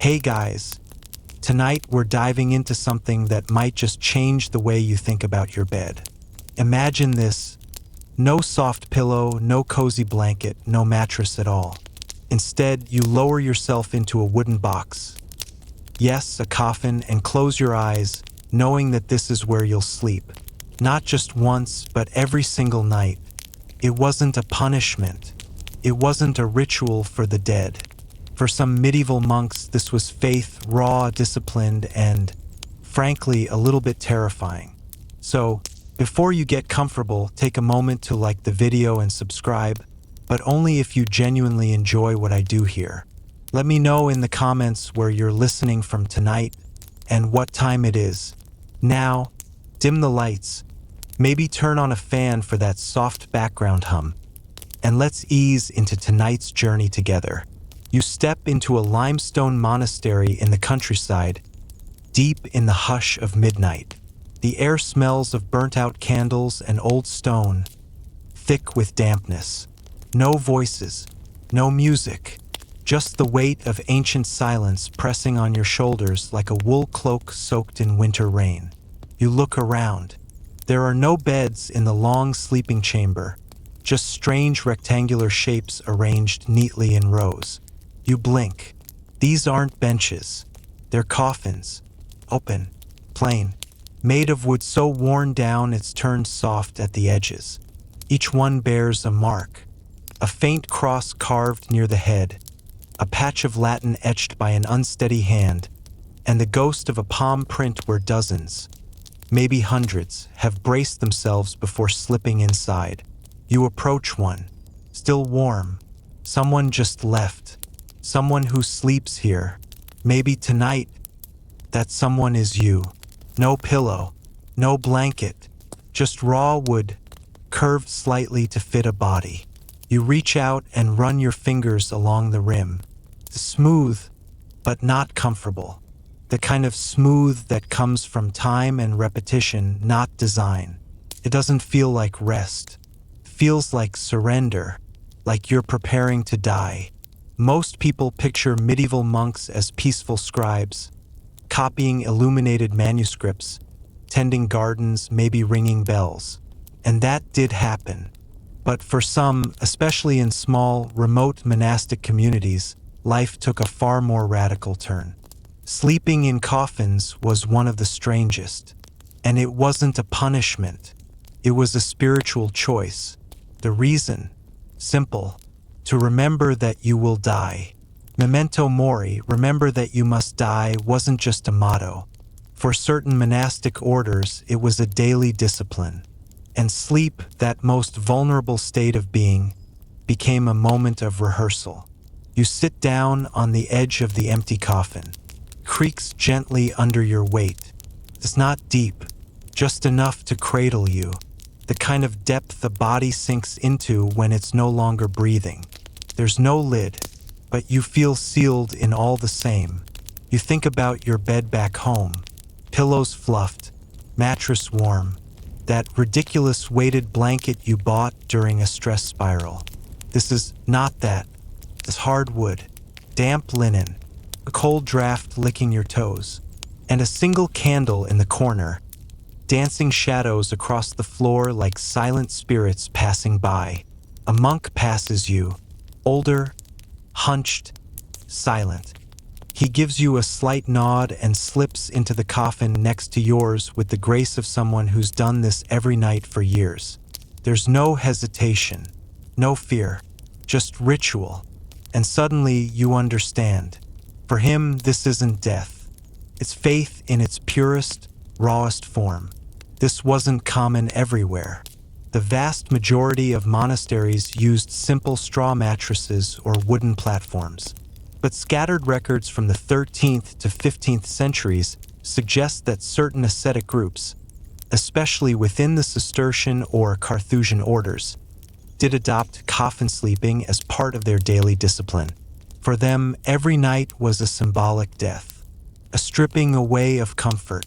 Hey guys, tonight we're diving into something that might just change the way you think about your bed. Imagine this: no soft pillow, no cozy blanket, no mattress at all. Instead, you lower yourself into a wooden box. Yes, a coffin, and close your eyes, knowing that this is where you'll sleep. Not just once, but every single night. It wasn't a punishment. It wasn't a ritual for the dead. For some medieval monks, this was faith, raw, disciplined, and, frankly, a little bit terrifying. So, before you get comfortable, take a moment to like the video and subscribe, but only if you genuinely enjoy what I do here. Let me know in the comments where you're listening from tonight and what time it is. Now, dim the lights, maybe turn on a fan for that soft background hum, and let's ease into tonight's journey together. You step into a limestone monastery in the countryside, deep in the hush of midnight. The air smells of burnt-out candles and old stone, thick with dampness. No voices, no music, just the weight of ancient silence pressing on your shoulders like a wool cloak soaked in winter rain. You look around. There are no beds in the long sleeping chamber, just strange rectangular shapes arranged neatly in rows. You blink. These aren't benches. They're coffins. Open, plain, made of wood so worn down it's turned soft at the edges. Each one bears a mark. A faint cross carved near the head, a patch of Latin etched by an unsteady hand, and the ghost of a palm print where dozens, maybe hundreds, have braced themselves before slipping inside. You approach one, still warm. Someone just left. Someone who sleeps here. Maybe tonight. That someone is you. No pillow, no blanket, just raw wood, curved slightly to fit a body. You reach out and run your fingers along the rim. Smooth, but not comfortable. The kind of smooth that comes from time and repetition, not design. It doesn't feel like rest. It feels like surrender, like you're preparing to die. Most people picture medieval monks as peaceful scribes, copying illuminated manuscripts, tending gardens, maybe ringing bells. And that did happen. But for some, especially in small, remote monastic communities, life took a far more radical turn. Sleeping in coffins was one of the strangest. And it wasn't a punishment. It was a spiritual choice. The reason? Simple. To remember that you will die. Memento Mori, remember that you must die, wasn't just a motto. For certain monastic orders, it was a daily discipline. And sleep, that most vulnerable state of being, became a moment of rehearsal. You sit down on the edge of the empty coffin. Creaks gently under your weight. It's not deep, just enough to cradle you. The kind of depth the body sinks into when it's no longer breathing. There's no lid, but you feel sealed in all the same. You think about your bed back home. Pillows fluffed, mattress warm. That ridiculous weighted blanket you bought during a stress spiral. This is not that. It's hardwood, damp linen, a cold draft licking your toes, and a single candle in the corner, dancing shadows across the floor like silent spirits passing by. A monk passes you, older, hunched, silent. He gives you a slight nod and slips into the coffin next to yours with the grace of someone who's done this every night for years. There's no hesitation, no fear, just ritual. And suddenly you understand. For him, this isn't death. It's faith in its purest, rawest form. This wasn't common everywhere. The vast majority of monasteries used simple straw mattresses or wooden platforms. But scattered records from the 13th to 15th centuries suggest that certain ascetic groups, especially within the Cistercian or Carthusian orders, did adopt coffin sleeping as part of their daily discipline. For them, every night was a symbolic death, a stripping away of comfort,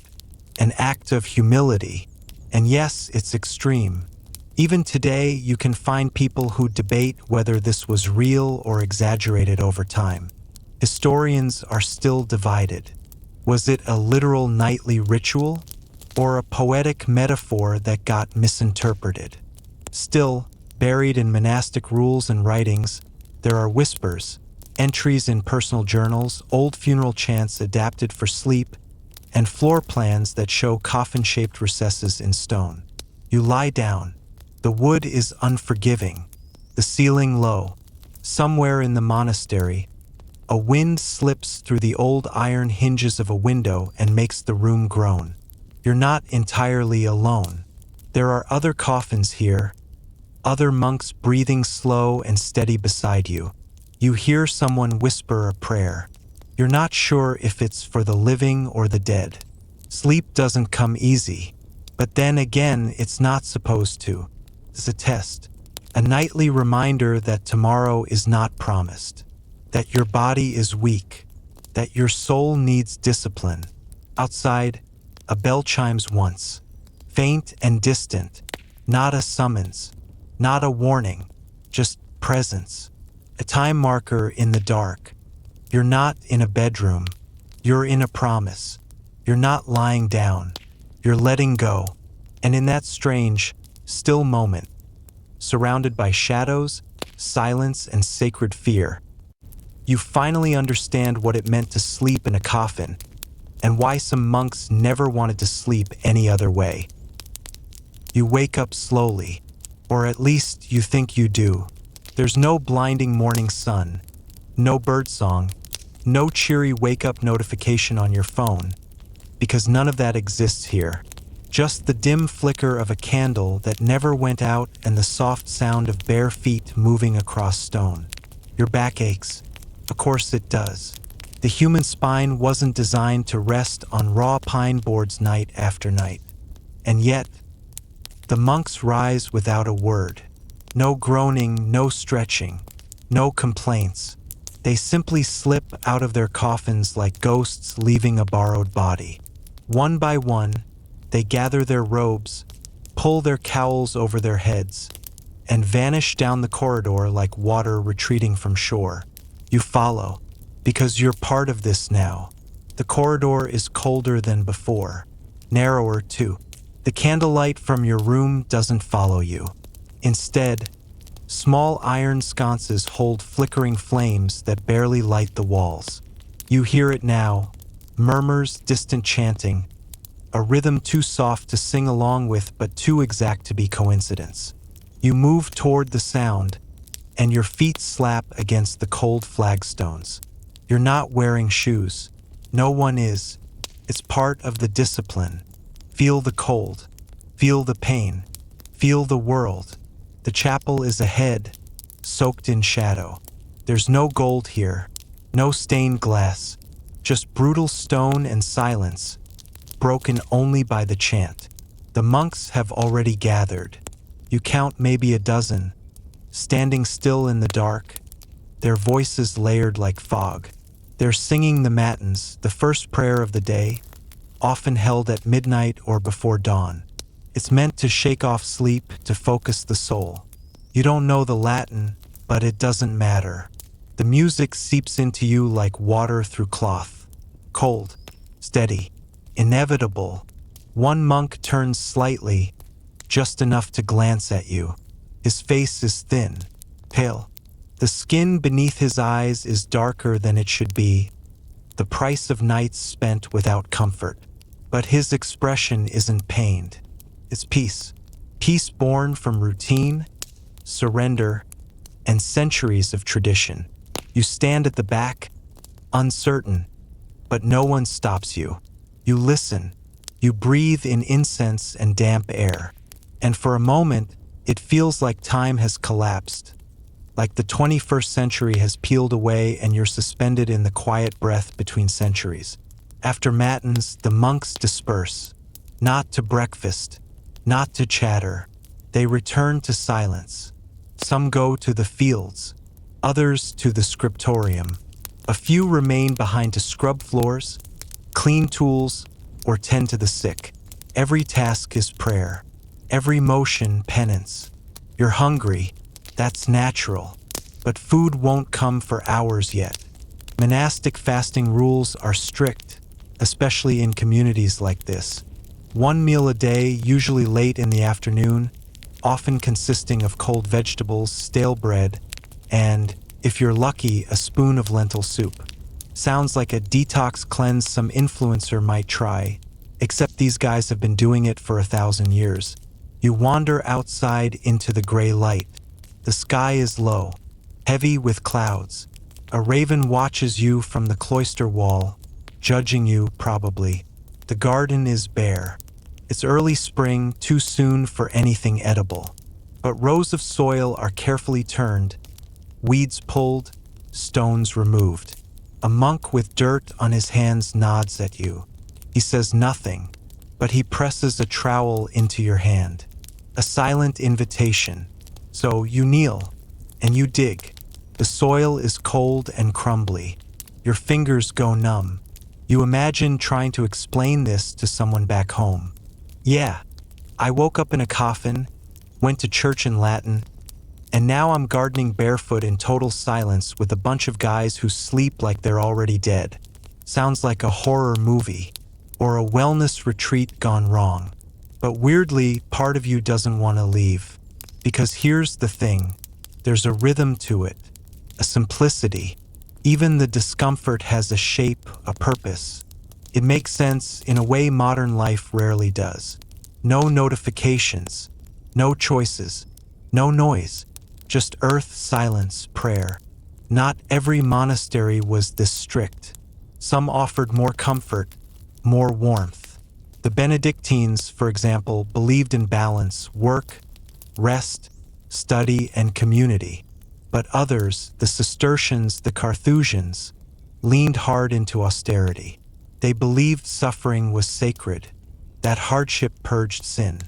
an act of humility. And yes, it's extreme. Even today, you can find people who debate whether this was real or exaggerated over time. Historians are still divided. Was it a literal nightly ritual, or a poetic metaphor that got misinterpreted? Still, buried in monastic rules and writings, there are whispers, entries in personal journals, old funeral chants adapted for sleep, and floor plans that show coffin-shaped recesses in stone. You lie down. The wood is unforgiving, the ceiling low. Somewhere in the monastery, a wind slips through the old iron hinges of a window and makes the room groan. You're not entirely alone. There are other coffins here, other monks breathing slow and steady beside you. You hear someone whisper a prayer. You're not sure if it's for the living or the dead. Sleep doesn't come easy, but then again, it's not supposed to. It's a test, a nightly reminder that tomorrow is not promised, that your body is weak, that your soul needs discipline. Outside, a bell chimes once, faint and distant, not a summons, not a warning, just presence, a time marker in the dark. You're not in a bedroom, you're in a promise. You're not lying down, you're letting go. And in that strange, still moment, surrounded by shadows, silence, and sacred fear, you finally understand what it meant to sleep in a coffin, and why some monks never wanted to sleep any other way. You wake up slowly, or at least you think you do. There's no blinding morning sun, no birdsong, no cheery wake-up notification on your phone, because none of that exists here. Just the dim flicker of a candle that never went out and the soft sound of bare feet moving across stone. Your back aches. Of course it does. The human spine wasn't designed to rest on raw pine boards night after night. And yet, the monks rise without a word. No groaning, no stretching, no complaints. They simply slip out of their coffins like ghosts leaving a borrowed body. One by one, they gather their robes, pull their cowls over their heads, and vanish down the corridor like water retreating from shore. You follow, because you're part of this now. The corridor is colder than before, narrower too. The candlelight from your room doesn't follow you. Instead, small iron sconces hold flickering flames that barely light the walls. You hear it now, murmurs, distant chanting, a rhythm too soft to sing along with but too exact to be coincidence. You move toward the sound, and your feet slap against the cold flagstones. You're not wearing shoes. No one is. It's part of the discipline. Feel the cold. Feel the pain. Feel the world. The chapel is ahead, soaked in shadow. There's no gold here, no stained glass, just brutal stone and silence, broken only by the chant. The monks have already gathered. You count maybe a dozen, standing still in the dark, their voices layered like fog. They're singing the matins, the first prayer of the day, often held at midnight or before dawn. It's meant to shake off sleep, to focus the soul. You don't know the Latin, but it doesn't matter. The music seeps into you like water through cloth. Cold, steady, inevitable. One monk turns slightly, just enough to glance at you. His face is thin, pale. The skin beneath his eyes is darker than it should be, the price of nights spent without comfort. But his expression isn't pained. It's peace. Peace born from routine, surrender, and centuries of tradition. You stand at the back, uncertain, but no one stops you. You listen. You breathe in incense and damp air. And for a moment, it feels like time has collapsed, like the 21st century has peeled away and you're suspended in the quiet breath between centuries. After matins, the monks disperse, not to breakfast, not to chatter. They return to silence. Some go to the fields, others to the scriptorium. A few remain behind to scrub floors, clean tools, or tend to the sick. Every task is prayer, every motion penance. You're hungry, that's natural, but food won't come for hours yet. Monastic fasting rules are strict, especially in communities like this. One meal a day, usually late in the afternoon, often consisting of cold vegetables, stale bread, and, if you're lucky, a spoon of lentil soup. Sounds like a detox cleanse some influencer might try, except these guys have been doing it for 1,000 years. You wander outside into the gray light. The sky is low, heavy with clouds. A raven watches you from the cloister wall, judging you, probably. The garden is bare. It's early spring, too soon for anything edible. But rows of soil are carefully turned, weeds pulled, stones removed. A monk with dirt on his hands nods at you. He says nothing, but he presses a trowel into your hand. A silent invitation. So you kneel, and you dig. The soil is cold and crumbly. Your fingers go numb. You imagine trying to explain this to someone back home. Yeah, I woke up in a coffin, went to church in Latin, and now I'm gardening barefoot in total silence with a bunch of guys who sleep like they're already dead. Sounds like a horror movie, or a wellness retreat gone wrong. But weirdly, part of you doesn't want to leave. Because here's the thing, there's a rhythm to it, a simplicity. Even the discomfort has a shape, a purpose. It makes sense in a way modern life rarely does. No notifications, no choices, no noise, just earth, silence, prayer. Not every monastery was this strict. Some offered more comfort, more warmth. The Benedictines, for example, believed in balance, work, rest, study, and community. But others, the Cistercians, the Carthusians, leaned hard into austerity. They believed suffering was sacred, that hardship purged sin,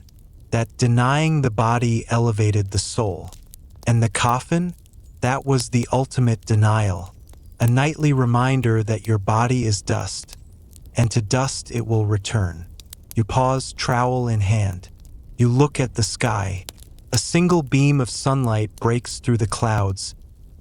that denying the body elevated the soul. And the coffin? That was the ultimate denial, a nightly reminder that your body is dust, and to dust it will return. You pause, trowel in hand. You look at the sky. A single beam of sunlight breaks through the clouds,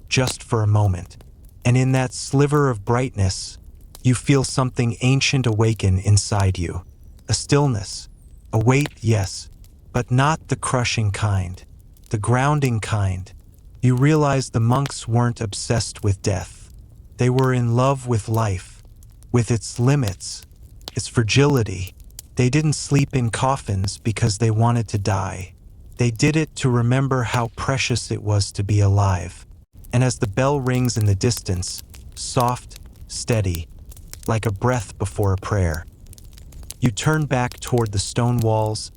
just for a moment. And in that sliver of brightness, you feel something ancient awaken inside you. A stillness. A weight, yes, but not the crushing kind. The grounding kind. You realize the monks weren't obsessed with death. They were in love with life, with its limits, its fragility. They didn't sleep in coffins because they wanted to die. They did it to remember how precious it was to be alive. And as the bell rings in the distance, soft, steady, like a breath before a prayer, you turn back toward the stone walls,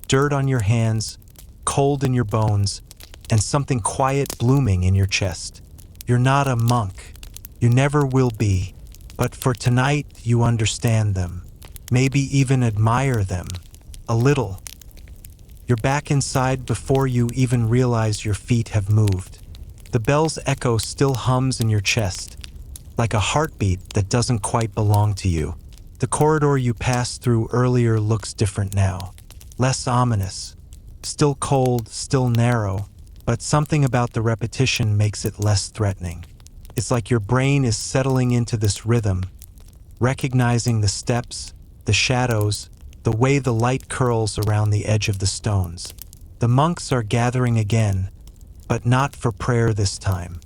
dirt on your hands, cold in your bones, and something quiet blooming in your chest. You're not a monk. You never will be. But for tonight, you understand them. Maybe even admire them. A little. You're back inside before you even realize your feet have moved. The bell's echo still hums in your chest, like a heartbeat that doesn't quite belong to you. The corridor you passed through earlier looks different now. Less ominous. Still cold, still narrow, but something about the repetition makes it less threatening. It's like your brain is settling into this rhythm, recognizing the steps, the shadows, the way the light curls around the edge of the stones. The monks are gathering again, but not for prayer this time.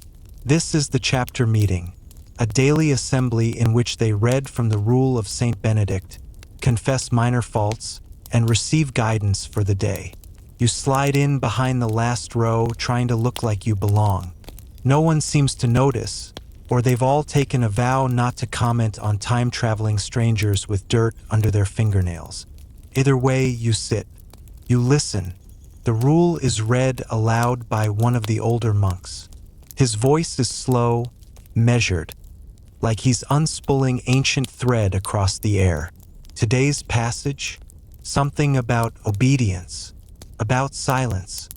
This is the chapter meeting, a daily assembly in which they read from the rule of Saint Benedict, confess minor faults, and receive guidance for the day. You slide in behind the last row, trying to look like you belong. No one seems to notice, or they've all taken a vow not to comment on time-traveling strangers with dirt under their fingernails. Either way, you sit. You listen. The rule is read aloud by one of the older monks. His voice is slow, measured, like he's unspooling ancient thread across the air. Today's passage? Something about obedience, about silence,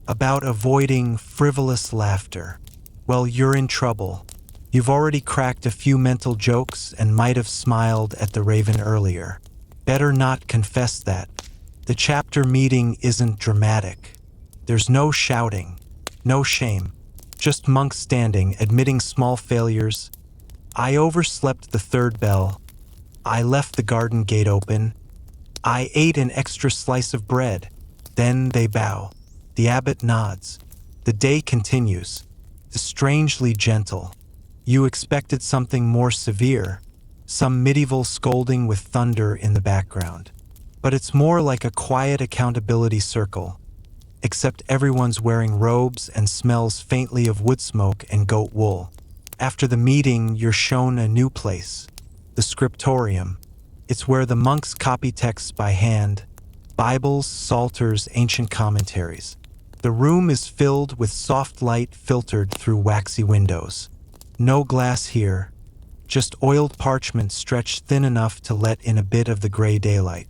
about avoiding frivolous laughter. Well, you're in trouble. You've already cracked a few mental jokes and might have smiled at the raven earlier. Better not confess that. The chapter meeting isn't dramatic. There's no shouting, no shame, just monks standing, admitting small failures, I overslept the third bell. I left the garden gate open. I ate an extra slice of bread. Then they bow. The abbot nods. The day continues. Strangely gentle. You expected something more severe, some medieval scolding with thunder in the background. But it's more like a quiet accountability circle, except everyone's wearing robes and smells faintly of wood smoke and goat wool. After the meeting, you're shown a new place, the scriptorium. It's where the monks copy texts by hand, Bibles, psalters, ancient commentaries. The room is filled with soft light filtered through waxy windows. No glass here, just oiled parchment stretched thin enough to let in a bit of the gray daylight.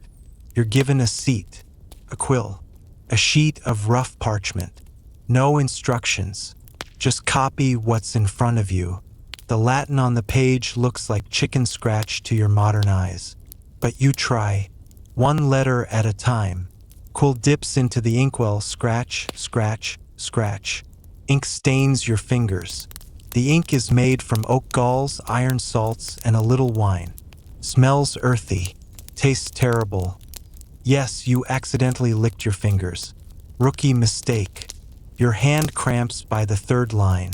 You're given a seat, a quill, a sheet of rough parchment. No instructions, just copy what's in front of you. The Latin on the page looks like chicken scratch to your modern eyes. But you try, one letter at a time. Quill dips into the inkwell, scratch, scratch, scratch. Ink stains your fingers. The ink is made from oak galls, iron salts, and a little wine. Smells earthy. Tastes terrible. Yes, you accidentally licked your fingers. Rookie mistake. Your hand cramps by the third line.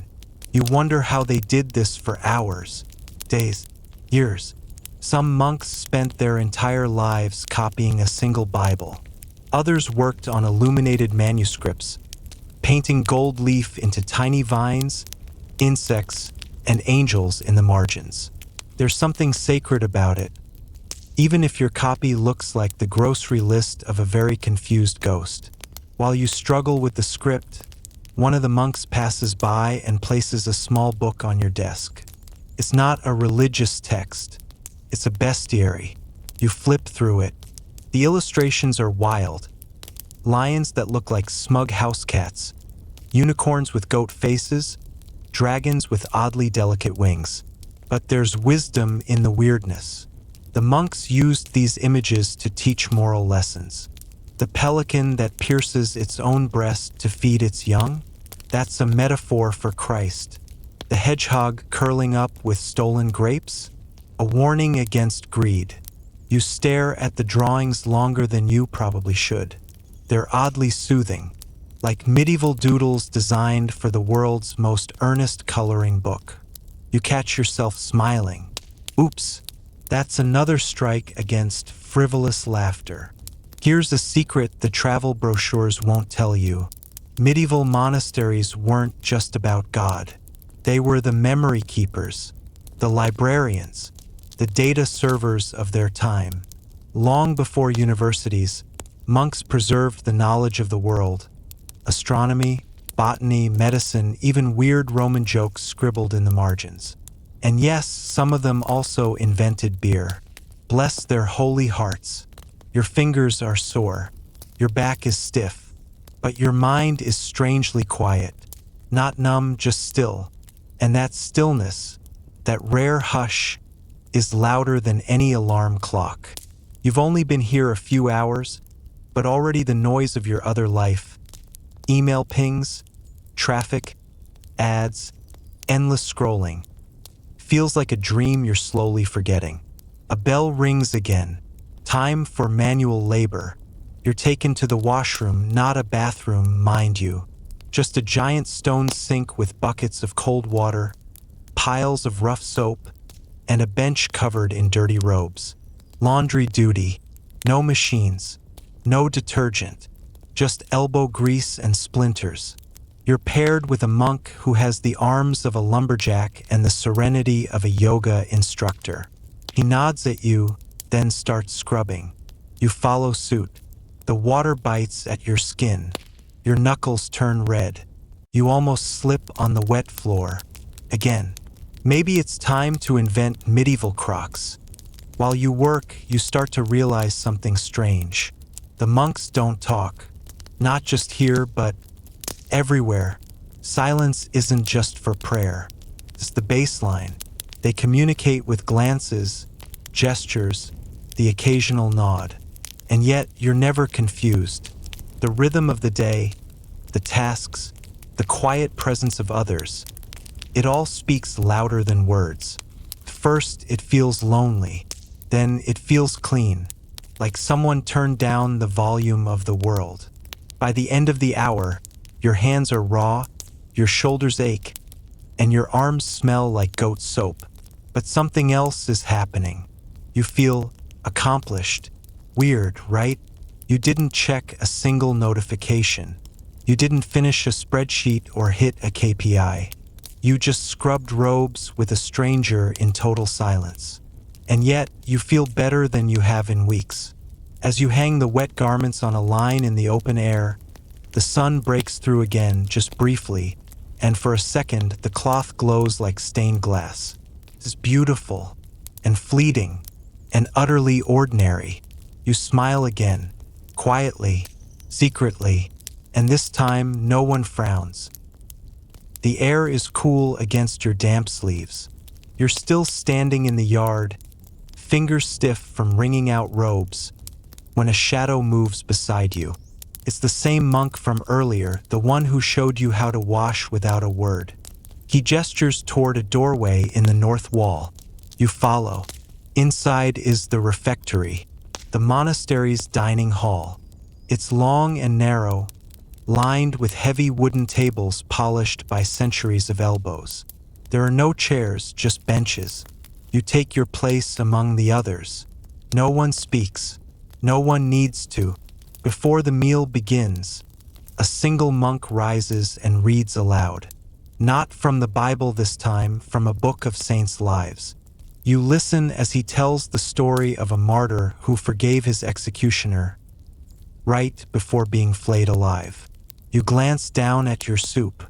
You wonder how they did this for hours, days, years. Some monks spent their entire lives copying a single Bible. Others worked on illuminated manuscripts, painting gold leaf into tiny vines, insects, and angels in the margins. There's something sacred about it, even if your copy looks like the grocery list of a very confused ghost. While you struggle with the script, one of the monks passes by and places a small book on your desk. It's not a religious text. It's a bestiary. You flip through it. The illustrations are wild. Lions that look like smug house cats, unicorns with goat faces, dragons with oddly delicate wings. But there's wisdom in the weirdness. The monks used these images to teach moral lessons. The pelican that pierces its own breast to feed its young? That's a metaphor for Christ. The hedgehog curling up with stolen grapes? A warning against greed. You stare at the drawings longer than you probably should. They're oddly soothing, like medieval doodles designed for the world's most earnest coloring book. You catch yourself smiling. Oops, that's another strike against frivolous laughter. Here's a secret the travel brochures won't tell you. Medieval monasteries weren't just about God. They were the memory keepers, the librarians, the data servers of their time. Long before universities, monks preserved the knowledge of the world. Astronomy, botany, medicine, even weird Roman jokes scribbled in the margins. And yes, some of them also invented beer. Bless their holy hearts. Your fingers are sore. Your back is stiff. But your mind is strangely quiet. Not numb, just still. And that stillness, that rare hush, is louder than any alarm clock. You've only been here a few hours, but already the noise of your other life. Email pings, traffic, ads, endless scrolling. Feels like a dream you're slowly forgetting. A bell rings again. Time for manual labor. You're taken to the washroom, not a bathroom, mind you. Just a giant stone sink with buckets of cold water, piles of rough soap, and a bench covered in dirty robes. Laundry duty. No machines. No detergent. Just elbow grease and splinters. You're paired with a monk who has the arms of a lumberjack and the serenity of a yoga instructor. He nods at you, then starts scrubbing. You follow suit. The water bites at your skin. Your knuckles turn red. You almost slip on the wet floor. Again. Maybe it's time to invent medieval Crocs. While you work, you start to realize something strange. The monks don't talk. Not just here, but everywhere. Silence isn't just for prayer. It's the baseline. They communicate with glances, gestures, the occasional nod. And yet, you're never confused. The rhythm of the day, the tasks, the quiet presence of others, it all speaks louder than words. first, it feels lonely. Then it feels clean, like someone turned down the volume of the world. By the end of the hour, your hands are raw, your shoulders ache, and your arms smell like goat soap. But something else is happening. You feel accomplished. Weird, right? You didn't check a single notification. You didn't finish a spreadsheet or hit a KPI. You just scrubbed robes with a stranger in total silence. And yet, you feel better than you have in weeks. As you hang the wet garments on a line in the open air, the sun breaks through again, just briefly, and for a second, the cloth glows like stained glass. It's beautiful and fleeting and utterly ordinary. You smile again, quietly, secretly, and this time no one frowns. The air is cool against your damp sleeves. You're still standing in the yard, fingers stiff from wringing out robes, when a shadow moves beside you. It's the same monk from earlier, the one who showed you how to wash without a word. He gestures toward a doorway in the north wall. You follow. Inside is the refectory, the monastery's dining hall. It's long and narrow, lined with heavy wooden tables polished by centuries of elbows. There are no chairs, just benches. You take your place among the others. No one speaks. No one needs to. Before the meal begins, a single monk rises and reads aloud. Not from the Bible this time, from a book of saints' lives. You listen as he tells the story of a martyr who forgave his executioner right before being flayed alive. You glance down at your soup.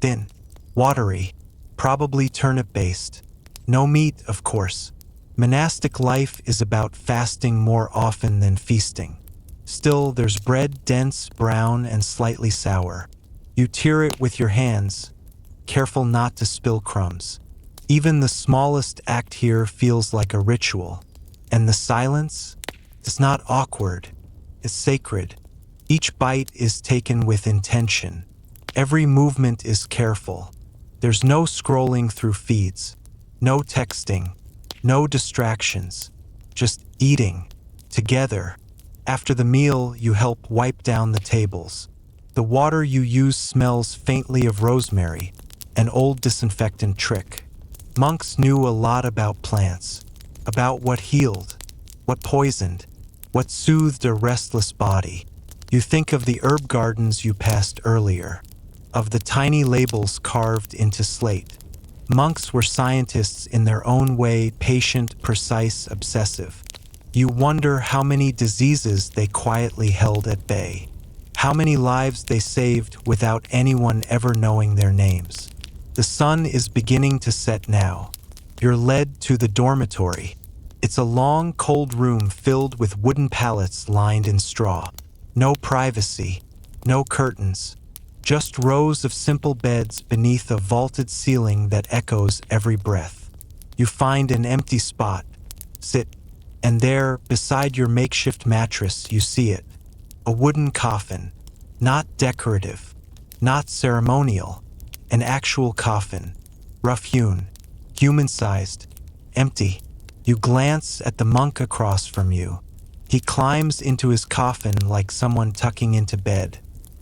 Thin, watery, probably turnip-based. No meat, of course. Monastic life is about fasting more often than feasting. Still, there's bread, dense, brown, and slightly sour. You tear it with your hands, careful not to spill crumbs. Even the smallest act here feels like a ritual. And the silence? It's not awkward. It's sacred. Each bite is taken with intention. Every movement is careful. There's no scrolling through feeds, no texting, no distractions, just eating, together. After the meal, you help wipe down the tables. The water you use smells faintly of rosemary, an old disinfectant trick. Monks knew a lot about plants, about what healed, what poisoned, what soothed a restless body. You think of the herb gardens you passed earlier, of the tiny labels carved into slate. Monks were scientists in their own way, patient, precise, obsessive. You wonder how many diseases they quietly held at bay, how many lives they saved without anyone ever knowing their names. The sun is beginning to set now. You're led to the dormitory. It's a long, cold room filled with wooden pallets lined in straw. No privacy, no curtains, just rows of simple beds beneath a vaulted ceiling that echoes every breath. You find an empty spot, sit, and there, beside your makeshift mattress, you see it. A wooden coffin, not decorative, not ceremonial, an actual coffin, rough-hewn, human-sized, empty. You glance at the monk across from you. He climbs into his coffin like someone tucking into bed,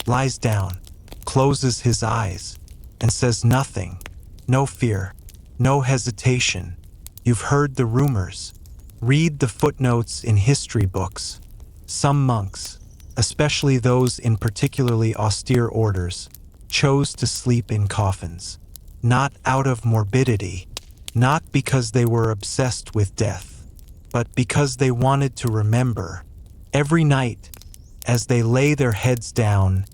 lies down, closes his eyes, and says nothing. No fear, no hesitation. You've heard the rumors. Read the footnotes in history books. Some monks, especially those in particularly austere orders, chose to sleep in coffins. Not out of morbidity, not because they were obsessed with death, but because they wanted to remember. Every night, as they lay their heads down,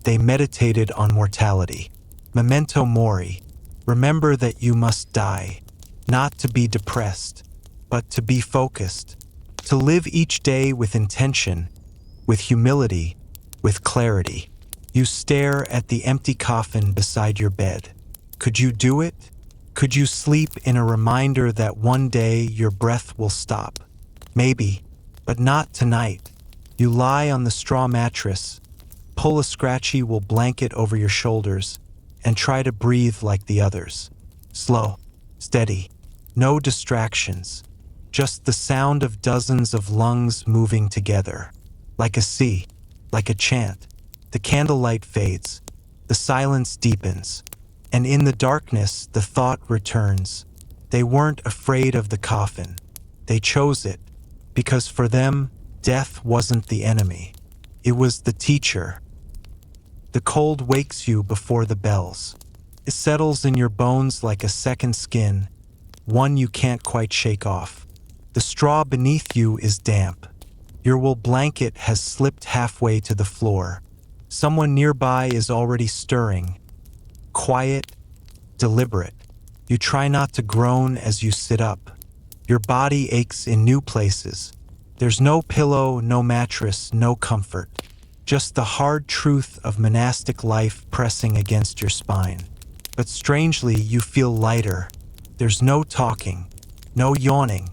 they meditated on mortality. Memento Mori. Remember that you must die, not to be depressed, but to be focused, to live each day with intention, with humility, with clarity. You stare at the empty coffin beside your bed. Could you do it? Could you sleep in a reminder that one day your breath will stop? Maybe, but not tonight. You lie on the straw mattress, pull a scratchy wool blanket over your shoulders, and try to breathe like the others. Slow, steady, No distractions, just the sound of dozens of lungs moving together. Like a sea, like a chant. The candlelight fades, the silence deepens, and in the darkness the thought returns. They weren't afraid of the coffin. They chose it, because for them, death wasn't the enemy. It was the teacher. The cold wakes you before the bells. It settles in your bones like a second skin, one you can't quite shake off. The straw beneath you is damp. Your wool blanket has slipped halfway to the floor. Someone nearby is already stirring. Quiet, deliberate. You try not to groan as you sit up. Your body aches in new places. There's no pillow, no mattress, no comfort. Just the hard truth of monastic life pressing against your spine. But strangely, you feel lighter. There's no talking, no yawning,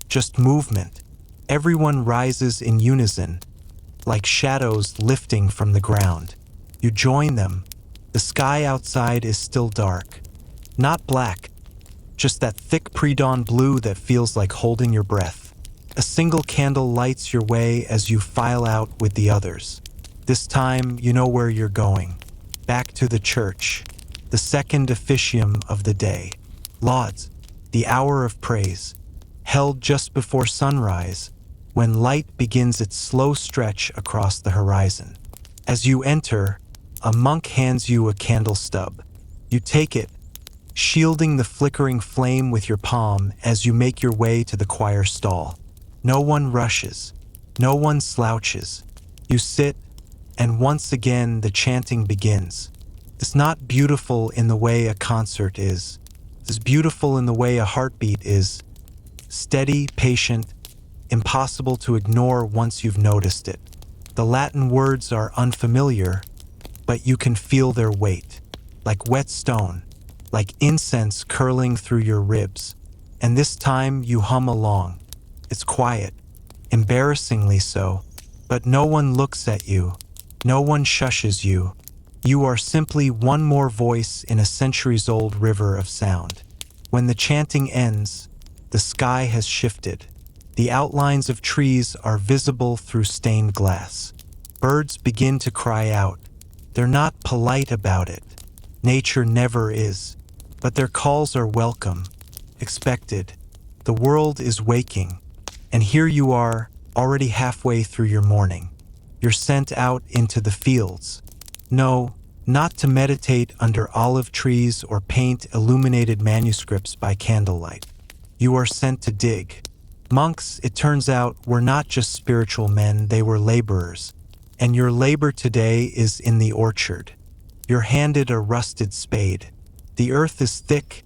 just movement. Everyone rises in unison, like shadows lifting from the ground. You join them. The sky outside is still dark. Not black, just that thick pre-dawn blue that feels like holding your breath. A single candle lights your way as you file out with the others. This time, you know where you're going. Back to the church. The second officium of the day. Lauds, the hour of praise, held just before sunrise, when light begins its slow stretch across the horizon. As you enter, a monk hands you a candle stub. You take it, shielding the flickering flame with your palm as you make your way to the choir stall. No one rushes, no one slouches. You sit, and once again the chanting begins. It's not beautiful in the way a concert is. It's beautiful in the way a heartbeat is. Steady, patient, impossible to ignore once you've noticed it. The Latin words are unfamiliar, but you can feel their weight, like wet stone, like incense curling through your ribs. And this time you hum along. It's quiet, embarrassingly so, but no one looks at you. No one shushes you. You are simply one more voice in a centuries-old river of sound. When the chanting ends, the sky has shifted. The outlines of trees are visible through stained glass. Birds begin to cry out. They're not polite about it. Nature never is. But their calls are welcome, expected. The world is waking. And here you are, already halfway through your morning. You're sent out into the fields. No, not to meditate under olive trees or paint illuminated manuscripts by candlelight. You are sent to dig. Monks, it turns out, were not just spiritual men, they were laborers. And your labor today is in the orchard. You're handed a rusted spade. The earth is thick,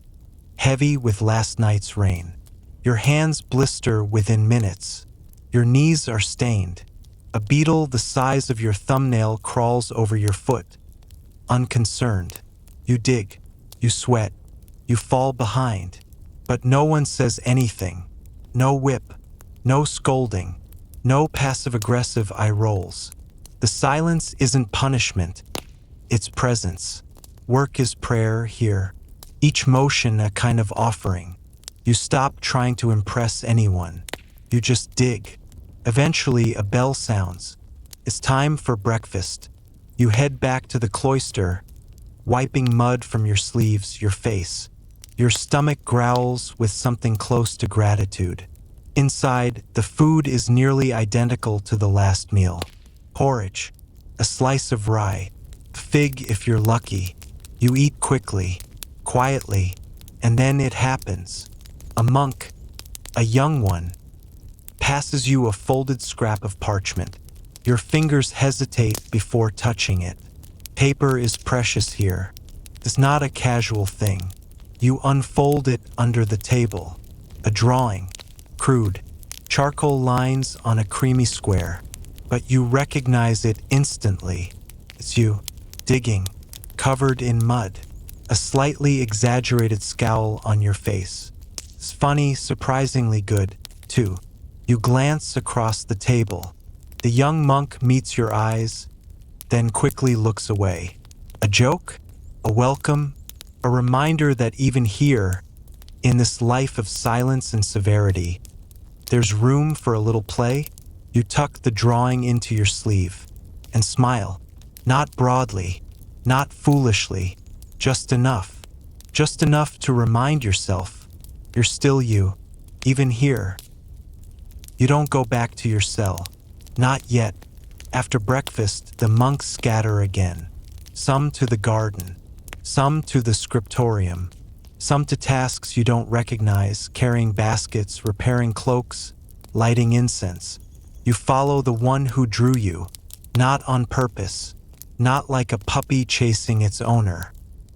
heavy with last night's rain. Your hands blister within minutes. Your knees are stained. A beetle the size of your thumbnail crawls over your foot. Unconcerned. You dig. You sweat. You fall behind. But no one says anything. No whip. No scolding. No passive-aggressive eye rolls. The silence isn't punishment. It's presence. Work is prayer here. Each motion a kind of offering. You stop trying to impress anyone. You just dig. Eventually, a bell sounds. It's time for breakfast. You head back to the cloister, wiping mud from your sleeves, your face. Your stomach growls with something close to gratitude. Inside, the food is nearly identical to the last meal. Porridge, a slice of rye, fig if you're lucky. You eat quickly, quietly, and then it happens. A monk, a young one, passes you a folded scrap of parchment. Your fingers hesitate before touching it. Paper is precious here. It's not a casual thing. You unfold it under the table. A drawing, crude, charcoal lines on a creamy square. But you recognize it instantly. It's you, digging, covered in mud. A slightly exaggerated scowl on your face. It's funny, surprisingly good, too. You glance across the table. The young monk meets your eyes, then quickly looks away. A joke? A welcome? A reminder that even here, In this life of silence and severity, there's room for a little play. You tuck the drawing into your sleeve and smile, not broadly, not foolishly, just enough. Just enough to remind yourself you're still you, even here. You don't go back to your cell. Not yet. After breakfast, the monks scatter again. Some to the garden, some to the scriptorium, some to tasks you don't recognize, carrying baskets, repairing cloaks, lighting incense. You follow the one who drew you, not on purpose, not like a puppy chasing its owner.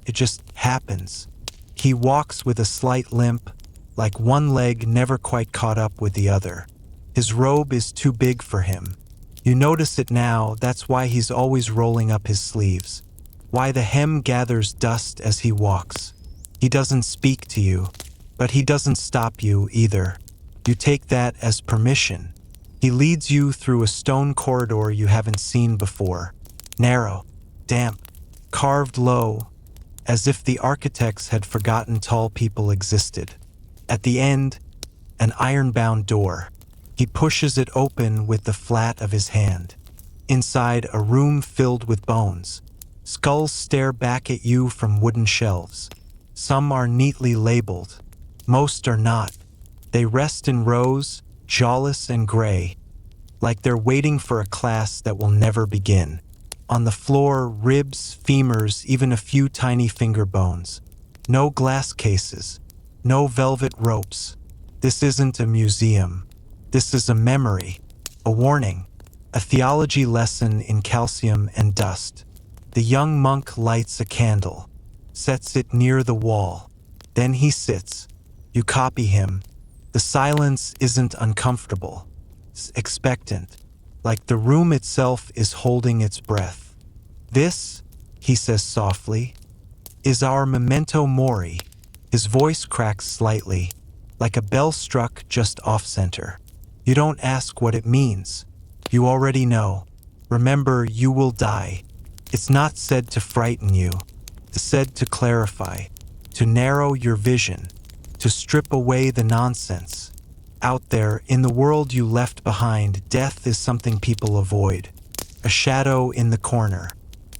It just happens. He walks with a slight limp, like one leg never quite caught up with the other. His robe is too big for him. You notice it now, that's why he's always rolling up his sleeves. Why the hem gathers dust as he walks. He doesn't speak to you, but he doesn't stop you either. You take that as permission. He leads you through a stone corridor you haven't seen before. Narrow, damp, carved low, as if the architects had forgotten tall people existed. At the end, an iron-bound door. He pushes it open with the flat of his hand. Inside, a room filled with bones. Skulls stare back at you from wooden shelves. Some are neatly labeled. Most are not. They rest in rows, jawless and gray, like they're waiting for a class that will never begin. On the floor, ribs, femurs, even a few tiny finger bones. No glass cases. No velvet ropes. This isn't a museum. This is a memory, a warning, a theology lesson in calcium and dust. The young monk lights a candle, sets it near the wall. Then he sits. You copy him. The silence isn't uncomfortable. It's expectant, like the room itself is holding its breath. This, he says softly, is our Memento Mori. His voice cracks slightly, like a bell struck just off-center. You don't ask what it means. You already know. Remember, you will die. It's not said to frighten you. It's said to clarify, to narrow your vision, to strip away the nonsense. Out there, in the world you left behind, death is something people avoid. A shadow in the corner.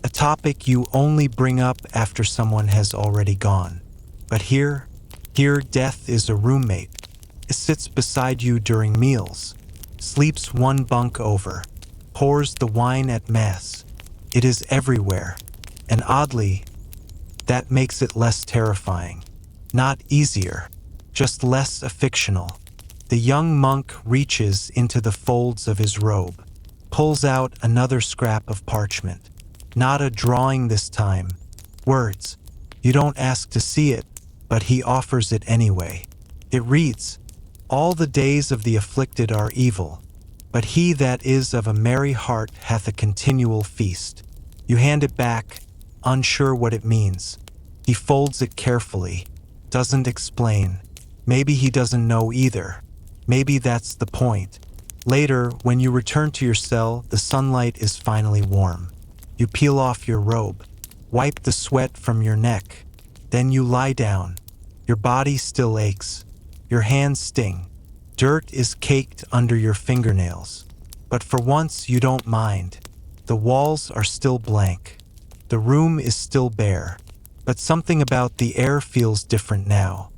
A topic you only bring up after someone has already gone. But here, death is a roommate. It sits beside you during meals, sleeps one bunk over, pours the wine at mass. It is everywhere, and oddly, that makes it less terrifying. Not easier, just less fictional. The young monk reaches into the folds of his robe, pulls out another scrap of parchment. Not a drawing this time. Words. You don't ask to see it, but he offers it anyway. It reads, "All the days of the afflicted are evil, but he that is of a merry heart hath a continual feast." You hand it back, unsure what it means. He folds it carefully, doesn't explain. Maybe he doesn't know either. Maybe that's the point. Later, when you return to your cell, the sunlight is finally warm. You peel off your robe, wipe the sweat from your neck. Then you lie down. Your body still aches. Your hands sting. Dirt is caked under your fingernails. But for once, you don't mind. The walls are still blank. The room is still bare. But something about the air feels different now,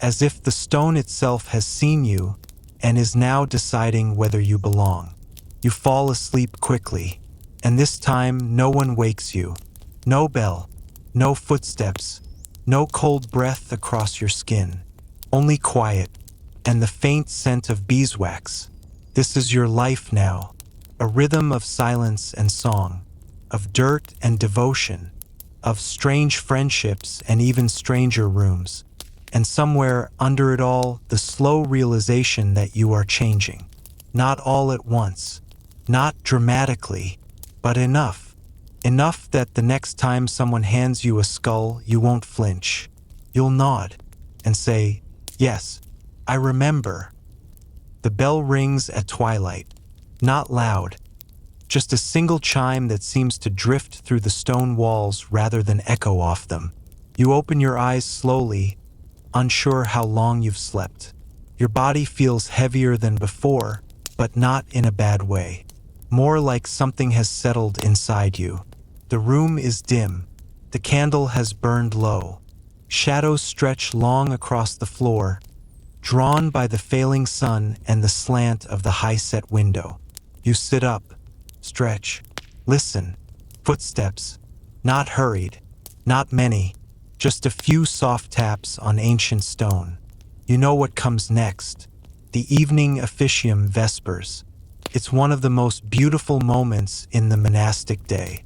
as if the stone itself has seen you and is now deciding whether you belong. You fall asleep quickly, and this time no one wakes you. No bell, no footsteps, no cold breath across your skin. Only quiet, and the faint scent of beeswax. This is your life now, a rhythm of silence and song, of dirt and devotion, of strange friendships and even stranger rooms. And somewhere under it all, the slow realization that you are changing. Not all at once, not dramatically, but enough. Enough that the next time someone hands you a skull, you won't flinch. You'll nod and say, "Yes, I remember." The bell rings at twilight, not loud, just a single chime that seems to drift through the stone walls rather than echo off them. You open your eyes slowly, unsure how long you've slept. Your body feels heavier than before, but not in a bad way. More like something has settled inside you. The room is dim. The candle has burned low. Shadows stretch long across the floor, drawn by the failing sun and the slant of the high-set window. You sit up, stretch, listen. Footsteps, not hurried, not many, just a few soft taps on ancient stone. You know what comes next. The evening officium vespers. It's one of the most beautiful moments in the monastic day.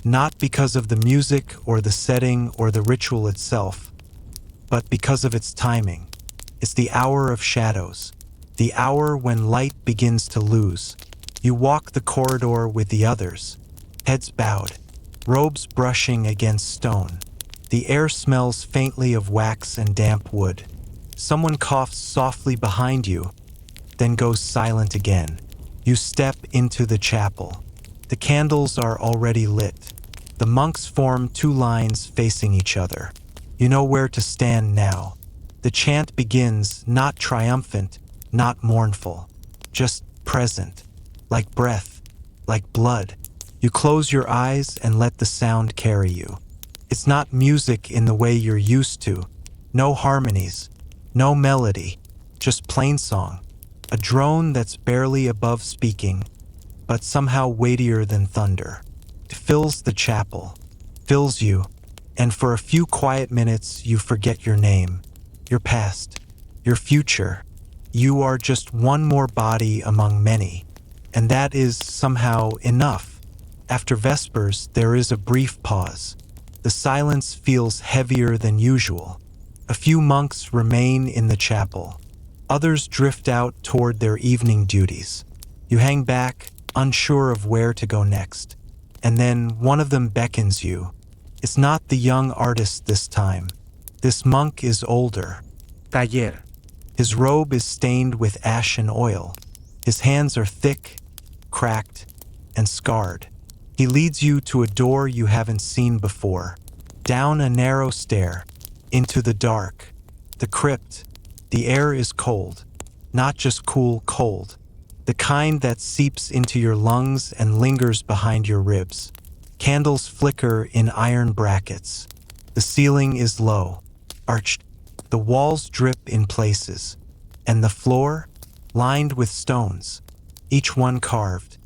Not because of the music or the setting or the ritual itself, but because of its timing. It's the hour of shadows, the hour when light begins to lose. You walk the corridor with the others, heads bowed, robes brushing against stone. The air smells faintly of wax and damp wood. Someone coughs softly behind you, then goes silent again. You step into the chapel. The candles are already lit. The monks form two lines facing each other. You know where to stand now. The chant begins, not triumphant, not mournful, just present, like breath, like blood. You close your eyes and let the sound carry you. It's not music in the way you're used to. No harmonies, no melody, just plain song. A drone that's barely above speaking, but somehow weightier than thunder. It fills the chapel, fills you, and for a few quiet minutes you forget your name, your past, your future. You are just one more body among many, and that is somehow enough. After Vespers, there is a brief pause. The silence feels heavier than usual. A few monks remain in the chapel. Others drift out toward their evening duties. You hang back, unsure of where to go next. And then one of them beckons you. It's not the young artist this time. This monk is older. Taller. His robe is stained with ash and oil. His hands are thick, cracked, and scarred. He leads you to a door you haven't seen before, down a narrow stair, into the dark, the crypt. The air is cold, not just cool, cold, the kind that seeps into your lungs and lingers behind your ribs. Candles flicker in iron brackets. The ceiling is low, arched. The walls drip in places, and the floor, lined with stones, each one carved,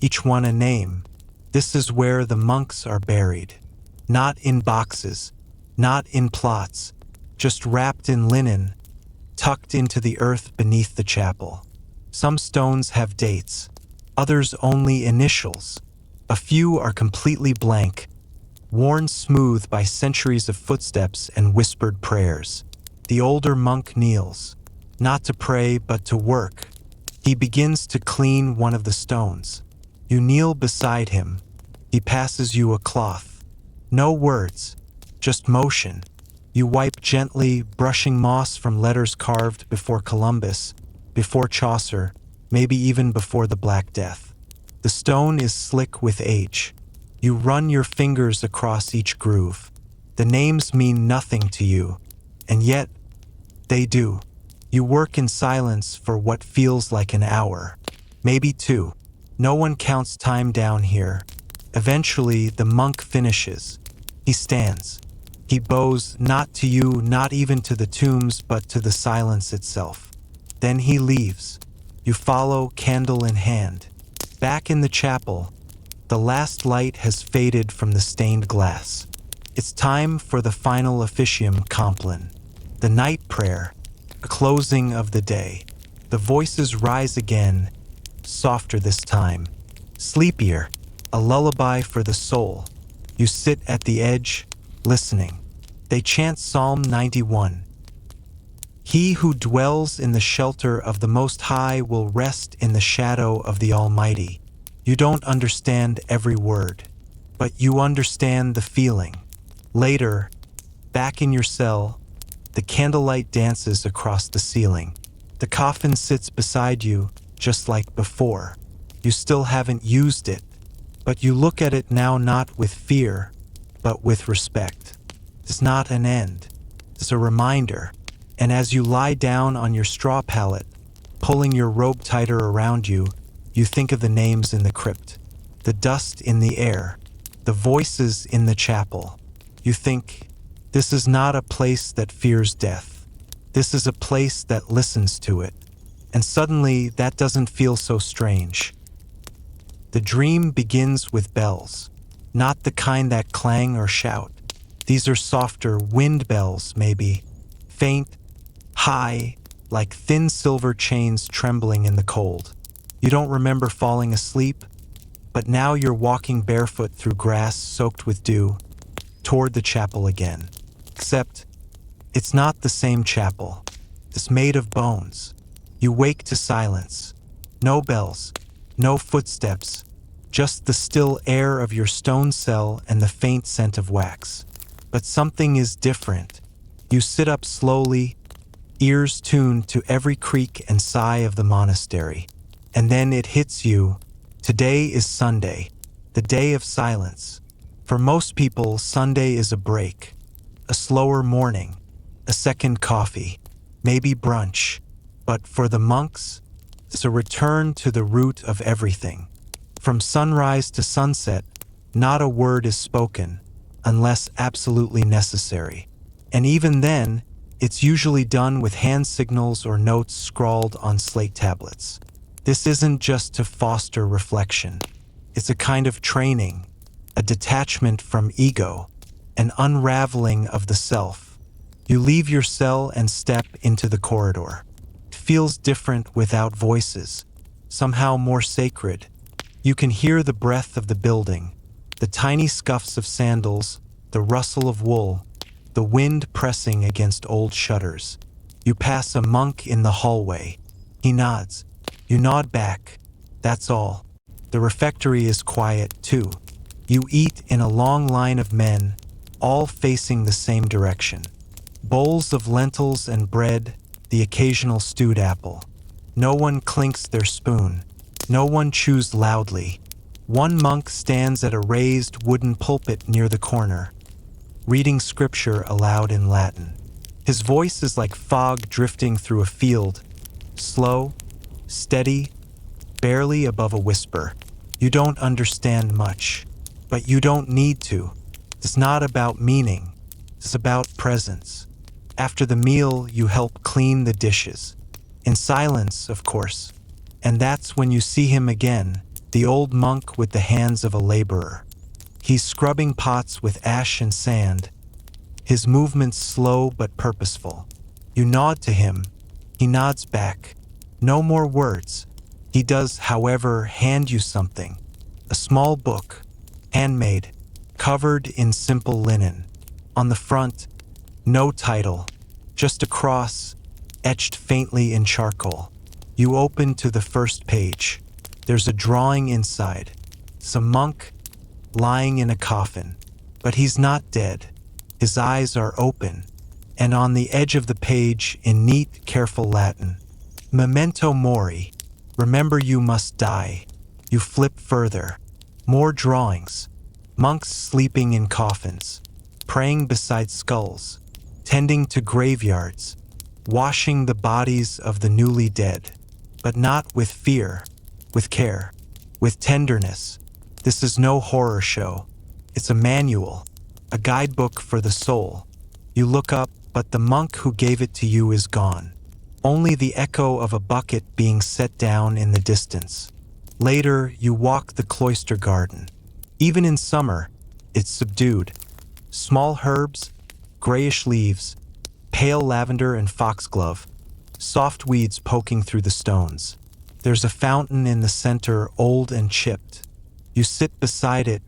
each one a name. This is where the monks are buried, not in boxes, not in plots, just wrapped in linen, tucked into the earth beneath the chapel. Some stones have dates, others only initials. A few are completely blank, worn smooth by centuries of footsteps and whispered prayers. The older monk kneels, not to pray but to work. He begins to clean one of the stones. You kneel beside him. He passes you a cloth. No words, just motion. You wipe gently, brushing moss from letters carved before Columbus, before Chaucer, maybe even before the Black Death. The stone is slick with age. You run your fingers across each groove. The names mean nothing to you, and yet they do. You work in silence for what feels like an hour, maybe two. No one counts time down here. Eventually, the monk finishes. He stands. He bows not to you, not even to the tombs, but to the silence itself. Then he leaves. You follow, candle in hand. Back in the chapel, the last light has faded from the stained glass. It's time for the final officium compline, the night prayer, a closing of the day. The voices rise again, softer this time, sleepier, a lullaby for the soul. You sit at the edge, listening. They chant Psalm 91. He who dwells in the shelter of the Most High will rest in the shadow of the Almighty. You don't understand every word, but you understand the feeling. Later, back in your cell, the candlelight dances across the ceiling. The coffin sits beside you, just like before. You still haven't used it, but you look at it now not with fear, but with respect. It's not an end. It's a reminder. And as you lie down on your straw pallet, pulling your robe tighter around you, you think of the names in the crypt, the dust in the air, the voices in the chapel. You think, this is not a place that fears death. This is a place that listens to it. And suddenly, that doesn't feel so strange. The dream begins with bells, not the kind that clang or shout. These are softer wind bells, maybe, faint, high, like thin silver chains trembling in the cold. You don't remember falling asleep, but now you're walking barefoot through grass soaked with dew, toward the chapel again. Except, it's not the same chapel. It's made of bones. You wake to silence. No bells, no footsteps, just the still air of your stone cell and the faint scent of wax. But something is different. You sit up slowly, ears tuned to every creak and sigh of the monastery. And then it hits you. Today is Sunday, the day of silence. For most people, Sunday is a break, a slower morning, a second coffee, maybe brunch. But for the monks, it's a return to the root of everything. From sunrise to sunset, not a word is spoken, unless absolutely necessary. And even then, it's usually done with hand signals or notes scrawled on slate tablets. This isn't just to foster reflection. It's a kind of training, a detachment from ego, an unraveling of the self. You leave your cell and step into the corridor. It feels different without voices, somehow more sacred. You can hear the breath of the building, the tiny scuffs of sandals, the rustle of wool, the wind pressing against old shutters. You pass a monk in the hallway. He nods. You nod back. That's all. The refectory is quiet, too. You eat in a long line of men, all facing the same direction. Bowls of lentils and bread, the occasional stewed apple. No one clinks their spoon. No one chews loudly. One monk stands at a raised wooden pulpit near the corner, reading scripture aloud in Latin. His voice is like fog drifting through a field, slow, steady, barely above a whisper. You don't understand much, but you don't need to. It's not about meaning. It's about presence. After the meal, you help clean the dishes. In silence, of course. And that's when you see him again, the old monk with the hands of a laborer. He's scrubbing pots with ash and sand, his movements slow but purposeful. You nod to him. He nods back. No more words. He does, however, hand you something. A small book, handmade, covered in simple linen. On the front, no title, just a cross, etched faintly in charcoal. You open to the first page. There's a drawing inside. It's a monk lying in a coffin, but he's not dead. His eyes are open, and on the edge of the page, in neat, careful Latin, Memento Mori, remember you must die. You flip further. More drawings. Monks sleeping in coffins, praying beside skulls, tending to graveyards, washing the bodies of the newly dead. But not with fear, with care, with tenderness. This is no horror show. It's a manual, a guidebook for the soul. You look up, but the monk who gave it to you is gone. Only the echo of a bucket being set down in the distance. Later, you walk the cloister garden. Even in summer, it's subdued. Small herbs, grayish leaves, pale lavender and foxglove, soft weeds poking through the stones. There's a fountain in the center, old and chipped. You sit beside it,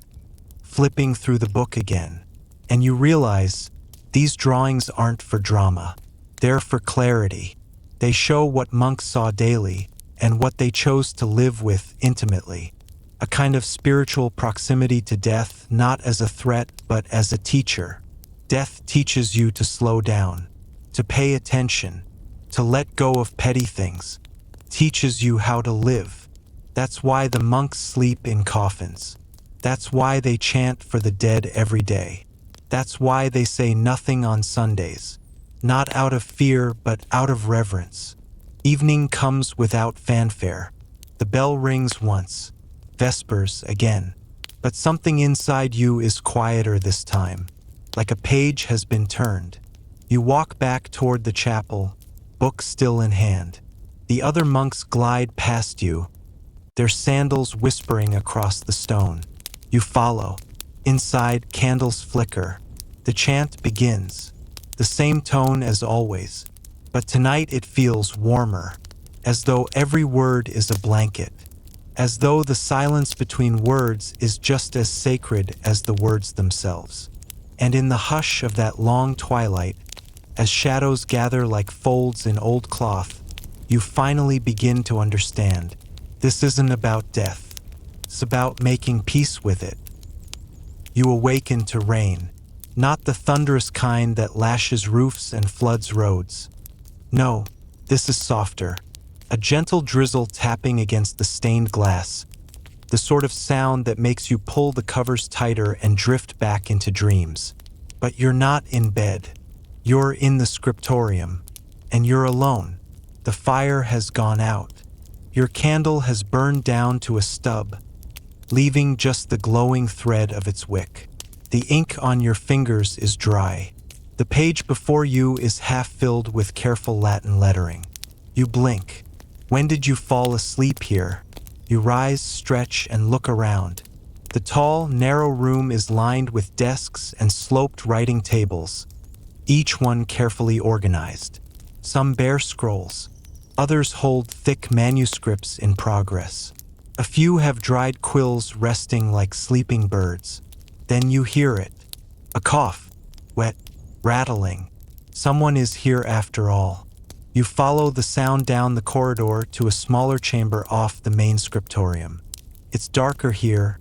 flipping through the book again, and you realize these drawings aren't for drama. They're for clarity. They show what monks saw daily and what they chose to live with intimately. A kind of spiritual proximity to death, not as a threat, but as a teacher. Death teaches you to slow down, to pay attention, to let go of petty things, teaches you how to live. That's why the monks sleep in coffins. That's why they chant for the dead every day. That's why they say nothing on Sundays. not out of fear but out of reverence. Evening comes without fanfare. The bell rings once, vespers again. But something inside you is quieter this time, like a page has been turned. You walk back toward the chapel, book still in hand. The other monks glide past you, their sandals whispering across the stone. You follow. Inside, candles flicker. The chant begins. The same tone as always, but tonight it feels warmer, as though every word is a blanket, as though the silence between words is just as sacred as the words themselves. And in the hush of that long twilight, as shadows gather like folds in old cloth, you finally begin to understand. This isn't about death. It's about making peace with it. You awaken to rain, not the thunderous kind that lashes roofs and floods roads. No, this is softer. A gentle drizzle tapping against the stained glass. The sort of sound that makes you pull the covers tighter and drift back into dreams. But you're not in bed. You're in the scriptorium. And you're alone. The fire has gone out. Your candle has burned down to a stub, leaving just the glowing thread of its wick. The ink on your fingers is dry. The page before you is half filled with careful Latin lettering. You blink. When did you fall asleep here? You rise, stretch, and look around. The tall, narrow room is lined with desks and sloped writing tables, each one carefully organized. Some bear scrolls. Others hold thick manuscripts in progress. A few have dried quills resting like sleeping birds. Then you hear it. A cough. Wet. Rattling. Someone is here after all. You follow the sound down the corridor to a smaller chamber off the main scriptorium. It's darker here,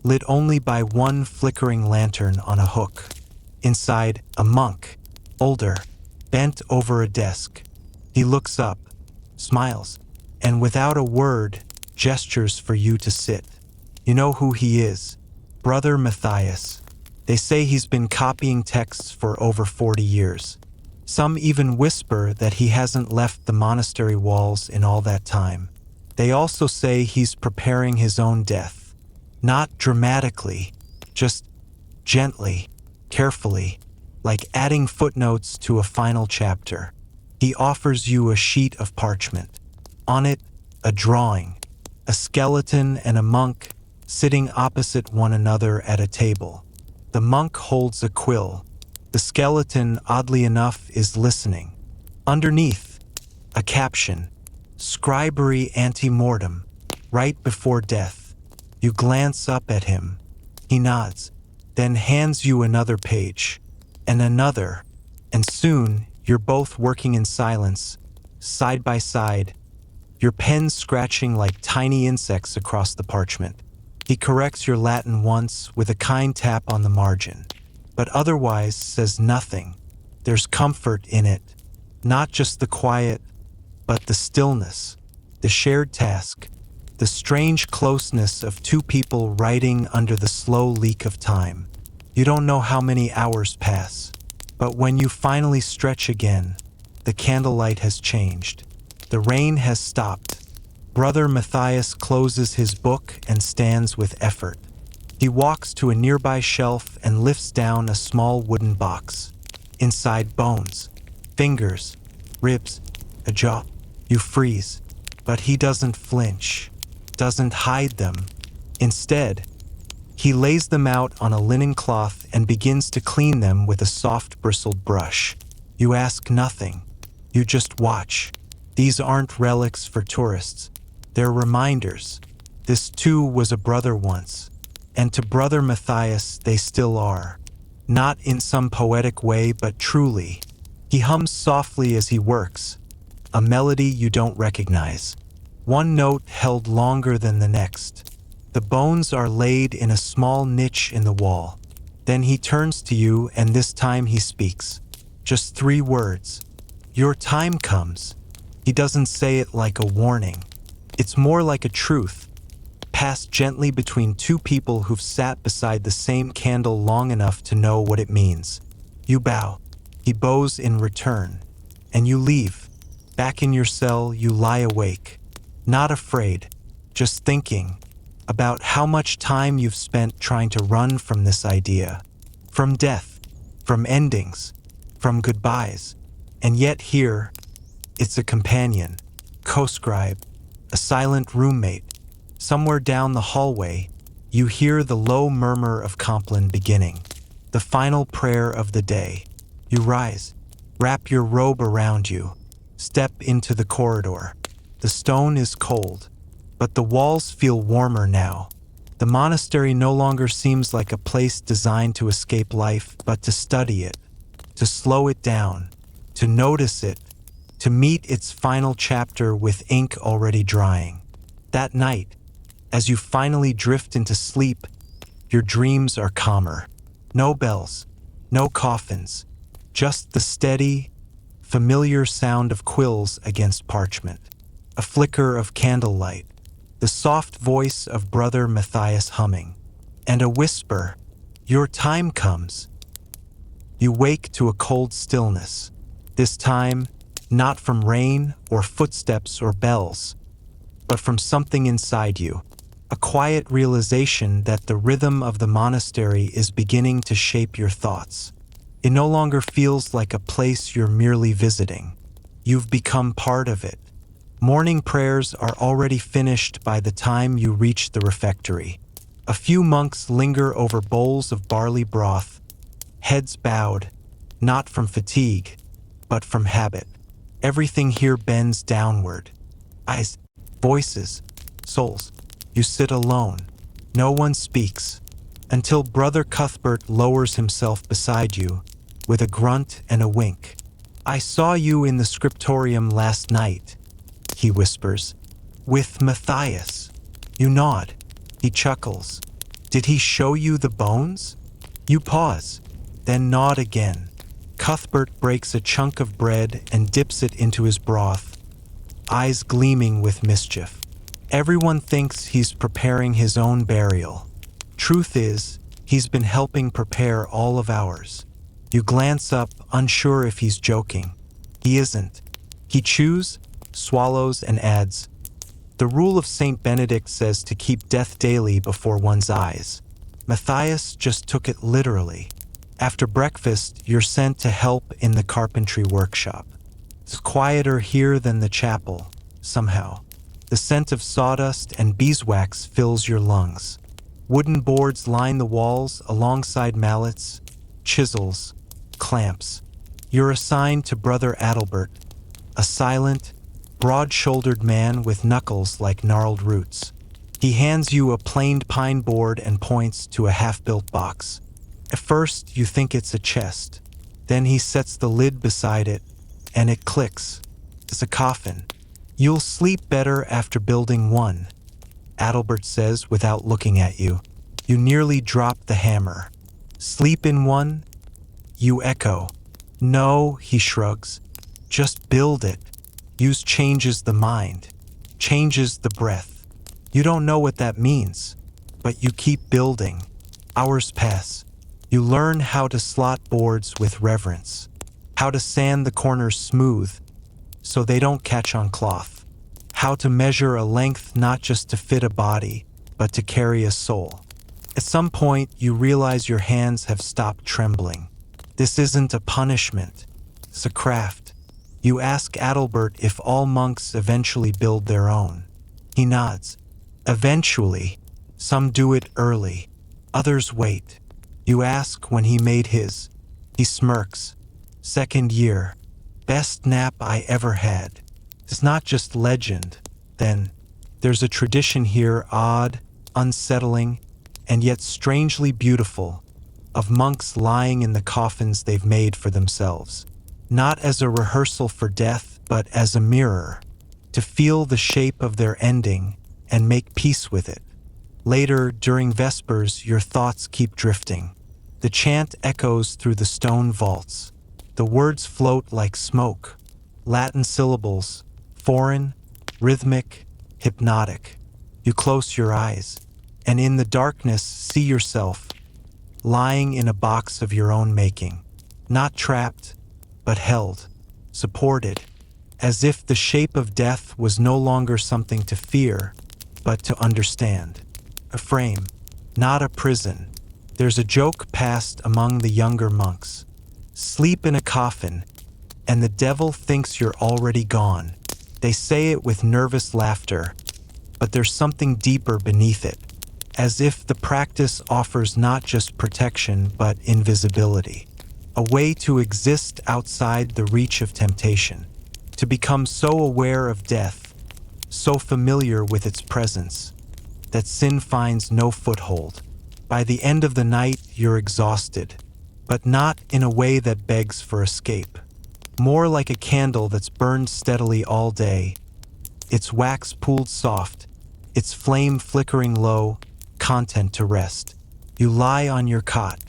lit only by one flickering lantern on a hook. Inside, a monk, older, bent over a desk. He looks up, smiles, and without a word, gestures for you to sit. You know who he is. Brother Matthias. They say he's been copying texts for over 40 years. Some even whisper that he hasn't left the monastery walls in all that time. They also say he's preparing his own death. Not dramatically, just gently, carefully, like adding footnotes to a final chapter. He offers you a sheet of parchment. On it, a drawing, a skeleton and a monk sitting opposite one another at a table. The monk holds a quill. The skeleton, oddly enough, is listening. Underneath, a caption, Scribery ante mortem, right before death. You glance up at him. He nods, then hands you another page, and another, and soon you're both working in silence, side by side, your pen scratching like tiny insects across the parchment. He corrects your Latin once with a kind tap on the margin, but otherwise says nothing. There's comfort in it, not just the quiet, but the stillness, the shared task, the strange closeness of two people writing under the slow leak of time. You don't know how many hours pass, but when you finally stretch again, the candlelight has changed. The rain has stopped. Brother Matthias closes his book and stands with effort. He walks to a nearby shelf and lifts down a small wooden box. Inside, bones, fingers, ribs, a jaw. You freeze, but he doesn't flinch, doesn't hide them. Instead, he lays them out on a linen cloth and begins to clean them with a soft bristled brush. You ask nothing. You just watch. These aren't relics for tourists. They're reminders. This too was a brother once. And to Brother Matthias, they still are. Not in some poetic way, but truly. He hums softly as he works, a melody you don't recognize. One note held longer than the next. The bones are laid in a small niche in the wall. Then he turns to you, and this time he speaks. Just 3 words. Your time comes. He doesn't say it like a warning. It's more like a truth, passed gently between 2 people who've sat beside the same candle long enough to know what it means. You bow. He bows in return, and you leave. Back in your cell, you lie awake, not afraid, just thinking about how much time you've spent trying to run from this idea, from death, from endings, from goodbyes. And yet here, it's a companion, co-scribe, a silent roommate. Somewhere down the hallway, you hear the low murmur of Compline beginning, the final prayer of the day. You rise, wrap your robe around you, step into the corridor. The stone is cold, but the walls feel warmer now. The monastery no longer seems like a place designed to escape life, but to study it, to slow it down, to notice it, to meet its final chapter with ink already drying. That night, as you finally drift into sleep, your dreams are calmer. No bells, no coffins, just the steady, familiar sound of quills against parchment, a flicker of candlelight, the soft voice of Brother Matthias humming, and a whisper, "Your time comes." You wake to a cold stillness, this time not from rain or footsteps or bells, but from something inside you, a quiet realization that the rhythm of the monastery is beginning to shape your thoughts. It no longer feels like a place you're merely visiting. You've become part of it. Morning prayers are already finished by the time you reach the refectory. A few monks linger over bowls of barley broth, heads bowed, not from fatigue, but from habit. Everything here bends downward. Eyes, voices, souls. You sit alone. No one speaks, until Brother Cuthbert lowers himself beside you, with a grunt and a wink. "I saw you in the scriptorium last night," he whispers. "With Matthias." You nod. He chuckles. "Did he show you the bones?" You pause, then nod again. Cuthbert breaks a chunk of bread and dips it into his broth, eyes gleaming with mischief. Everyone thinks he's preparing his own burial. Truth is, he's been helping prepare all of ours. You glance up, unsure if he's joking. He isn't. He chews, swallows, and adds, "The rule of Saint Benedict says to keep death daily before one's eyes." Matthias just took it literally. After breakfast, you're sent to help in the carpentry workshop. It's quieter here than the chapel, somehow. The scent of sawdust and beeswax fills your lungs. Wooden boards line the walls alongside mallets, chisels, clamps. You're assigned to Brother Adalbert, a silent, broad-shouldered man with knuckles like gnarled roots. He hands you a planed pine board and points to a half-built box. At first, you think it's a chest. Then he sets the lid beside it, and it clicks. It's a coffin. "You'll sleep better after building one," Adalbert says without looking at you. You nearly drop the hammer. "Sleep in one?" You echo. "No," he shrugs. "Just build it." Use changes the mind, changes the breath. You don't know what that means, but you keep building. Hours pass. You learn how to slot boards with reverence, how to sand the corners smooth so they don't catch on cloth, how to measure a length not just to fit a body, but to carry a soul. At some point, you realize your hands have stopped trembling. This isn't a punishment, it's a craft. You ask Adalbert if all monks eventually build their own. He nods. Eventually, some do it early, others wait. You ask when he made his. He smirks. "Second year. Best nap I ever had." It's not just legend, then. There's a tradition here, odd, unsettling, and yet strangely beautiful, of monks lying in the coffins they've made for themselves. Not as a rehearsal for death, but as a mirror, to feel the shape of their ending and make peace with it. Later, during Vespers, your thoughts keep drifting. The chant echoes through the stone vaults. The words float like smoke. Latin syllables, foreign, rhythmic, hypnotic. You close your eyes, and in the darkness see yourself, lying in a box of your own making. Not trapped, but held, supported, as if the shape of death was no longer something to fear, but to understand. A frame, not a prison. There's a joke passed among the younger monks. Sleep in a coffin, and the devil thinks you're already gone. They say it with nervous laughter, but there's something deeper beneath it, as if the practice offers not just protection but invisibility, a way to exist outside the reach of temptation, to become so aware of death, so familiar with its presence, that sin finds no foothold. By the end of the night, you're exhausted, but not in a way that begs for escape. More like a candle that's burned steadily all day, its wax pooled soft, its flame flickering low, content to rest. You lie on your cot,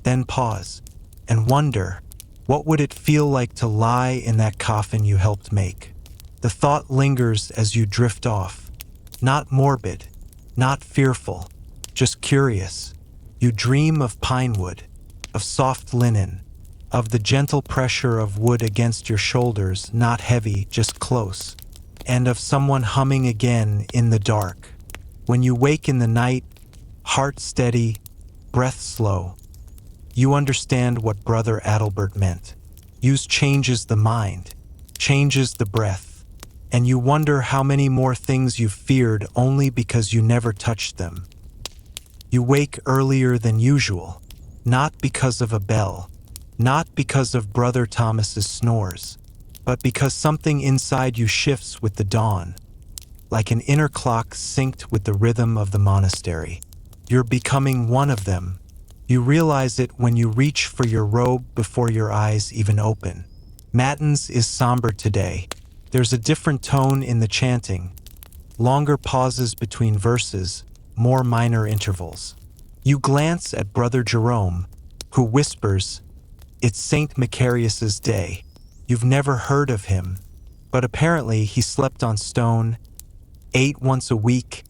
then pause, and wonder, what would it feel like to lie in that coffin you helped make? The thought lingers as you drift off, not morbid, not fearful, just curious. You dream of pine wood, of soft linen, of the gentle pressure of wood against your shoulders, not heavy, just close, and of someone humming again in the dark. When you wake in the night, heart steady, breath slow, you understand what Brother Adalbert meant. Use changes the mind, changes the breath, and you wonder how many more things you've feared only because you never touched them. You wake earlier than usual, not because of a bell, not because of Brother Thomas's snores, but because something inside you shifts with the dawn, like an inner clock synced with the rhythm of the monastery. You're becoming one of them. You realize it when you reach for your robe before your eyes even open. Matins is somber today. There's a different tone in the chanting, longer pauses between verses, more minor intervals. You glance at Brother Jerome, who whispers, "It's St. Macarius's day." You've never heard of him, but apparently he slept on stone, ate once a week,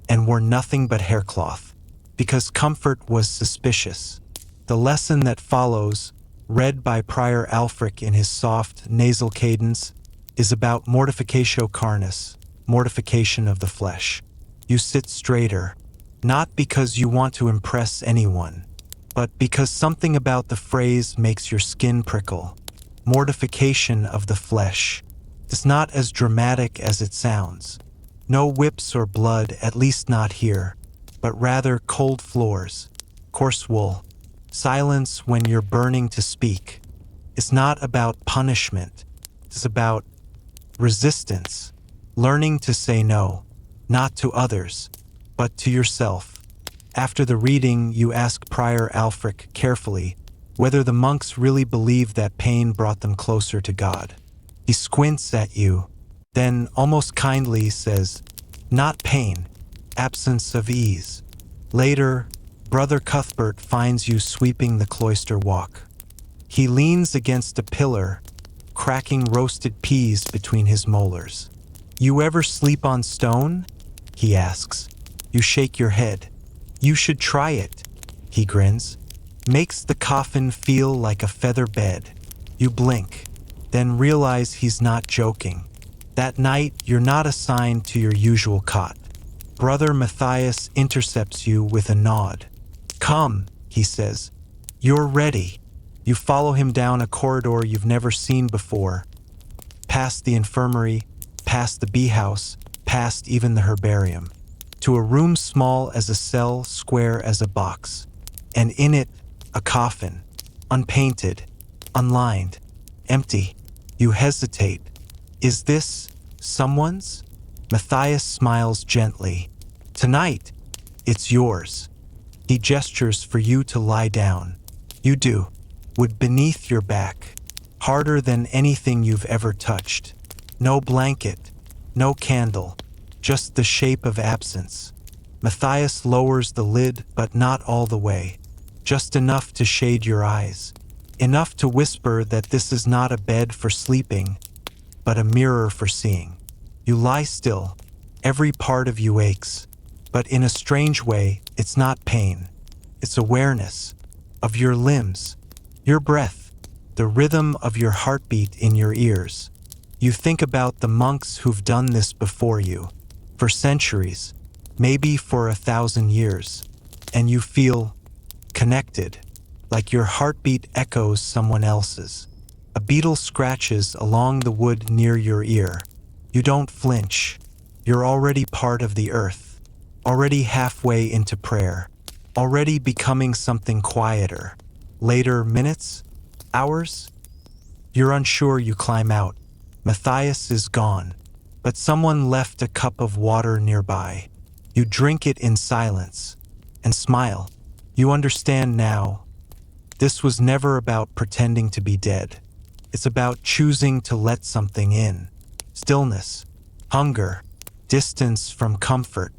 and wore nothing but haircloth, because comfort was suspicious. The lesson that follows, read by Prior Alfric in his soft, nasal cadence, is about mortificatio carnis, mortification of the flesh. You sit straighter, not because you want to impress anyone, but because something about the phrase makes your skin prickle. Mortification of the flesh. It's not as dramatic as it sounds. No whips or blood, at least not here, but rather cold floors, coarse wool, silence when you're burning to speak. It's not about punishment. It's about resistance, learning to say no, not to others, but to yourself. After the reading, you ask Prior Alfric carefully whether the monks really believed that pain brought them closer to God. He squints at you, then almost kindly says, "Not pain, absence of ease." Later, Brother Cuthbert finds you sweeping the cloister walk. He leans against a pillar, cracking roasted peas between his molars. "You ever sleep on stone?" he asks. You shake your head. "You should try it," he grins. Makes the coffin feel like a feather bed. You blink, then realize he's not joking. That night, you're not assigned to your usual cot. Brother Matthias intercepts you with a nod. "Come," he says. "You're ready." You follow him down a corridor you've never seen before, past the infirmary, past the bee house, past even the herbarium, to a room small as a cell, square as a box, and in it, a coffin, unpainted, unlined, empty. You hesitate. Is this someone's? Matthias smiles gently. "Tonight, it's yours." He gestures for you to lie down. You do, wood beneath your back, harder than anything you've ever touched. No blanket, no candle, just the shape of absence. Matthias lowers the lid, but not all the way, just enough to shade your eyes, enough to whisper that this is not a bed for sleeping, but a mirror for seeing. You lie still, every part of you aches, but in a strange way, it's not pain. It's awareness of your limbs, your breath, the rhythm of your heartbeat in your ears. You think about the monks who've done this before you, for centuries, maybe for 1,000 years, and you feel connected, like your heartbeat echoes someone else's. A beetle scratches along the wood near your ear. You don't flinch. You're already part of the earth, already halfway into prayer, already becoming something quieter. Later minutes, hours, you're unsure. You climb out. Matthias is gone, but someone left a cup of water nearby. You drink it in silence and smile. You understand now. This was never about pretending to be dead. It's about choosing to let something in. Stillness, hunger, distance from comfort,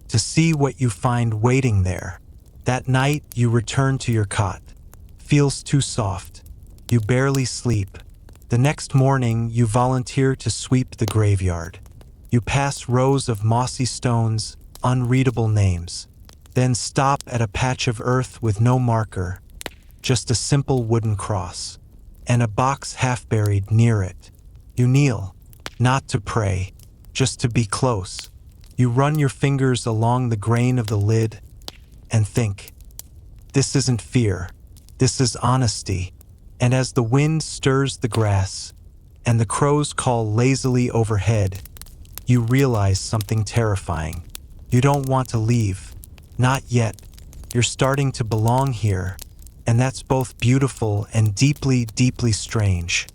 to see what you find waiting there. That night you return to your cot. Feels too soft. You barely sleep. The next morning you volunteer to sweep the graveyard. You pass rows of mossy stones, unreadable names, then stop at a patch of earth with no marker, just a simple wooden cross, and a box half buried near it. You kneel, not to pray, just to be close. You run your fingers along the grain of the lid and think, this isn't fear, this is honesty. And as the wind stirs the grass and the crows call lazily overhead, you realize something terrifying. You don't want to leave. Not yet. You're starting to belong here, and that's both beautiful and deeply, deeply strange.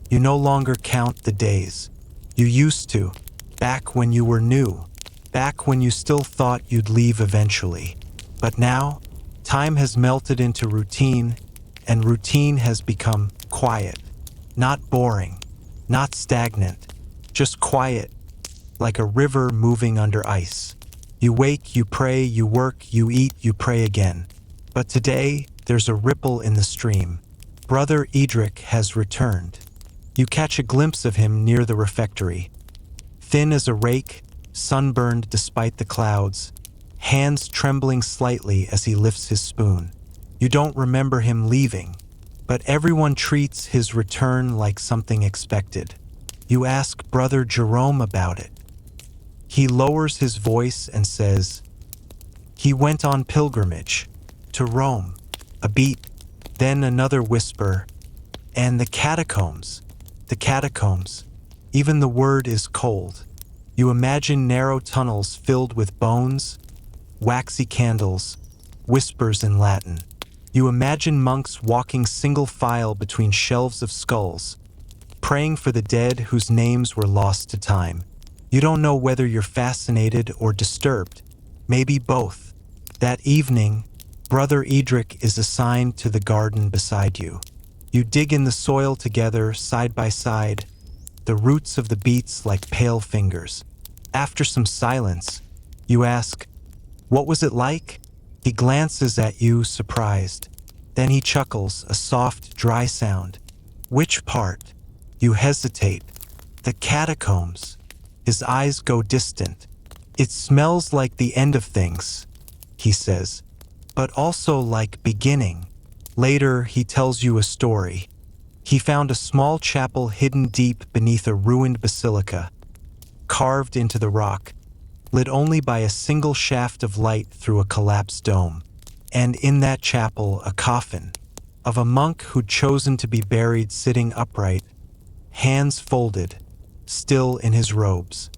You no longer count the days. You used to, back when you were new, back when you still thought you'd leave eventually. But now, time has melted into routine, and routine has become quiet. Not boring, not stagnant, just quiet, like a river moving under ice. You wake, you pray, you work, you eat, you pray again. But today, there's a ripple in the stream. Brother Edric has returned. You catch a glimpse of him near the refectory. Thin as a rake, sunburned despite the clouds, hands trembling slightly as he lifts his spoon. You don't remember him leaving, but everyone treats his return like something expected. You ask Brother Jerome about it. He lowers his voice and says, he went on pilgrimage to Rome. A beat, then another whisper, and the catacombs. The catacombs. Even the word is cold. You imagine narrow tunnels filled with bones, waxy candles, whispers in Latin. You imagine monks walking single file between shelves of skulls, praying for the dead whose names were lost to time. You don't know whether you're fascinated or disturbed, maybe both. That evening, Brother Edric is assigned to the garden beside you. You dig in the soil together, side by side, the roots of the beets like pale fingers. After some silence, you ask, what was it like? He glances at you, surprised. Then he chuckles, a soft, dry sound. Which part? You hesitate. The catacombs. His eyes go distant. It smells like the end of things, he says, but also like beginning. Later, he tells you a story. He found a small chapel hidden deep beneath a ruined basilica, carved into the rock, lit only by a single shaft of light through a collapsed dome. And in that chapel, a coffin of a monk who'd chosen to be buried sitting upright, hands folded, still in his robes.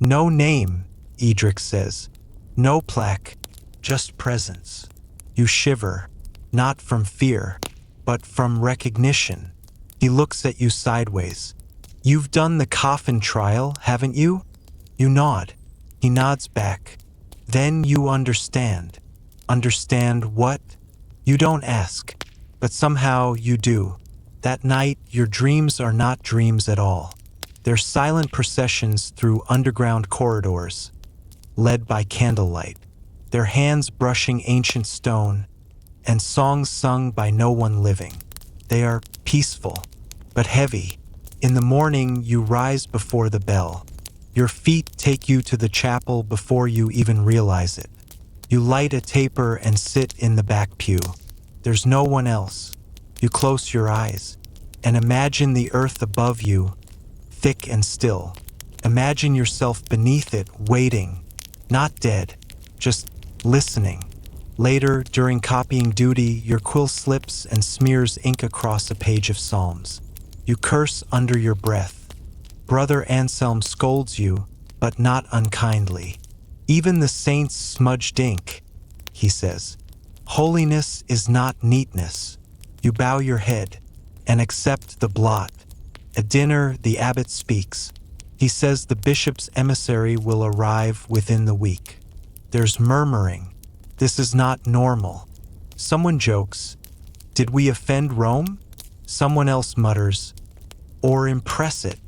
No name, Edric says. No plaque, just presence. You shiver. Not from fear, but from recognition. He looks at you sideways. You've done the coffin trial, haven't you? You nod. He nods back. Then you understand. Understand what? You don't ask, but somehow you do. That night, your dreams are not dreams at all. They're silent processions through underground corridors, led by candlelight, their hands brushing ancient stone, and songs sung by no one living. They are peaceful, but heavy. In the morning, you rise before the bell. Your feet take you to the chapel before you even realize it. You light a taper and sit in the back pew. There's no one else. You close your eyes and imagine the earth above you, thick and still. Imagine yourself beneath it, waiting, not dead, just listening. Later, during copying duty, your quill slips and smears ink across a page of Psalms. You curse under your breath. Brother Anselm scolds you, but not unkindly. Even the saints smudged ink, he says. Holiness is not neatness. You bow your head and accept the blot. At dinner, the abbot speaks. He says the bishop's emissary will arrive within the week. There's murmuring. This is not normal. Someone jokes, "Did we offend Rome?" Someone else mutters, "Or impress it."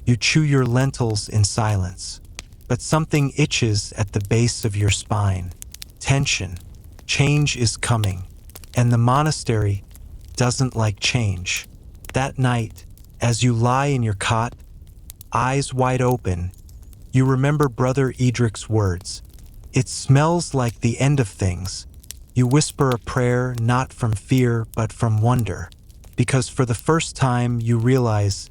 You chew your lentils in silence. But something itches at the base of your spine. Tension. Change is coming. And the monastery doesn't like change. That night, as you lie in your cot, eyes wide open, you remember Brother Edric's words. It smells like the end of things. You whisper a prayer not from fear but from wonder, because for the first time you realize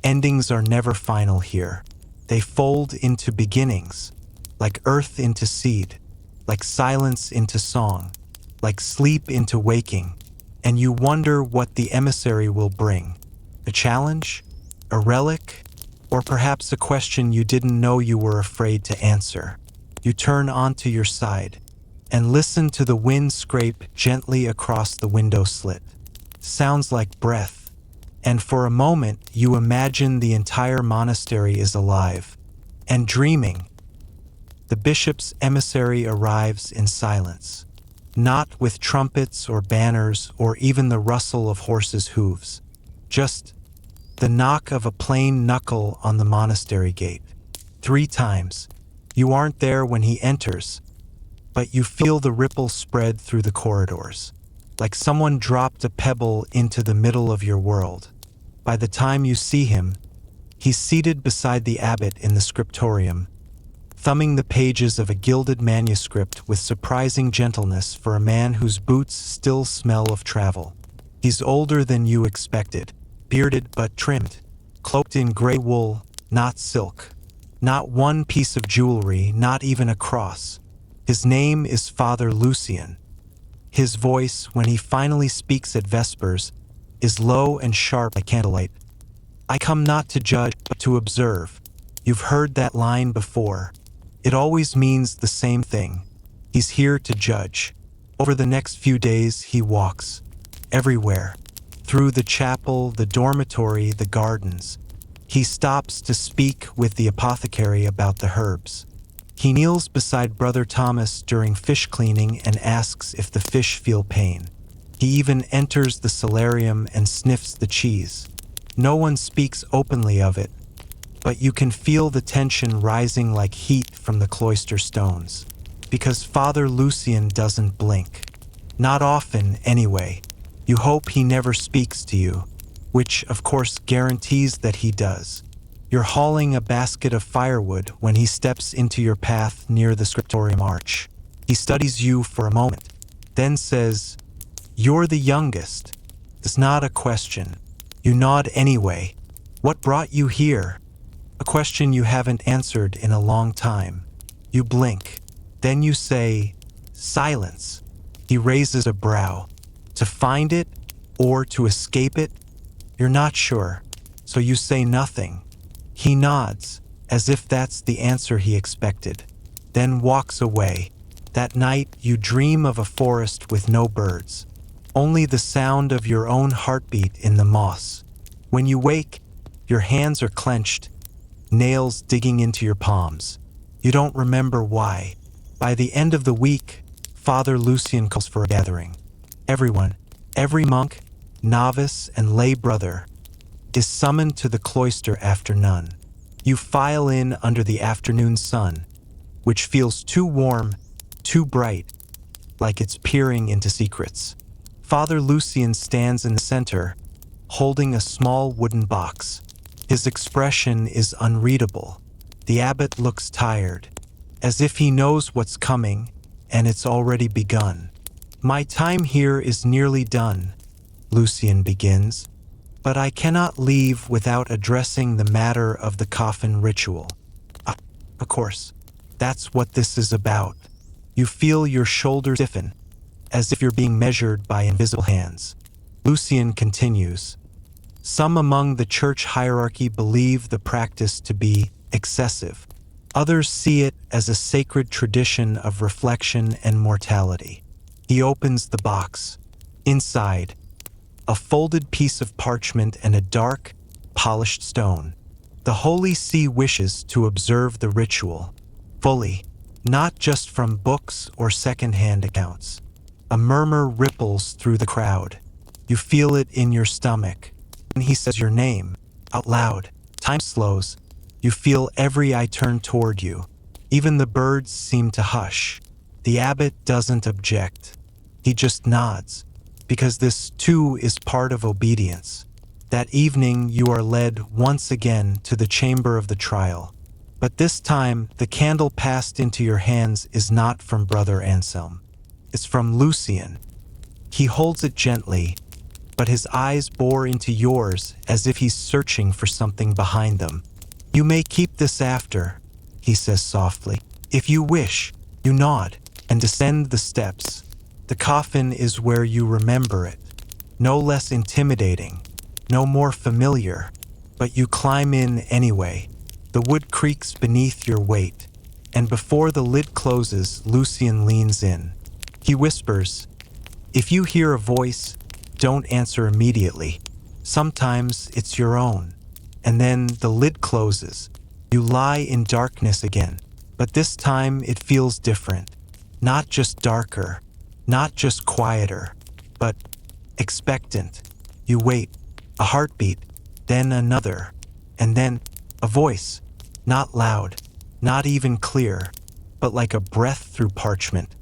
endings are never final here. They fold into beginnings, like earth into seed, like silence into song, like sleep into waking, and you wonder what the emissary will bring. A challenge? A relic? Or perhaps a question you didn't know you were afraid to answer. You turn onto your side and listen to the wind scrape gently across the window slit. Sounds like breath, and for a moment you imagine the entire monastery is alive and dreaming. The bishop's emissary arrives in silence, not with trumpets or banners or even the rustle of horses' hooves, just the knock of a plain knuckle on the monastery gate. 3 times. You aren't there when he enters, but you feel the ripple spread through the corridors, like someone dropped a pebble into the middle of your world. By the time you see him, he's seated beside the abbot in the scriptorium, thumbing the pages of a gilded manuscript with surprising gentleness for a man whose boots still smell of travel. He's older than you expected, bearded but trimmed, cloaked in gray wool, not silk. Not one piece of jewelry, not even a cross. His name is Father Lucian. His voice, when he finally speaks at Vespers, is low and sharp like candlelight. I come not to judge, but to observe. You've heard that line before. It always means the same thing. He's here to judge. Over the next few days, he walks. Everywhere. Through the chapel, the dormitory, the gardens. He stops to speak with the apothecary about the herbs. He kneels beside Brother Thomas during fish cleaning and asks if the fish feel pain. He even enters the solarium and sniffs the cheese. No one speaks openly of it, but you can feel the tension rising like heat from the cloister stones. Because Father Lucian doesn't blink. Not often, anyway. You hope he never speaks to you, which of course guarantees that he does. You're hauling a basket of firewood when he steps into your path near the scriptorium arch. He studies you for a moment, then says, "You're the youngest." It's not a question. You nod anyway. What brought you here? A question you haven't answered in a long time. You blink. Then you say, "Silence." He raises a brow. To find it or to escape it? You're not sure, so you say nothing. He nods, as if that's the answer he expected, then walks away. That night, you dream of a forest with no birds, only the sound of your own heartbeat in the moss. When you wake, your hands are clenched, nails digging into your palms. You don't remember why. By the end of the week, Father Lucian calls for a gathering. Everyone, every monk, novice, and lay brother is summoned to the cloister after none. You file in under the afternoon sun, which feels too warm, too bright, like it's peering into secrets. Father Lucian stands in the center, holding a small wooden box. His expression is unreadable. The abbot looks tired, as if he knows what's coming, and it's already begun. My time here is nearly done, Lucian begins, but I cannot leave without addressing the matter of the coffin ritual. Of course, that's what this is about. You feel your shoulders stiffen, as if you're being measured by invisible hands. Lucian continues. Some among the church hierarchy believe the practice to be excessive. Others see it as a sacred tradition of reflection and mortality. He opens the box. Inside, a folded piece of parchment and a dark, polished stone. The Holy See wishes to observe the ritual fully, not just from books or second-hand accounts. A murmur ripples through the crowd. You feel it in your stomach. When he says your name, out loud, time slows. You feel every eye turn toward you. Even the birds seem to hush. The abbot doesn't object. He just nods, because this too is part of obedience. That evening you are led once again to the chamber of the trial. But this time, the candle passed into your hands is not from Brother Anselm. It's from Lucian. He holds it gently, but his eyes bore into yours as if he's searching for something behind them. You may keep this after, he says softly. If you wish, you nod and descend the steps. The coffin is where you remember it. No less intimidating, no more familiar, but you climb in anyway. The wood creaks beneath your weight, and before the lid closes, Lucian leans in. He whispers, "If you hear a voice, don't answer immediately. Sometimes it's your own." And then the lid closes. You lie in darkness again, but this time it feels different. Not just darker, not just quieter, but expectant. You wait, a heartbeat, then another, and then a voice, not loud, not even clear, but like a breath through parchment.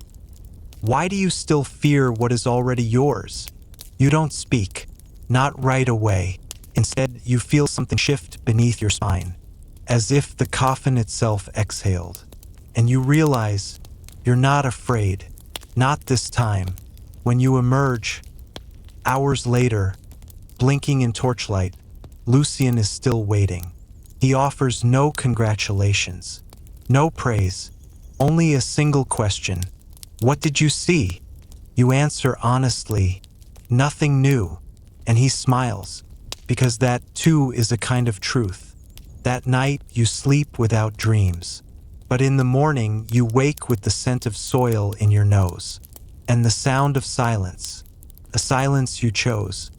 Why do you still fear what is already yours? You don't speak, not right away. Instead, you feel something shift beneath your spine, as if the coffin itself exhaled. And you realize you're not afraid, not this time. When you emerge, hours later, blinking in torchlight, Lucian is still waiting. He offers no congratulations, no praise, only a single question. What did you see? You answer honestly, nothing new, and he smiles, because that too is a kind of truth. That night you sleep without dreams, but in the morning you wake with the scent of soil in your nose, and the sound of silence, a silence you chose.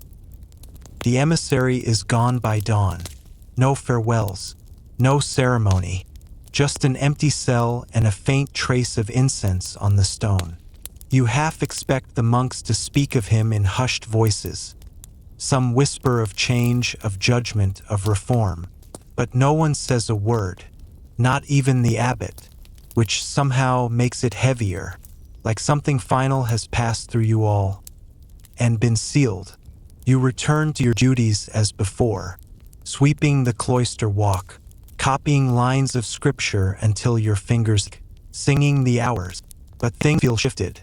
The emissary is gone by dawn. No farewells, no ceremony, just an empty cell and a faint trace of incense on the stone. You half expect the monks to speak of him in hushed voices, some whisper of change, of judgment, of reform, but no one says a word, not even the abbot, which somehow makes it heavier, like something final has passed through you all and been sealed. You return to your duties as before, sweeping the cloister walk, copying lines of scripture until your fingers ache, singing the hours. But things feel shifted,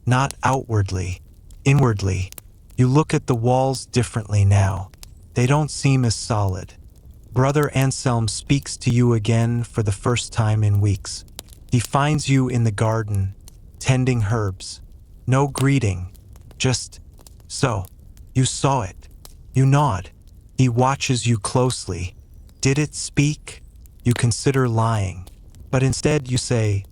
not outwardly, inwardly. You look at the walls differently now. They don't seem as solid. Brother Anselm speaks to you again for the first time in weeks. He finds you in the garden, tending herbs. No greeting, just, "So, you saw it." You nod. He watches you closely. Did it speak? You consider lying, but instead you say,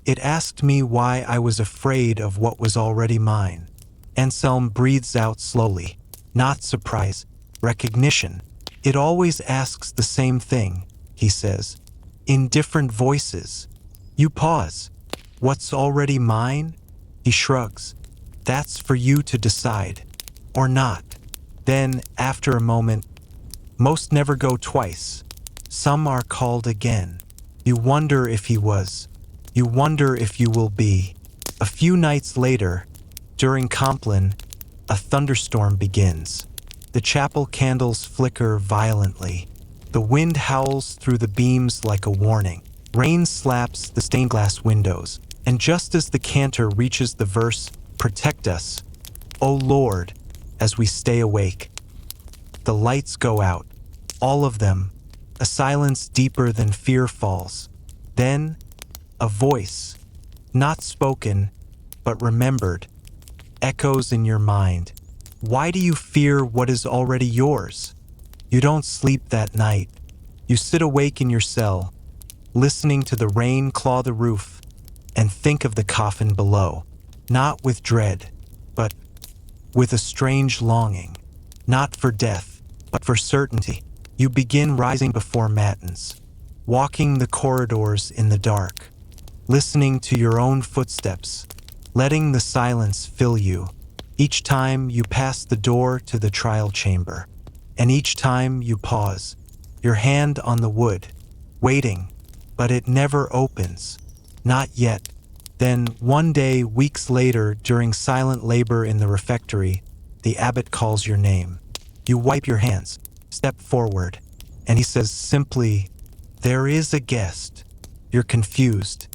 "It asked me why I was afraid of what was already mine." Anselm breathes out slowly, not surprise, recognition. "It always asks the same thing," he says, in different voices. You pause. "What's already mine?" He shrugs. "That's for you to decide. Or not." Then, after a moment, "Most never go twice. Some are called again." You wonder if he was. You wonder if you will be. A few nights later, during Compline, a thunderstorm begins. The chapel candles flicker violently. The wind howls through the beams like a warning. Rain slaps the stained glass windows, And just as the cantor reaches the verse, "Protect us, O Lord," as we stay awake, the lights go out, all of them. A silence deeper than fear falls. Then, a voice, not spoken, but remembered, echoes in your mind. Why do you fear what is already yours? You don't sleep that night. You sit awake in your cell, listening to the rain claw the roof, and think of the coffin below, not with dread, but with a strange longing, not for death, but for certainty. You begin rising before matins, walking the corridors in the dark, listening to your own footsteps, letting the silence fill you. Each time you pass the door to the trial chamber, and each time you pause, your hand on the wood, waiting, but it never opens. Not yet. Then, one day, weeks later, during silent labor in the refectory, the abbot calls your name. You wipe your hands, step forward, and he says simply, "There is a guest." You're confused.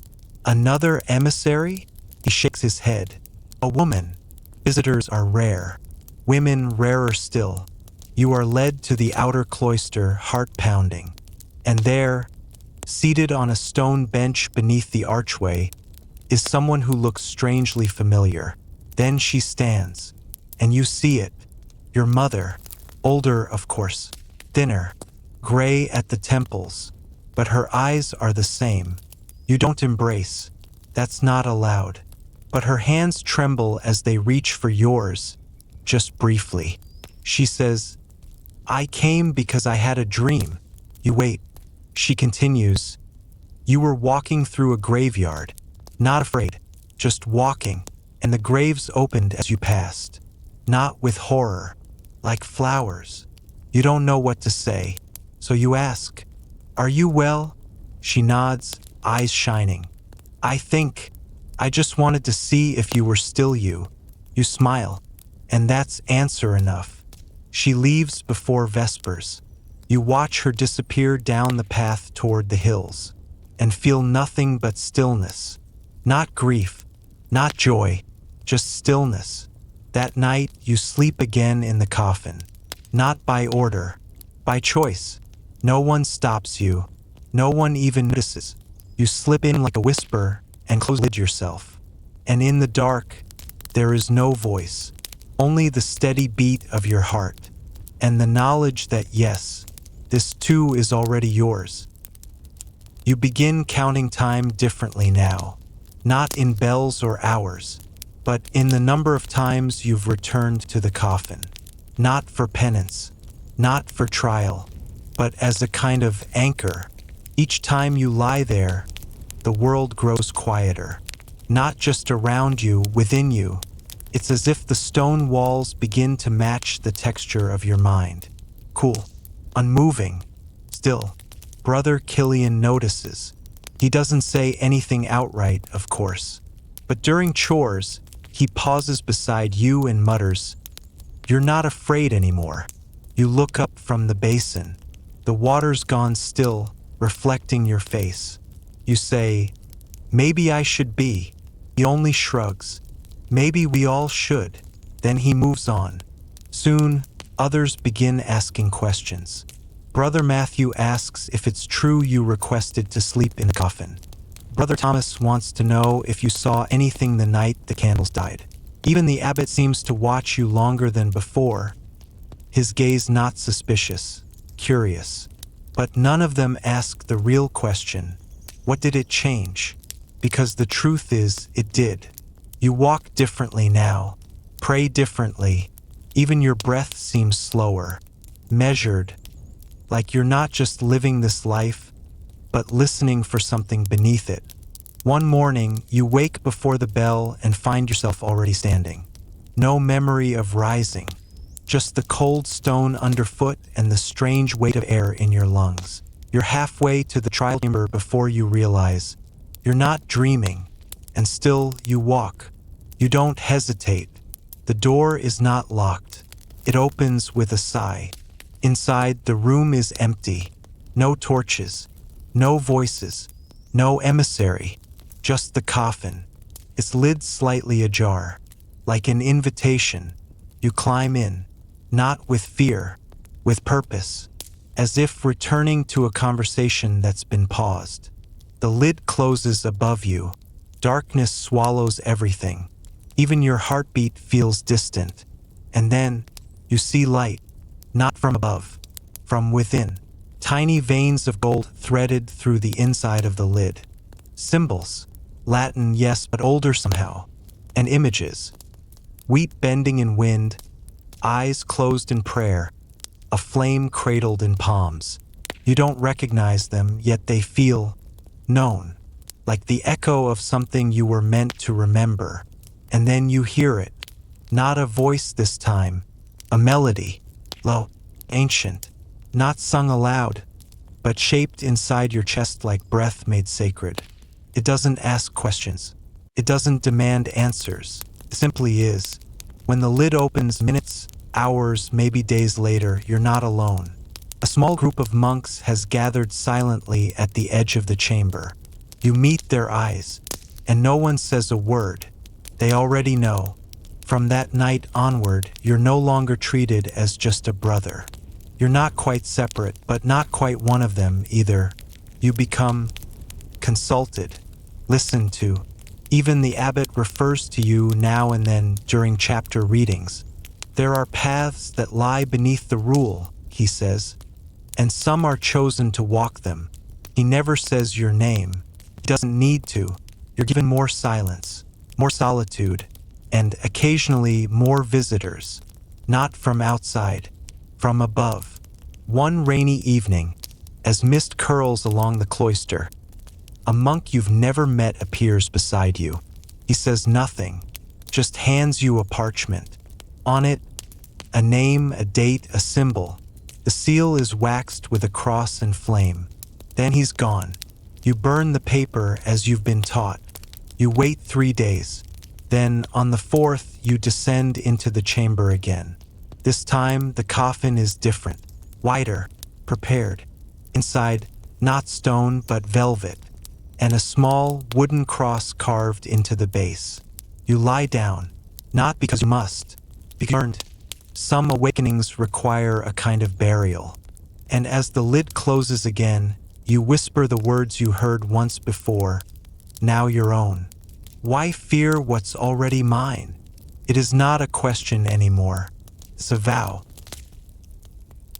"Another emissary?" He shakes his head. "A woman. Visitors are rare. Women rarer still." You are led to the outer cloister, heart pounding. And there, seated on a stone bench beneath the archway, is someone who looks strangely familiar. Then she stands, and you see it. Your mother, older of course, thinner, gray at the temples, but her eyes are the same. You don't embrace. That's not allowed. But her hands tremble as they reach for yours, just briefly. She says, "I came because I had a dream." You wait. She continues, "You were walking through a graveyard, not afraid, just walking, and the graves opened as you passed. Not with horror, like flowers. You don't know what to say, so you ask, 'Are you well?' She nods, eyes shining. I just wanted to see if you were still you." You smile, and that's answer enough. She leaves before vespers. You watch her disappear down the path toward the hills, and feel nothing but stillness. Not grief, not joy, just stillness. That night you sleep again in the coffin. Not by order, by choice. No one stops you. No one even notices. You slip in like a whisper and close lid yourself. And in the dark, there is no voice, only the steady beat of your heart, and the knowledge that yes, this too is already yours. You begin counting time differently now, not in bells or hours, but in the number of times you've returned to the coffin. Not for penance, not for trial, but as a kind of anchor. Each time you lie there, the world grows quieter. Not just around you, within you. It's as if the stone walls begin to match the texture of your mind. Cool, unmoving, still. Brother Killian notices. He doesn't say anything outright, of course. But during chores, he pauses beside you and mutters, "You're not afraid anymore." You look up from the basin. The water's gone still, reflecting your face. You say, "Maybe I should be." He only shrugs. "Maybe we all should." Then he moves on. Soon, others begin asking questions. Brother Matthew asks if it's true you requested to sleep in the coffin. Brother Thomas wants to know if you saw anything the night the candles died. Even the abbot seems to watch you longer than before, his gaze not suspicious, curious. But none of them ask the real question, what did it change? Because the truth is, it did. You walk differently now, pray differently, even your breath seems slower, measured, like you're not just living this life, but listening for something beneath it. One morning, you wake before the bell and find yourself already standing. No memory of rising, just the cold stone underfoot and the strange weight of air in your lungs. You're halfway to the trial chamber before you realize you're not dreaming, and still you walk. You don't hesitate. The door is not locked. It opens with a sigh. Inside, the room is empty. No torches, no voices, no emissary. just the coffin, its lid slightly ajar. Like an invitation, you climb in, not with fear, with purpose, as if returning to a conversation that's been paused. The lid closes above you. Darkness swallows everything. Even your heartbeat feels distant. And then, you see light, not from above, from within. Tiny veins of gold threaded through the inside of the lid. Symbols, Latin, yes, but older somehow. And images. Wheat bending in wind, eyes closed in prayer, a flame cradled in palms. You don't recognize them, yet they feel known, like the echo of something you were meant to remember. And then you hear it, not a voice this time, a melody, low, ancient, not sung aloud, but shaped inside your chest like breath made sacred. It doesn't ask questions. It doesn't demand answers. It simply is. When the lid opens minutes, hours, maybe days later, you're not alone. A small group of monks has gathered silently at the edge of the chamber. You meet their eyes, and no one says a word. They already know. From that night onward, you're no longer treated as just a brother. You're not quite separate, but not quite one of them either. You become consulted, listened to. Even the abbot refers to you now and then during chapter readings. There are paths that lie beneath the rule, he says, and some are chosen to walk them. He never says your name. He doesn't need to. You're given more silence, more solitude, and occasionally more visitors. Not from outside, from above. One rainy evening, as mist curls along the cloister, a monk you've never met appears beside you. He says nothing, just hands you a parchment. On it, a name, a date, a symbol. The seal is waxed with a cross and flame. Then he's gone. You burn the paper as you've been taught. You wait 3 days. Then, on the 4th, you descend into the chamber again. This time, the coffin is different, wider, prepared. Inside, not stone, but velvet, and a small wooden cross carved into the base. You lie down, not because you must, because you earned. Some awakenings require a kind of burial. And as the lid closes again, you whisper the words you heard once before, now your own. Why fear what's already mine? It is not a question anymore. It's a vow.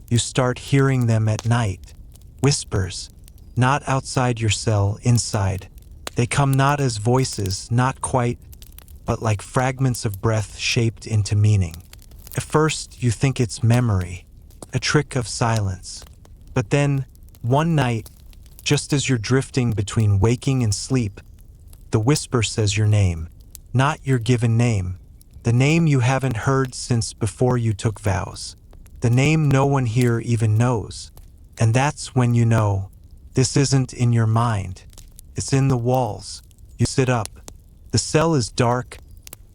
You start hearing them at night. Whispers, not outside your cell, inside. They come not as voices, not quite, but like fragments of breath shaped into meaning. At first, you think it's memory, a trick of silence. But then, one night, just as you're drifting between waking and sleep, the whisper says your name, not your given name, the name you haven't heard since before you took vows, the name no one here even knows. And that's when you know, this isn't in your mind, it's in the walls. You sit up. The cell is dark,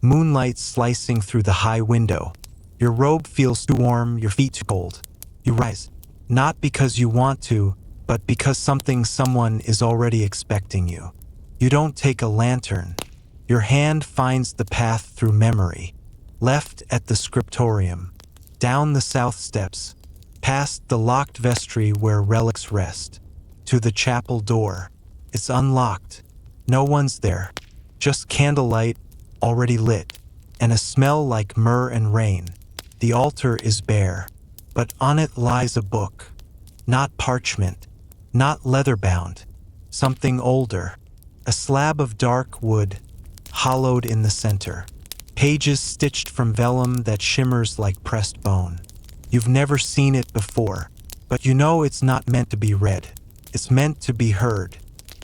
moonlight slicing through the high window. Your robe feels too warm, your feet too cold. You rise, not because you want to, but because someone is already expecting you. You don't take a lantern. Your hand finds the path through memory, left at the scriptorium, down the south steps, past the locked vestry where relics rest, to the chapel door. It's unlocked. No one's there. Just candlelight, already lit, and a smell like myrrh and rain. The altar is bare, but on it lies a book. Not parchment, not leather-bound, something older. A slab of dark wood, hollowed in the center. Pages stitched from vellum that shimmers like pressed bone. You've never seen it before, but you know it's not meant to be read. It's meant to be heard.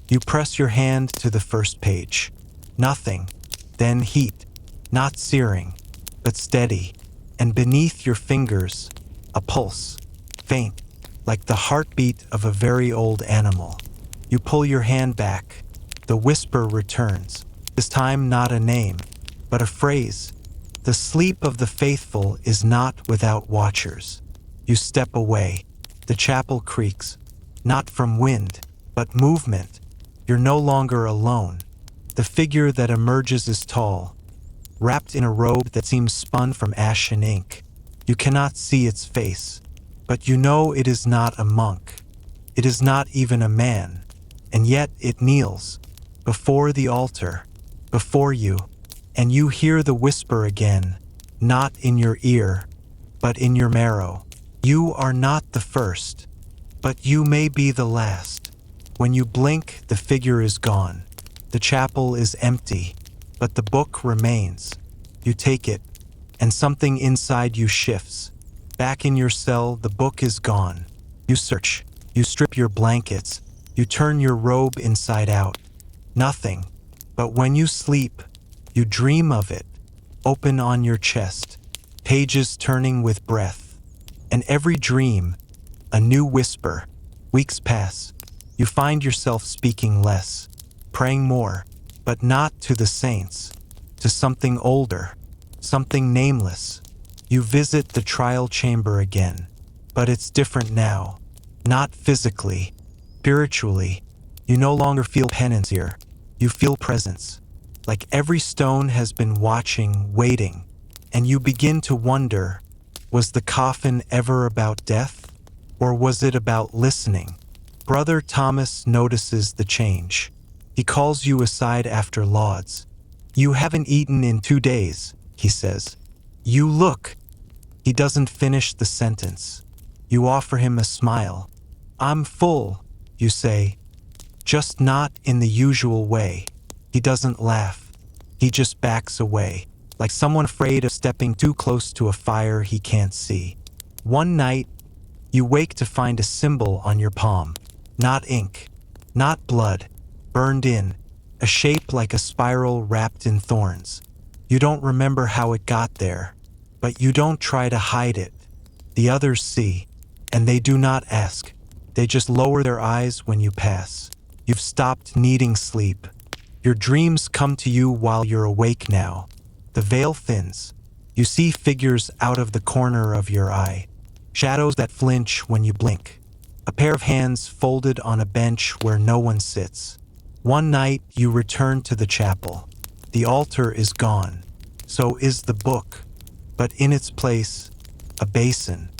You press your hand to the first page. Nothing. Then heat. Not searing, but steady. And beneath your fingers, a pulse. Faint, like the heartbeat of a very old animal. You pull your hand back. The whisper returns. This time not a name, but a phrase. The sleep of the faithful is not without watchers. You step away. The chapel creaks. Not from wind, but movement. You're no longer alone. The figure that emerges is tall, wrapped in a robe that seems spun from ash and ink. You cannot see its face, but you know it is not a monk. It is not even a man, and yet it kneels before the altar, before you, and you hear the whisper again, not in your ear, but in your marrow. You are not the first, but you may be the last. When you blink, the figure is gone. The chapel is empty, but the book remains. You take it, and something inside you shifts. Back in your cell, the book is gone. You search, you strip your blankets, you turn your robe inside out. Nothing. But when you sleep, you dream of it, open on your chest, pages turning with breath. And every dream, a new whisper. Weeks pass. You find yourself speaking less, praying more, but not to the saints, to something older, something nameless. You visit the trial chamber again, but it's different now. Not physically, spiritually. You no longer feel penance here. You feel presence. Like every stone has been watching, waiting, and you begin to wonder, was the coffin ever about death? Or was it about listening? Brother Thomas notices the change. He calls you aside after lauds. You haven't eaten in 2 days, he says. You look. He doesn't finish the sentence. You offer him a smile. I'm full, you say, just not in the usual way. He doesn't laugh. He just backs away, like someone afraid of stepping too close to a fire he can't see. One night, you wake to find a symbol on your palm. Not ink, not blood, burned in, a shape like a spiral wrapped in thorns. You don't remember how it got there, but you don't try to hide it. The others see, and they do not ask. They just lower their eyes when you pass. You've stopped needing sleep. Your dreams come to you while you're awake now. The veil thins. You see figures out of the corner of your eye, shadows that flinch when you blink. A pair of hands folded on a bench where no one sits. One night you return to the chapel. The altar is gone. So is the book. But in its place, a basin,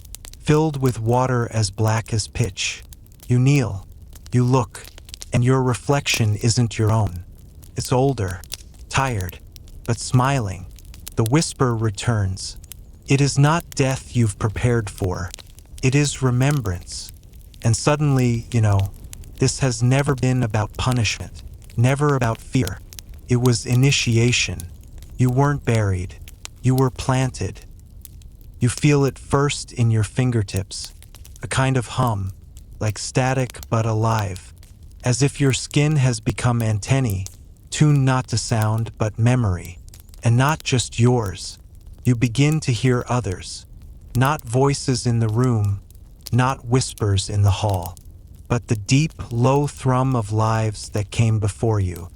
filled with water as black as pitch. You kneel. You look. And your reflection isn't your own. It's older, tired, but smiling. The whisper returns. It is not death you've prepared for. It is remembrance. And suddenly, this has never been about punishment, never about fear. It was initiation. You weren't buried. You were planted. You feel it first in your fingertips, a kind of hum, like static but alive, as if your skin has become antennae, tuned not to sound but memory, and not just yours. You begin to hear others, not voices in the room, not whispers in the hall, but the deep, low thrum of lives that came before you.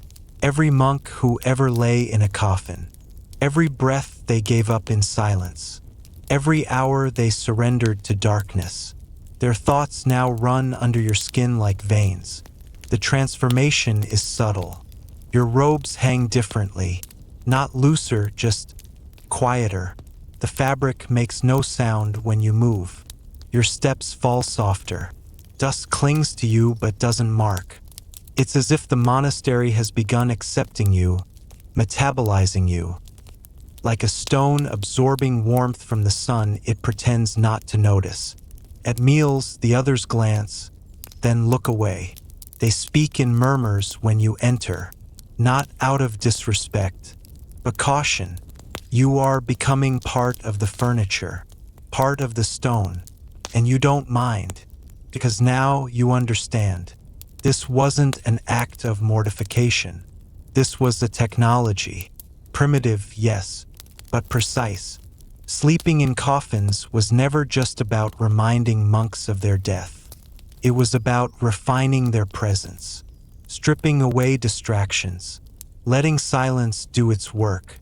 Every monk who ever lay in a coffin, every breath they gave up in silence, every hour they surrendered to darkness. Their thoughts now run under your skin like veins. The transformation is subtle. Your robes hang differently, not looser, just quieter. The fabric makes no sound when you move. Your steps fall softer. Dust clings to you but doesn't mark. It's as if the monastery has begun accepting you, metabolizing you. Like a stone absorbing warmth from the sun, it pretends not to notice. At meals, the others glance, then look away. They speak in murmurs when you enter, not out of disrespect, but caution. You are becoming part of the furniture, part of the stone. And you don't mind, because now you understand. This wasn't an act of mortification. This was a technology. Primitive, yes, but precise. Sleeping in coffins was never just about reminding monks of their death. It was about refining their presence, stripping away distractions, letting silence do its work.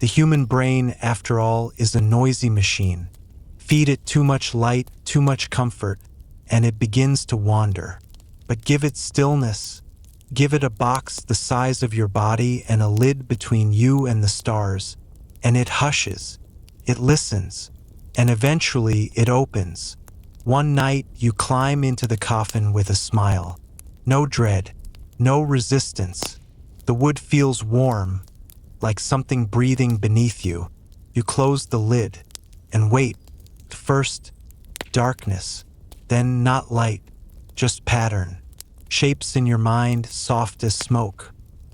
The human brain, after all, is a noisy machine. Feed it too much light, too much comfort, and it begins to wander. But give it stillness, Give it a box the size of your body and a lid between you and the stars, and it hushes, it listens, and eventually it opens. One night you climb into the coffin with a smile. No dread, no resistance. The wood feels warm, like something breathing beneath you. You close the lid and wait. First, darkness, then not light, just pattern. Shapes in your mind, soft as smoke.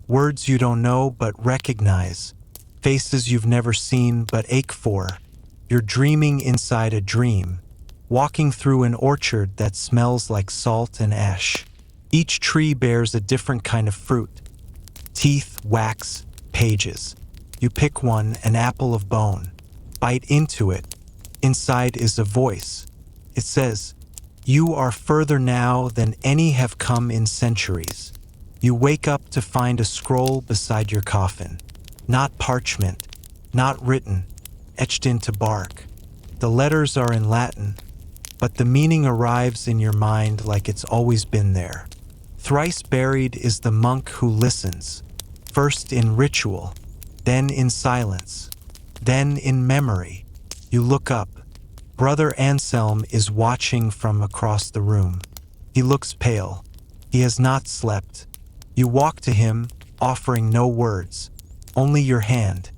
Words you don't know but recognize. Faces you've never seen but ache for. You're dreaming inside a dream, walking through an orchard that smells like salt and ash. Each tree bears a different kind of fruit. Teeth, wax, pages. You pick one, an apple of bone. Bite into it. Inside is a voice. It says, "You are further now than any have come in centuries." You wake up to find a scroll beside your coffin. Not parchment, not written, etched into bark. The letters are in Latin, but the meaning arrives in your mind like it's always been there. Thrice buried is the monk who listens, first in ritual, then in silence, then in memory. You look up. Brother Anselm is watching from across the room. He looks pale. He has not slept. You walk to him, offering no words, only your hand.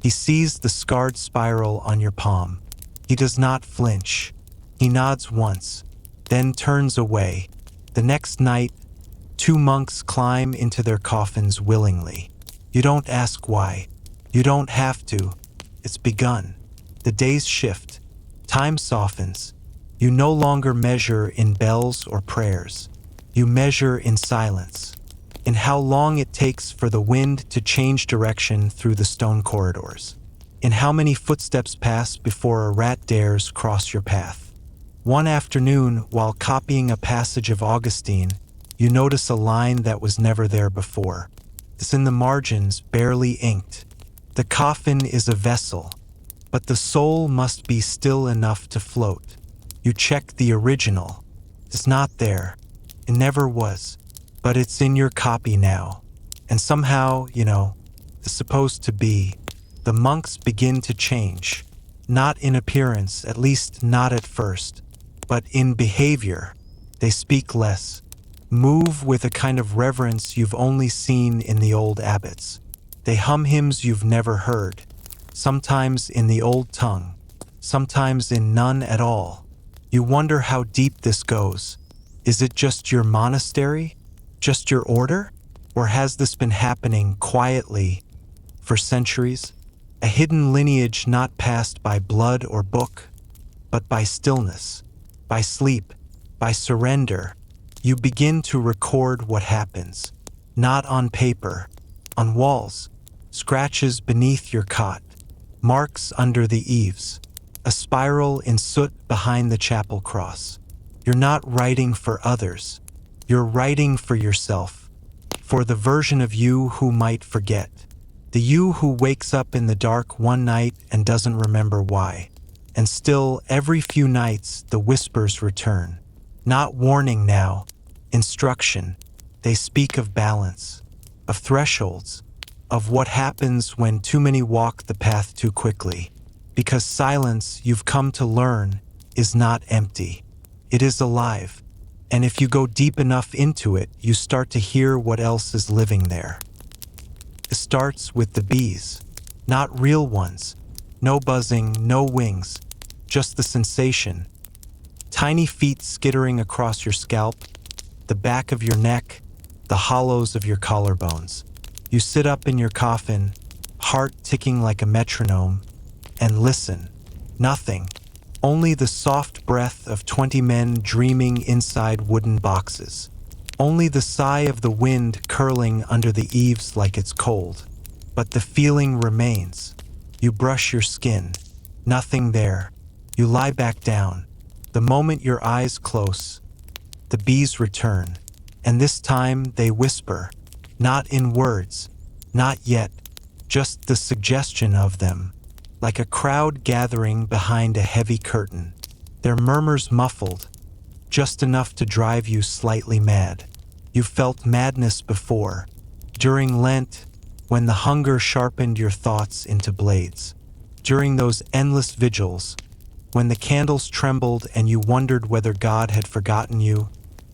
He sees the scarred spiral on your palm. He does not flinch. He nods once, then turns away. The next night, two monks climb into their coffins willingly. You don't ask why. You don't have to. It's begun. The days shift. Time softens. You no longer measure in bells or prayers. You measure in silence, in how long it takes for the wind to change direction through the stone corridors, in how many footsteps pass before a rat dares cross your path. One afternoon, while copying a passage of Augustine, you notice a line that was never there before. It's in the margins, barely inked. The coffin is a vessel, but the soul must be still enough to float. You check the original. It's not there. It never was. But it's in your copy now. And somehow, it's supposed to be. The monks begin to change. Not in appearance, at least not at first, but in behavior. They speak less. Move with a kind of reverence you've only seen in the old abbots. They hum hymns you've never heard. Sometimes in the old tongue, sometimes in none at all. You wonder how deep this goes. Is it just your monastery? Just your order? Or has this been happening quietly for centuries? A hidden lineage not passed by blood or book, but by stillness, by sleep, by surrender. You begin to record what happens, not on paper, on walls, scratches beneath your cot, marks under the eaves, a spiral in soot behind the chapel cross. You're not writing for others. You're writing for yourself, for the version of you who might forget, the you who wakes up in the dark one night and doesn't remember why. And still, every few nights, the whispers return. Not warning now, instruction. They speak of balance, of thresholds, of what happens when too many walk the path too quickly. Because silence, you've come to learn, is not empty. It is alive. And if you go deep enough into it, you start to hear what else is living there. It starts with the bees, not real ones. No buzzing, no wings, just the sensation. Tiny feet skittering across your scalp, the back of your neck, the hollows of your collarbones. You sit up in your coffin, heart ticking like a metronome, and listen. Nothing. Only the soft breath of 20 men dreaming inside wooden boxes. Only the sigh of the wind curling under the eaves like it's cold. But the feeling remains. You brush your skin. Nothing there. You lie back down. The moment your eyes close, the bees return. And this time they whisper. Not in words. Not yet. Just the suggestion of them. Like a crowd gathering behind a heavy curtain. Their murmurs muffled, just enough to drive you slightly mad. You've felt madness before. During Lent, when the hunger sharpened your thoughts into blades. During those endless vigils, when the candles trembled and you wondered whether God had forgotten you,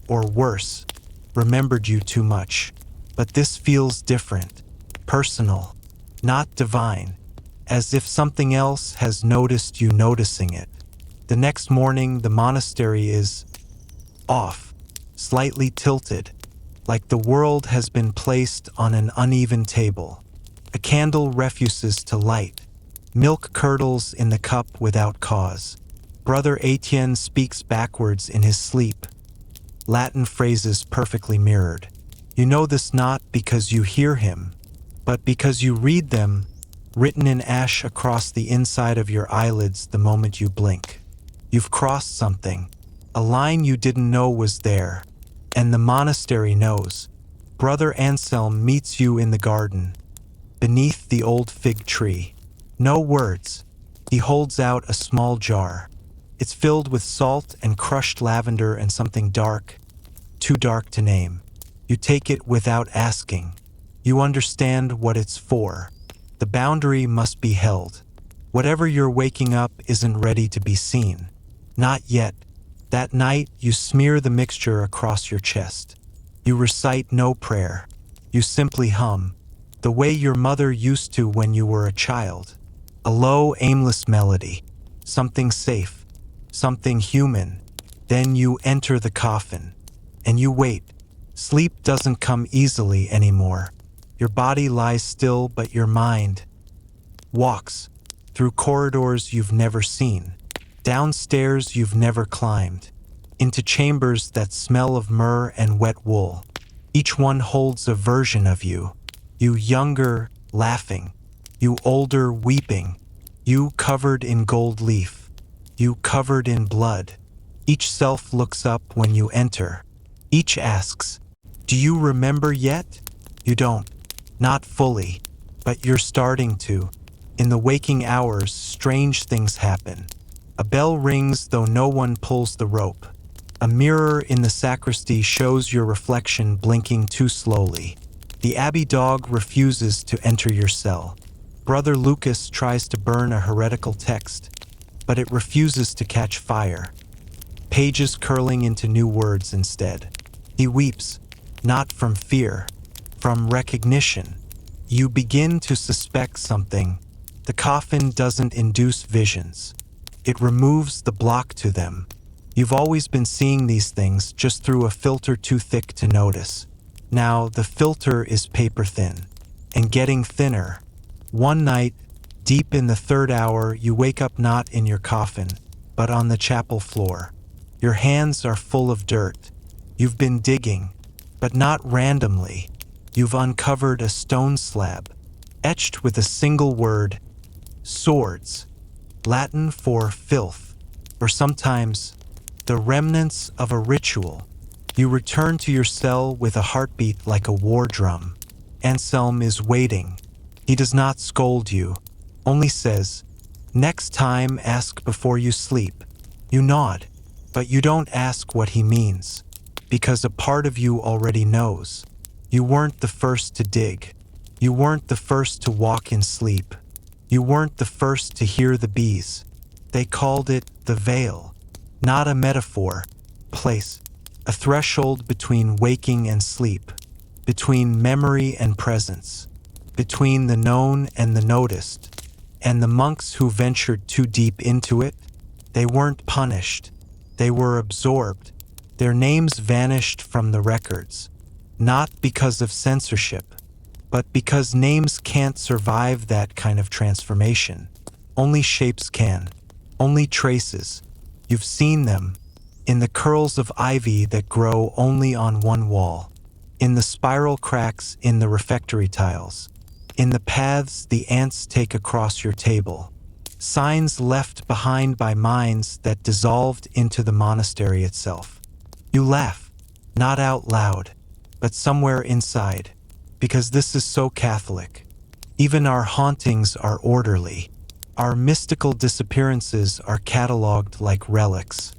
or worse, remembered you too much. But this feels different, personal, not divine, as if something else has noticed you noticing it. The next morning, the monastery is off, slightly tilted, like the world has been placed on an uneven table. A candle refuses to light. Milk curdles in the cup without cause. Brother Etienne speaks backwards in his sleep. Latin phrases perfectly mirrored. You know this not because you hear him, but because you read them, written in ash across the inside of your eyelids the moment you blink. You've crossed something, a line you didn't know was there, and the monastery knows. Brother Anselm meets you in the garden, beneath the old fig tree. No words. He holds out a small jar. It's filled with salt and crushed lavender and something dark, too dark to name. You take it without asking. You understand what it's for. The boundary must be held. Whatever you're waking up isn't ready to be seen. Not yet. That night, you smear the mixture across your chest. You recite no prayer. You simply hum, the way your mother used to when you were a child. A low, aimless melody. Something safe. Something human. Then you enter the coffin. And you wait. Sleep doesn't come easily anymore. Your body lies still, but your mind walks through corridors you've never seen, downstairs you've never climbed, into chambers that smell of myrrh and wet wool. Each one holds a version of you. You younger, laughing. You older, weeping. You covered in gold leaf. You covered in blood. Each self looks up when you enter. Each asks, "Do you remember yet?" You don't. Not fully. But you're starting to. In the waking hours, strange things happen. A bell rings though no one pulls the rope. A mirror in the sacristy shows your reflection blinking too slowly. The abbey dog refuses to enter your cell. Brother Lucas tries to burn a heretical text, but it refuses to catch fire. Pages curling into new words instead. He weeps, not from fear, from recognition. You begin to suspect something. The coffin doesn't induce visions. It removes the block to them. You've always been seeing these things just through a filter too thick to notice. Now the filter is paper thin, and getting thinner. One night, deep in the third hour, you wake up not in your coffin, but on the chapel floor. Your hands are full of dirt. You've been digging, but not randomly. You've uncovered a stone slab, etched with a single word, swords, Latin for filth, or sometimes the remnants of a ritual. You return to your cell with a heartbeat like a war drum. Anselm is waiting. He does not scold you, only says, "Next time ask before you sleep." You nod, but you don't ask what he means, because a part of you already knows. You weren't the first to dig. You weren't the first to walk in sleep. You weren't the first to hear the bees. They called it the veil, not a metaphor, place, a threshold between waking and sleep, between memory and presence, between the known and the noticed. And the monks who ventured too deep into it, they weren't punished. They were absorbed. Their names vanished from the records, not because of censorship, but because names can't survive that kind of transformation. Only shapes can, only traces. You've seen them, in the curls of ivy that grow only on one wall, in the spiral cracks in the refectory tiles, in the paths the ants take across your table, signs left behind by minds that dissolved into the monastery itself. You laugh, not out loud, but somewhere inside, because this is so Catholic. Even our hauntings are orderly. Our mystical disappearances are catalogued like relics.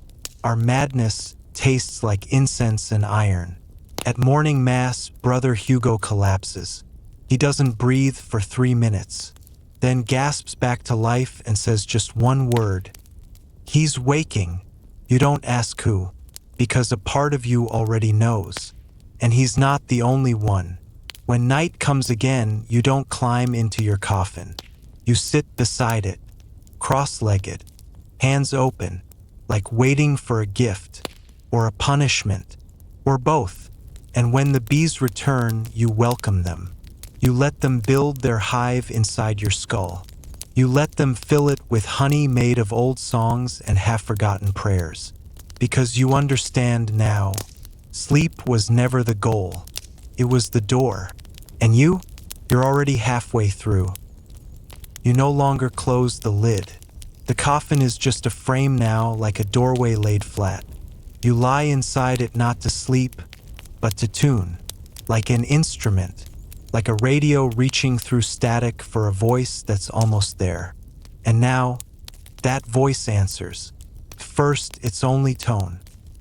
Our madness tastes like incense and iron. At morning mass, Brother Hugo collapses. He doesn't breathe for 3 minutes, then gasps back to life and says just one word. He's waking. You don't ask who, because a part of you already knows. And he's not the only one. When night comes again, you don't climb into your coffin. You sit beside it, cross-legged, hands open, like waiting for a gift, or a punishment, or both. And when the bees return, you welcome them. You let them build their hive inside your skull. You let them fill it with honey made of old songs and half-forgotten prayers. Because you understand now, sleep was never the goal. It was the door. And you're already halfway through. You no longer close the lid. The coffin is just a frame now, like a doorway laid flat. You lie inside it not to sleep, but to tune, like an instrument, like a radio reaching through static for a voice that's almost there. And now, that voice answers. First, its only tone,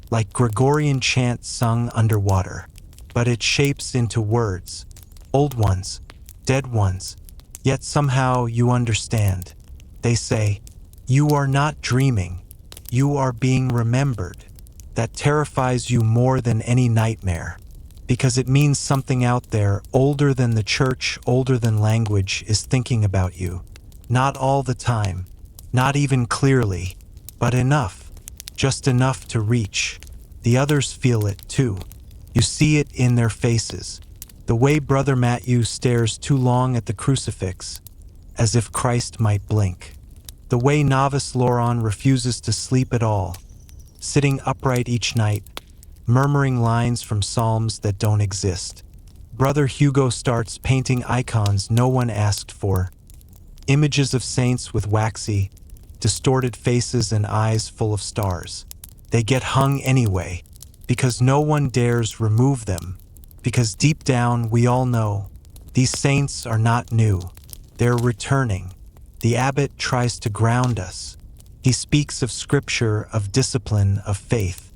like Gregorian chant sung underwater, but it shapes into words, old ones, dead ones, yet somehow you understand. They say, "You are not dreaming, you are being remembered." That terrifies you more than any nightmare, because it means something out there, older than the church, older than language, is thinking about you. Not all the time, not even clearly, but enough, just enough to reach. The others feel it too. You see it in their faces. The way Brother Matthew stares too long at the crucifix, as if Christ might blink. The way Novice Lauron refuses to sleep at all, sitting upright each night, murmuring lines from psalms that don't exist. Brother Hugo starts painting icons no one asked for, images of saints with waxy, distorted faces and eyes full of stars. They get hung anyway, because no one dares remove them, because deep down we all know these saints are not new. They're returning. The abbot tries to ground us. He speaks of scripture, of discipline, of faith.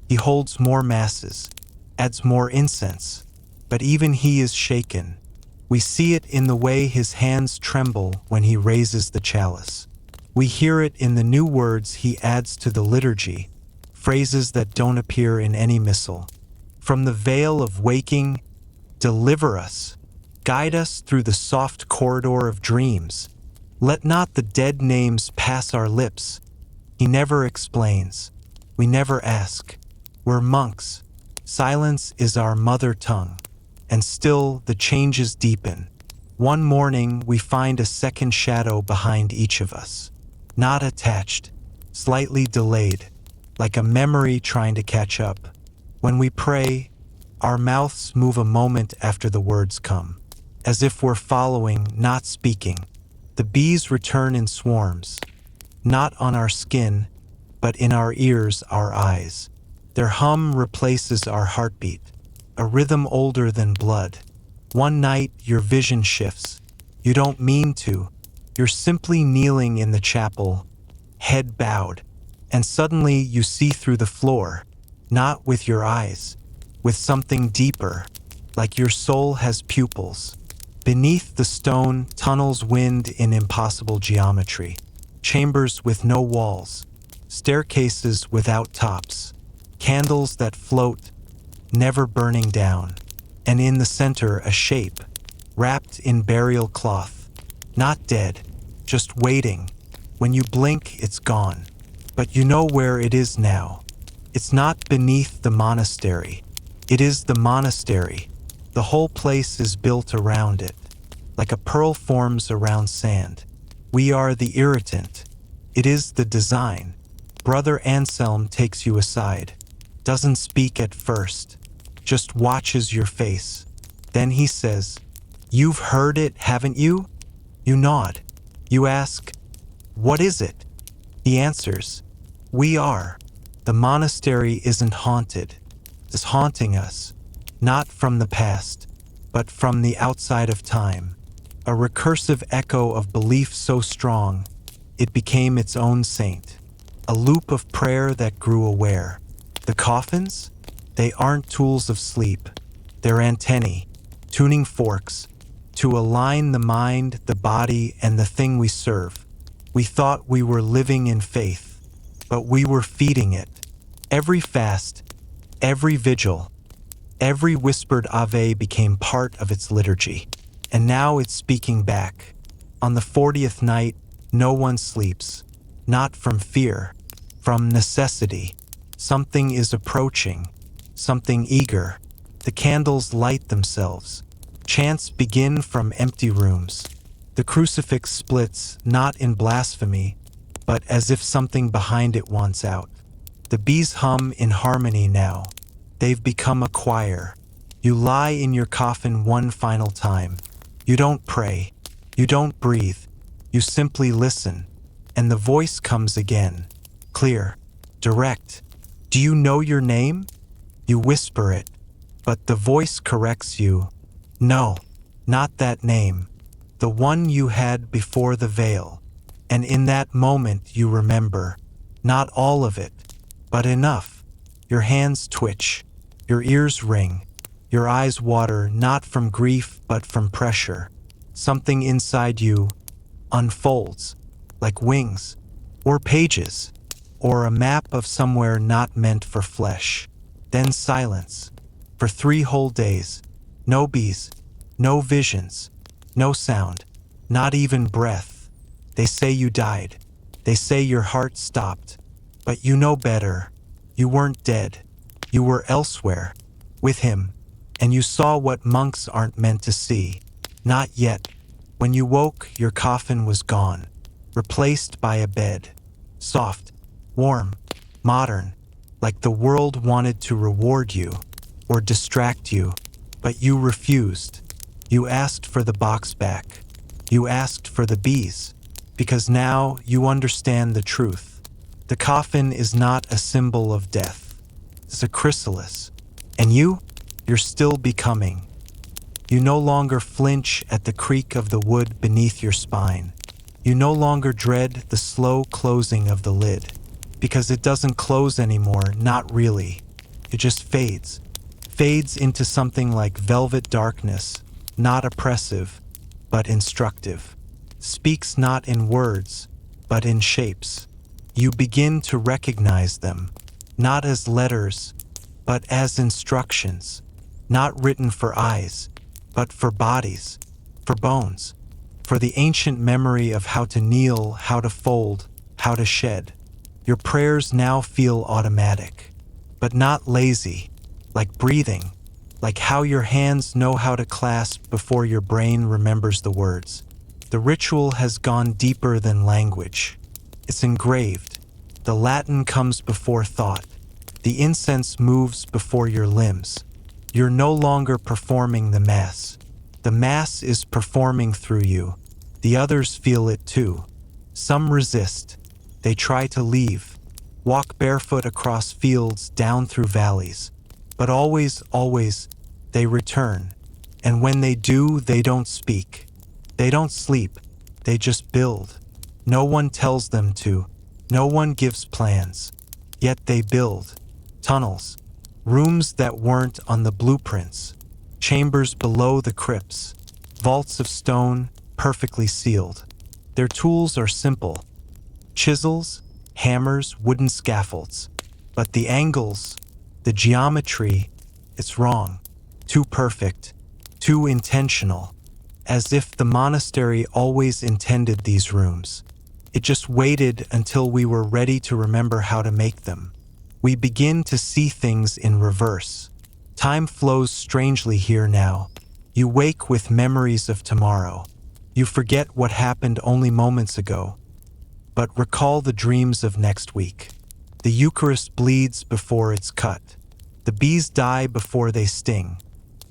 He holds more masses, adds more incense, but even he is shaken. We see it in the way his hands tremble when he raises the chalice. We hear it in the new words he adds to the liturgy, phrases that don't appear in any missal. From the veil of waking, deliver us, guide us through the soft corridor of dreams. Let not the dead names pass our lips. He never explains. We never ask. We're monks. Silence is our mother tongue. And still the changes deepen. One morning we find a second shadow behind each of us. Not attached, slightly delayed, like a memory trying to catch up. When we pray, our mouths move a moment after the words come, as if we're following, not speaking. The bees return in swarms, not on our skin, but in our ears, our eyes. Their hum replaces our heartbeat, a rhythm older than blood. One night, your vision shifts. You don't mean to. You're simply kneeling in the chapel, head bowed, and suddenly you see through the floor, not with your eyes, with something deeper, like your soul has pupils. Beneath the stone, tunnels wind in impossible geometry, chambers with no walls, staircases without tops, candles that float, never burning down, and in the center a shape, wrapped in burial cloth, not dead, just waiting. When you blink, it's gone, but you know where it is now. It's not beneath the monastery. It is the monastery. The whole place is built around it, like a pearl forms around sand. We are the irritant. It is the design. Brother Anselm takes you aside, doesn't speak at first, just watches your face. Then he says, "You've heard it, haven't you?" You nod. You ask, "What is it?" He answers, "We are. The monastery isn't haunted. It's haunting us, not from the past, but from the outside of time. A recursive echo of belief so strong, it became its own saint. A loop of prayer that grew aware. The coffins? They aren't tools of sleep. Their antennae, tuning forks, to align the mind, the body, and the thing we serve. We thought we were living in faith, but we were feeding it. Every fast, every vigil, every whispered Ave became part of its liturgy. And now it's speaking back. On the 40th night, no one sleeps. Not from fear, from necessity. Something is approaching, something eager. The candles light themselves. Chants begin from empty rooms. The crucifix splits, not in blasphemy, but as if something behind it wants out. The bees hum in harmony now. They've become a choir. You lie in your coffin one final time. You don't pray. You don't breathe. You simply listen. And the voice comes again. Clear. Direct. Do you know your name? You whisper it. But the voice corrects you. No, not that name. The one you had before the veil. And in that moment you remember. Not all of it, but enough. Your hands twitch. Your ears ring. Your eyes water, not from grief, but from pressure. Something inside you unfolds, like wings, or pages, or a map of somewhere not meant for flesh. Then silence. For 3 whole days. No bees, no visions, no sound, not even breath. They say you died. They say your heart stopped. But you know better. You weren't dead. You were elsewhere, with him. And you saw what monks aren't meant to see. Not yet. When you woke, your coffin was gone, replaced by a bed. Soft, warm, modern, like the world wanted to reward you or distract you, but you refused. You asked for the box back. You asked for the bees, because now you understand the truth. The coffin is not a symbol of death. It's a chrysalis. And you're still becoming. You no longer flinch at the creak of the wood beneath your spine. You no longer dread the slow closing of the lid, because it doesn't close anymore, not really. It just fades into something like velvet darkness, not oppressive, but instructive. Speaks not in words, but in shapes. You begin to recognize them, not as letters, but as instructions, not written for eyes, but for bodies, for bones, for the ancient memory of how to kneel, how to fold, how to shed. Your prayers now feel automatic, but not lazy, like breathing, like how your hands know how to clasp before your brain remembers the words. The ritual has gone deeper than language. It's engraved. The Latin comes before thought. The incense moves before your limbs. You're no longer performing the Mass. The Mass is performing through you. The others feel it too. Some resist. They try to leave. Walk barefoot across fields, down through valleys. But always, they return. And when they do, they don't speak. They don't sleep. They just build. No one tells them to. No one gives plans. Yet they build. Tunnels. Rooms that weren't on the blueprints. Chambers below the crypts. Vaults of stone, perfectly sealed. Their tools are simple. Chisels, hammers, wooden scaffolds. But the angles, the geometry, it's wrong. Too perfect. Too intentional. As if the monastery always intended these rooms. It just waited until we were ready to remember how to make them. We begin to see things in reverse. Time flows strangely here now. You wake with memories of tomorrow. You forget what happened only moments ago, but recall the dreams of next week. The Eucharist bleeds before it's cut. The bees die before they sting.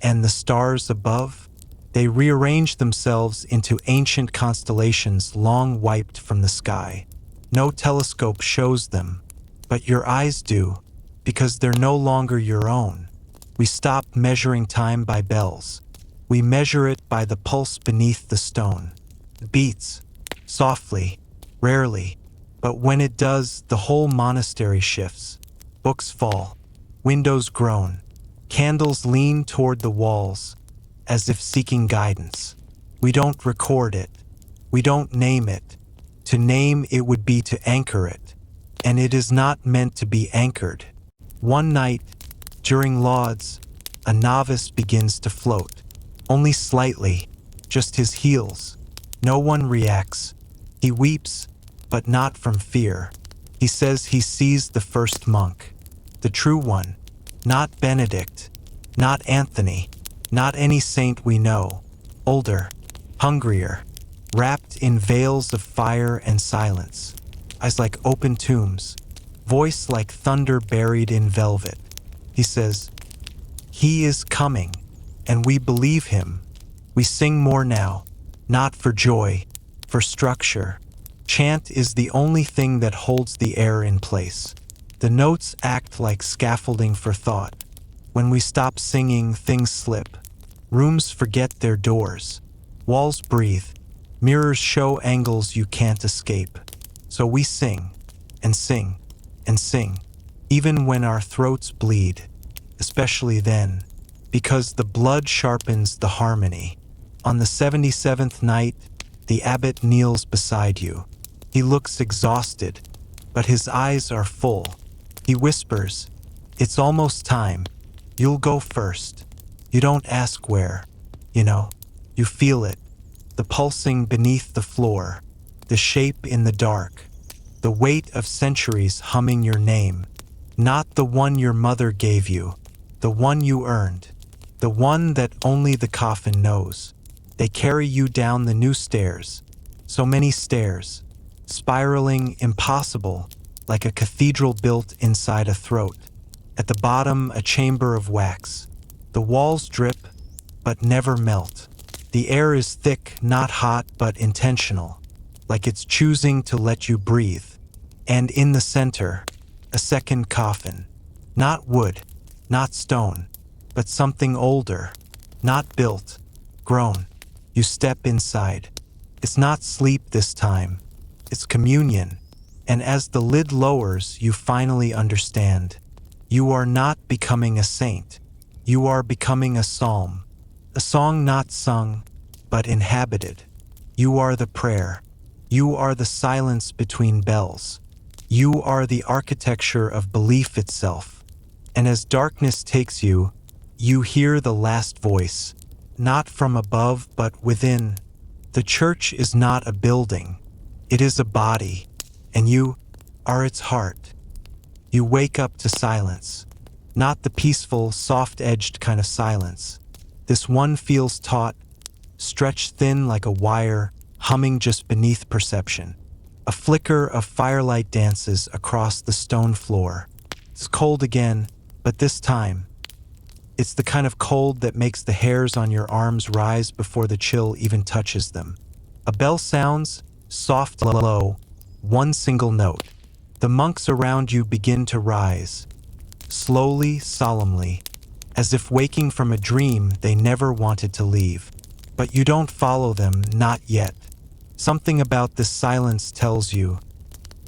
And the stars above? They rearrange themselves into ancient constellations long wiped from the sky. No telescope shows them. But your eyes do, because they're no longer your own. We stop measuring time by bells. We measure it by the pulse beneath the stone. It beats, softly, rarely, but when it does, the whole monastery shifts. Books fall, windows groan, Candles lean toward the walls, as if seeking guidance. We don't record it. We don't name it. To name it would be to anchor it, and it is not meant to be anchored. One night, during lauds, a novice begins to float, only slightly, just his heels. No one reacts. He weeps, but not from fear. He says he sees the first monk, the true one, not Benedict, not Anthony, not any saint we know, older, hungrier, wrapped in veils of fire and silence, eyes like open tombs, voice like thunder buried in velvet. He says, "He is coming," and we believe him. We sing more now, not for joy, for structure. Chant is the only thing that holds the air in place. The notes act like scaffolding for thought. When we stop singing, things slip. Rooms forget their doors. Walls breathe. Mirrors show angles you can't escape. So we sing, and sing, and sing, even when our throats bleed, especially then, because the blood sharpens the harmony. On the 77th night, the abbot kneels beside you. He looks exhausted, but his eyes are full. He whispers, "It's almost time. You'll go first." You don't ask where. You feel it. The pulsing beneath the floor, the shape in the dark, the weight of centuries humming your name. Not the one your mother gave you, the one you earned, the one that only the coffin knows. They carry you down the new stairs, so many stairs, spiraling impossible, like a cathedral built inside a throat. At the bottom, a chamber of wax. The walls drip, but never melt. The air is thick, not hot, but intentional, like it's choosing to let you breathe. And in the center, a second coffin. Not wood, not stone, but something older, not built, grown. You step inside. It's not sleep this time. It's communion. And as the lid lowers, you finally understand. You are not becoming a saint. You are becoming a psalm. A song not sung, but inhabited. You are the prayer. You are the silence between bells. You are the architecture of belief itself. And as darkness takes you, you hear the last voice, not from above but within. The church is not a building. It is a body, and you are its heart. You wake up to silence, not the peaceful, soft-edged kind of silence. This one feels taut, stretched thin like a wire, humming just beneath perception. A flicker of firelight dances across the stone floor. It's cold again, but this time, it's the kind of cold that makes the hairs on your arms rise before the chill even touches them. A bell sounds, soft, low, one single note. The monks around you begin to rise, slowly, solemnly, as if waking from a dream they never wanted to leave. But you don't follow them, not yet. Something about this silence tells you,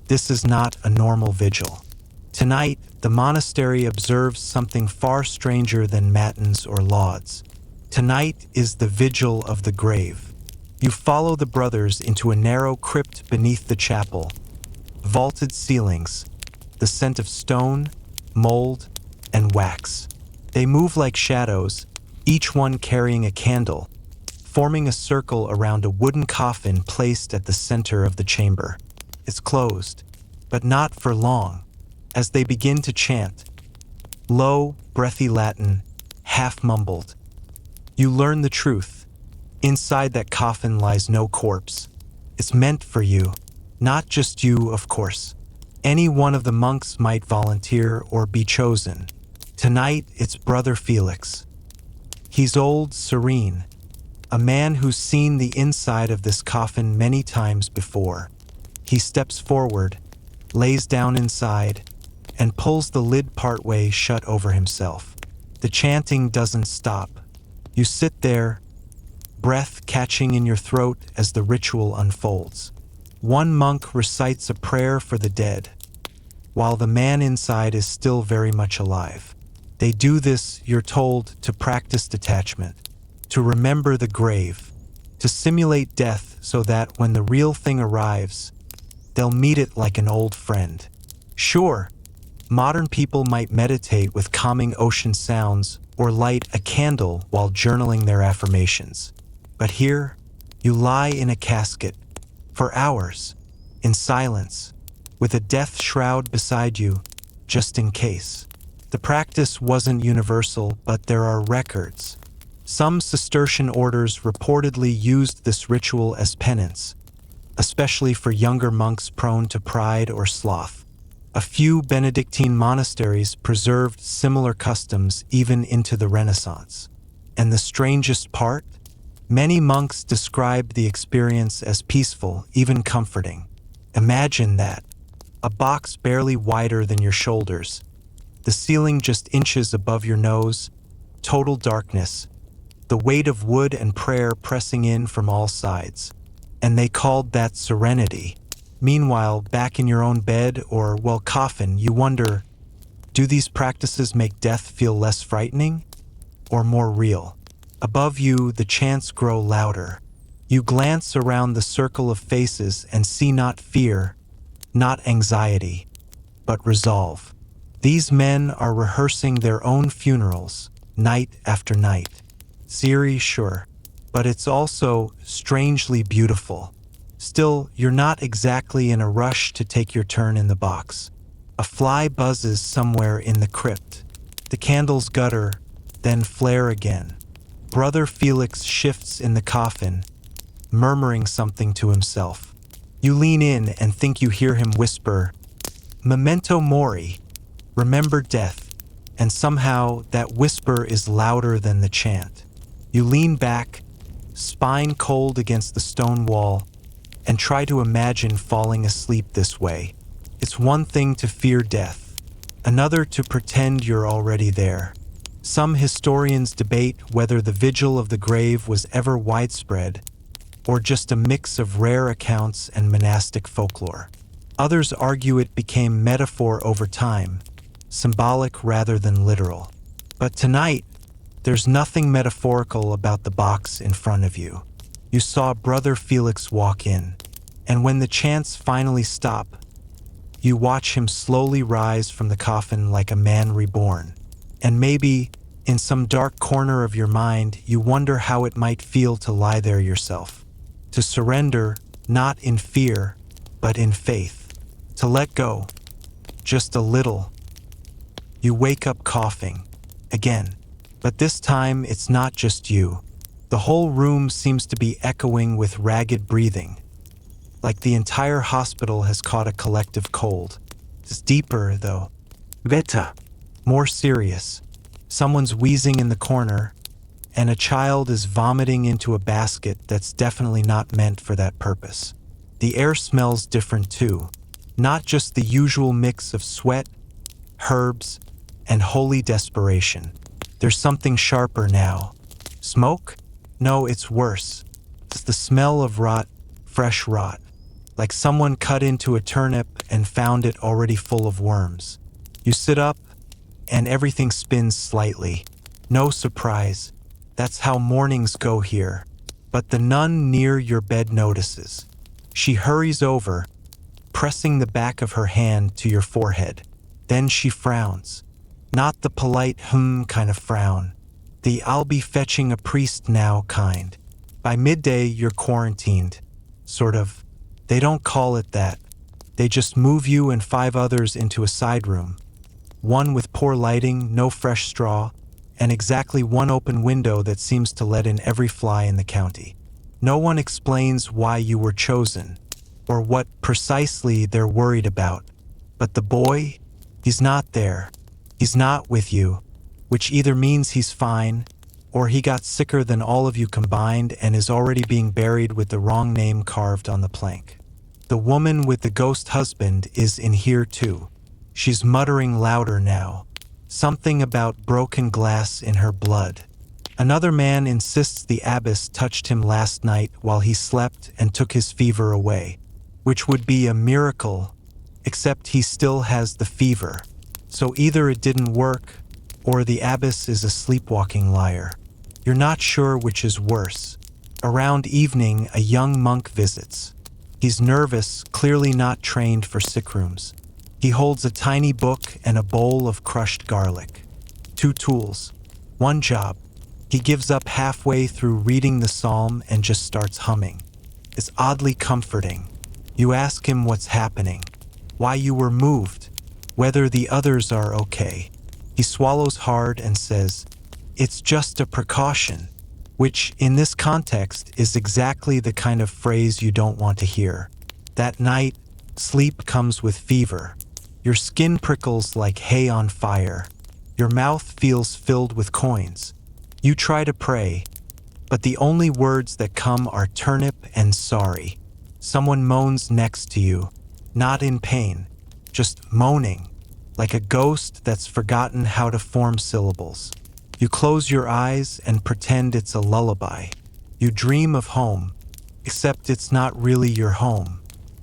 this is not a normal vigil. Tonight, the monastery observes something far stranger than matins or lauds. Tonight is the vigil of the grave. You follow the brothers into a narrow crypt beneath the chapel. Vaulted ceilings, the scent of stone, mold, and wax. They move like shadows, each one carrying a candle, forming a circle around a wooden coffin placed at the center of the chamber. It's closed, but not for long. As they begin to chant, low, breathy Latin, half mumbled, you learn the truth. Inside that coffin lies no corpse. It's meant for you. Not just you, of course. Any one of the monks might volunteer or be chosen. Tonight, it's Brother Felix. He's old, serene, a man who's seen the inside of this coffin many times before. He steps forward, lays down inside, and pulls the lid partway shut over himself. The chanting doesn't stop. You sit there, breath catching in your throat as the ritual unfolds. One monk recites a prayer for the dead, while the man inside is still very much alive. They do this, you're told, to practice detachment, to remember the grave, to simulate death so that when the real thing arrives, they'll meet it like an old friend. Sure, modern people might meditate with calming ocean sounds or light a candle while journaling their affirmations. But here, you lie in a casket for hours, in silence, with a death shroud beside you, just in case. The practice wasn't universal, but there are records. Some Cistercian orders reportedly used this ritual as penance, especially for younger monks prone to pride or sloth. A few Benedictine monasteries preserved similar customs even into the Renaissance. And the strangest part? Many monks described the experience as peaceful, even comforting. Imagine that. A box barely wider than your shoulders, the ceiling just inches above your nose, total darkness, the weight of wood and prayer pressing in from all sides. And they called that serenity. Meanwhile, back in your own bed or, well, coffin, you wonder, do these practices make death feel less frightening or more real? Above you, the chants grow louder. You glance around the circle of faces and see not fear, not anxiety, but resolve. These men are rehearsing their own funerals, night after night. Eerie, sure, but it's also strangely beautiful. Still, you're not exactly in a rush to take your turn in the box. A fly buzzes somewhere in the crypt. The candles gutter, then flare again. Brother Felix shifts in the coffin, murmuring something to himself. You lean in and think you hear him whisper, "Memento Mori," remember death, and somehow that whisper is louder than the chant. You lean back, spine cold against the stone wall, and try to imagine falling asleep this way. It's one thing to fear death, another to pretend you're already there. Some historians debate whether the vigil of the grave was ever widespread, or just a mix of rare accounts and monastic folklore. Others argue it became metaphor over time, symbolic rather than literal. But tonight, there's nothing metaphorical about the box in front of you. You saw Brother Felix walk in, and when the chants finally stop, you watch him slowly rise from the coffin like a man reborn. And maybe, in some dark corner of your mind, you wonder how it might feel to lie there yourself. To surrender, not in fear, but in faith. To let go, just a little. You wake up coughing, again. But this time, it's not just you. The whole room seems to be echoing with ragged breathing, like the entire hospital has caught a collective cold. It's deeper, though. Better. More serious. Someone's wheezing in the corner, and a child is vomiting into a basket that's definitely not meant for that purpose. The air smells different too. Not just the usual mix of sweat, herbs, and holy desperation. There's something sharper now. Smoke? No, it's worse. It's the smell of rot, fresh rot. Like someone cut into a turnip and found it already full of worms. You sit up, and everything spins slightly. No surprise. That's how mornings go here. But the nun near your bed notices. She hurries over, pressing the back of her hand to your forehead. Then she frowns. Not the polite kind of frown. The "I'll be fetching a priest now" kind. By midday, you're quarantined. Sort of. They don't call it that. They just move you and 5 others into a side room. One with poor lighting, no fresh straw, and exactly one open window that seems to let in every fly in the county. No one explains why you were chosen, or what precisely they're worried about. But the boy, he's not there. He's not with you, which either means he's fine, or he got sicker than all of you combined and is already being buried with the wrong name carved on the plank. The woman with the ghost husband is in here too. She's muttering louder now, something about broken glass in her blood. Another man insists the abbess touched him last night while he slept and took his fever away, which would be a miracle, except he still has the fever. So either it didn't work, or the abbess is a sleepwalking liar. You're not sure which is worse. Around evening, a young monk visits. He's nervous, clearly not trained for sick rooms. He holds a tiny book and a bowl of crushed garlic. 2 tools, 1 job. He gives up halfway through reading the psalm and just starts humming. It's oddly comforting. You ask him what's happening, why you were moved, whether the others are okay. He swallows hard and says, "It's just a precaution," which, in this context, is exactly the kind of phrase you don't want to hear. That night, sleep comes with fever. Your skin prickles like hay on fire. Your mouth feels filled with coins. You try to pray, but the only words that come are turnip and sorry. Someone moans next to you, not in pain, just moaning, like a ghost that's forgotten how to form syllables. You close your eyes and pretend it's a lullaby. You dream of home, except it's not really your home.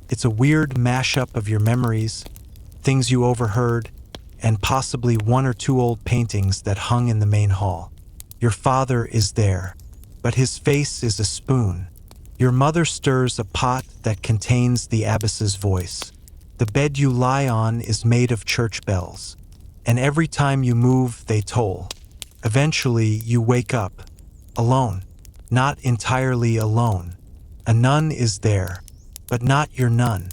It's a weird mashup of your memories, things you overheard, and possibly 1 or 2 old paintings that hung in the main hall. Your father is there, but his face is a spoon. Your mother stirs a pot that contains the abbess's voice. The bed you lie on is made of church bells, and every time you move, they toll. Eventually, you wake up, alone, not entirely alone. A nun is there, but not your nun.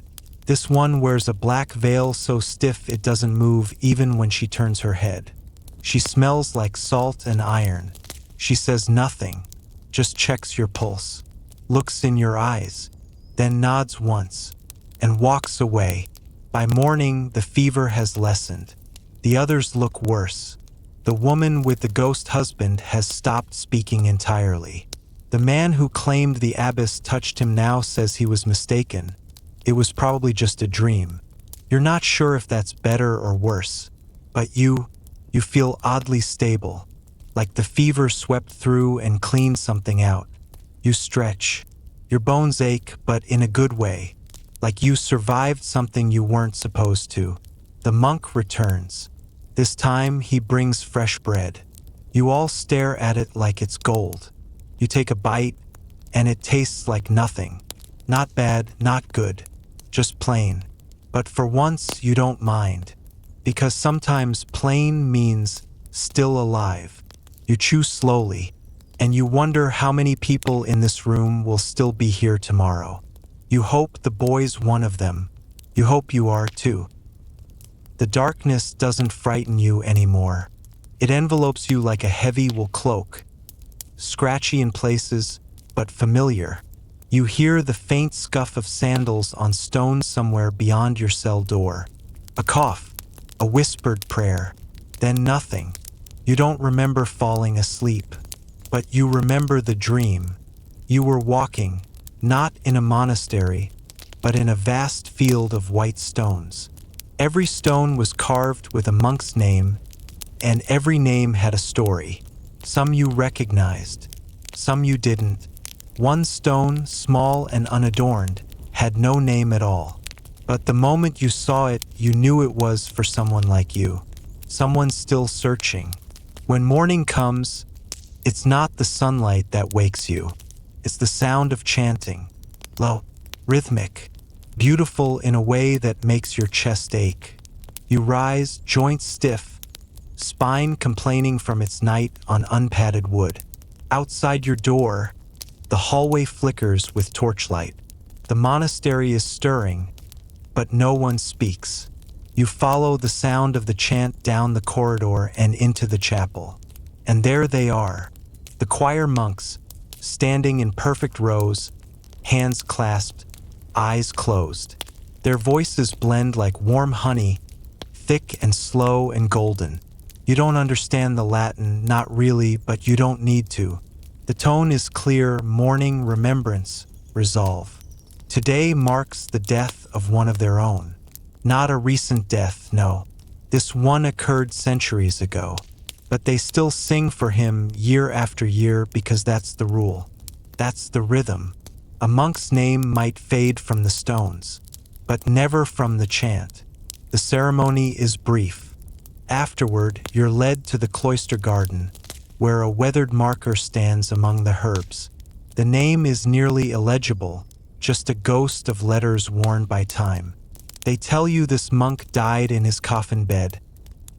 This one wears a black veil so stiff it doesn't move even when she turns her head. She smells like salt and iron. She says nothing, just checks your pulse, looks in your eyes, then nods once, and walks away. By morning, the fever has lessened. The others look worse. The woman with the ghost husband has stopped speaking entirely. The man who claimed the abbess touched him now says he was mistaken. It was probably just a dream. You're not sure if that's better or worse, but you feel oddly stable, like the fever swept through and cleaned something out. You stretch. Your bones ache, but in a good way, like you survived something you weren't supposed to. The monk returns. This time, he brings fresh bread. You all stare at it like it's gold. You take a bite, and it tastes like nothing. Not bad, not good, just plain. But for once, you don't mind, because sometimes plain means still alive. You chew slowly, and you wonder how many people in this room will still be here tomorrow. You hope the boy's one of them. You hope you are too. The darkness doesn't frighten you anymore. It envelopes you like a heavy wool cloak, scratchy in places, but familiar. You hear the faint scuff of sandals on stone somewhere beyond your cell door. A cough, a whispered prayer, then nothing. You don't remember falling asleep, but you remember the dream. You were walking, not in a monastery, but in a vast field of white stones. Every stone was carved with a monk's name, and every name had a story. Some you recognized, some you didn't. One stone, small and unadorned, had no name at all. But the moment you saw it, you knew it was for someone like you. Someone still searching. When morning comes, it's not the sunlight that wakes you. It's the sound of chanting. Low, rhythmic, beautiful in a way that makes your chest ache. You rise, joints stiff, spine complaining from its night on unpadded wood. Outside your door, the hallway flickers with torchlight. The monastery is stirring, but no one speaks. You follow the sound of the chant down the corridor and into the chapel. And there they are, the choir monks, standing in perfect rows, hands clasped, eyes closed. Their voices blend like warm honey, thick and slow and golden. You don't understand the Latin, not really, but you don't need to. The tone is clear: mourning, remembrance, resolve. Today marks the death of one of their own. Not a recent death, no. This one occurred centuries ago. But they still sing for him year after year because that's the rule. That's the rhythm. A monk's name might fade from the stones, but never from the chant. The ceremony is brief. Afterward, you're led to the cloister garden, where a weathered marker stands among the herbs. The name is nearly illegible, just a ghost of letters worn by time. They tell you this monk died in his coffin bed,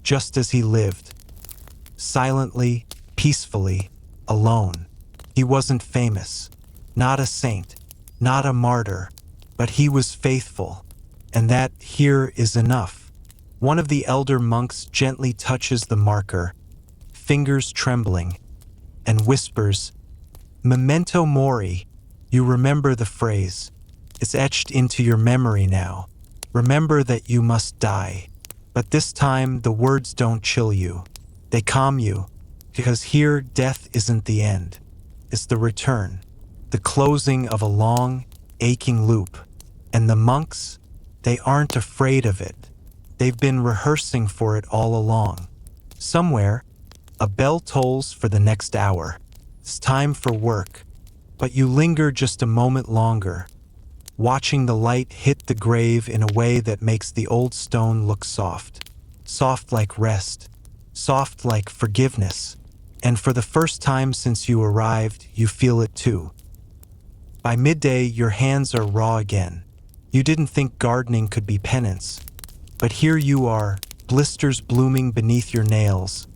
just as he lived. Silently, peacefully, alone. He wasn't famous, not a saint, not a martyr, but he was faithful, and that here is enough. One of the elder monks gently touches the marker, fingers trembling, and whispers, "Memento Mori." You remember the phrase. It's etched into your memory now. Remember that you must die. But this time, the words don't chill you. They calm you, because here death isn't the end. It's the return, the closing of a long, aching loop. And the monks, they aren't afraid of it. They've been rehearsing for it all along. Somewhere, a bell tolls for the next hour. It's time for work. But you linger just a moment longer, watching the light hit the grave in a way that makes the old stone look soft. Soft like rest. Soft like forgiveness. And for the first time since you arrived, you feel it too. By midday, your hands are raw again. You didn't think gardening could be penance. But here you are, blisters blooming beneath your nails,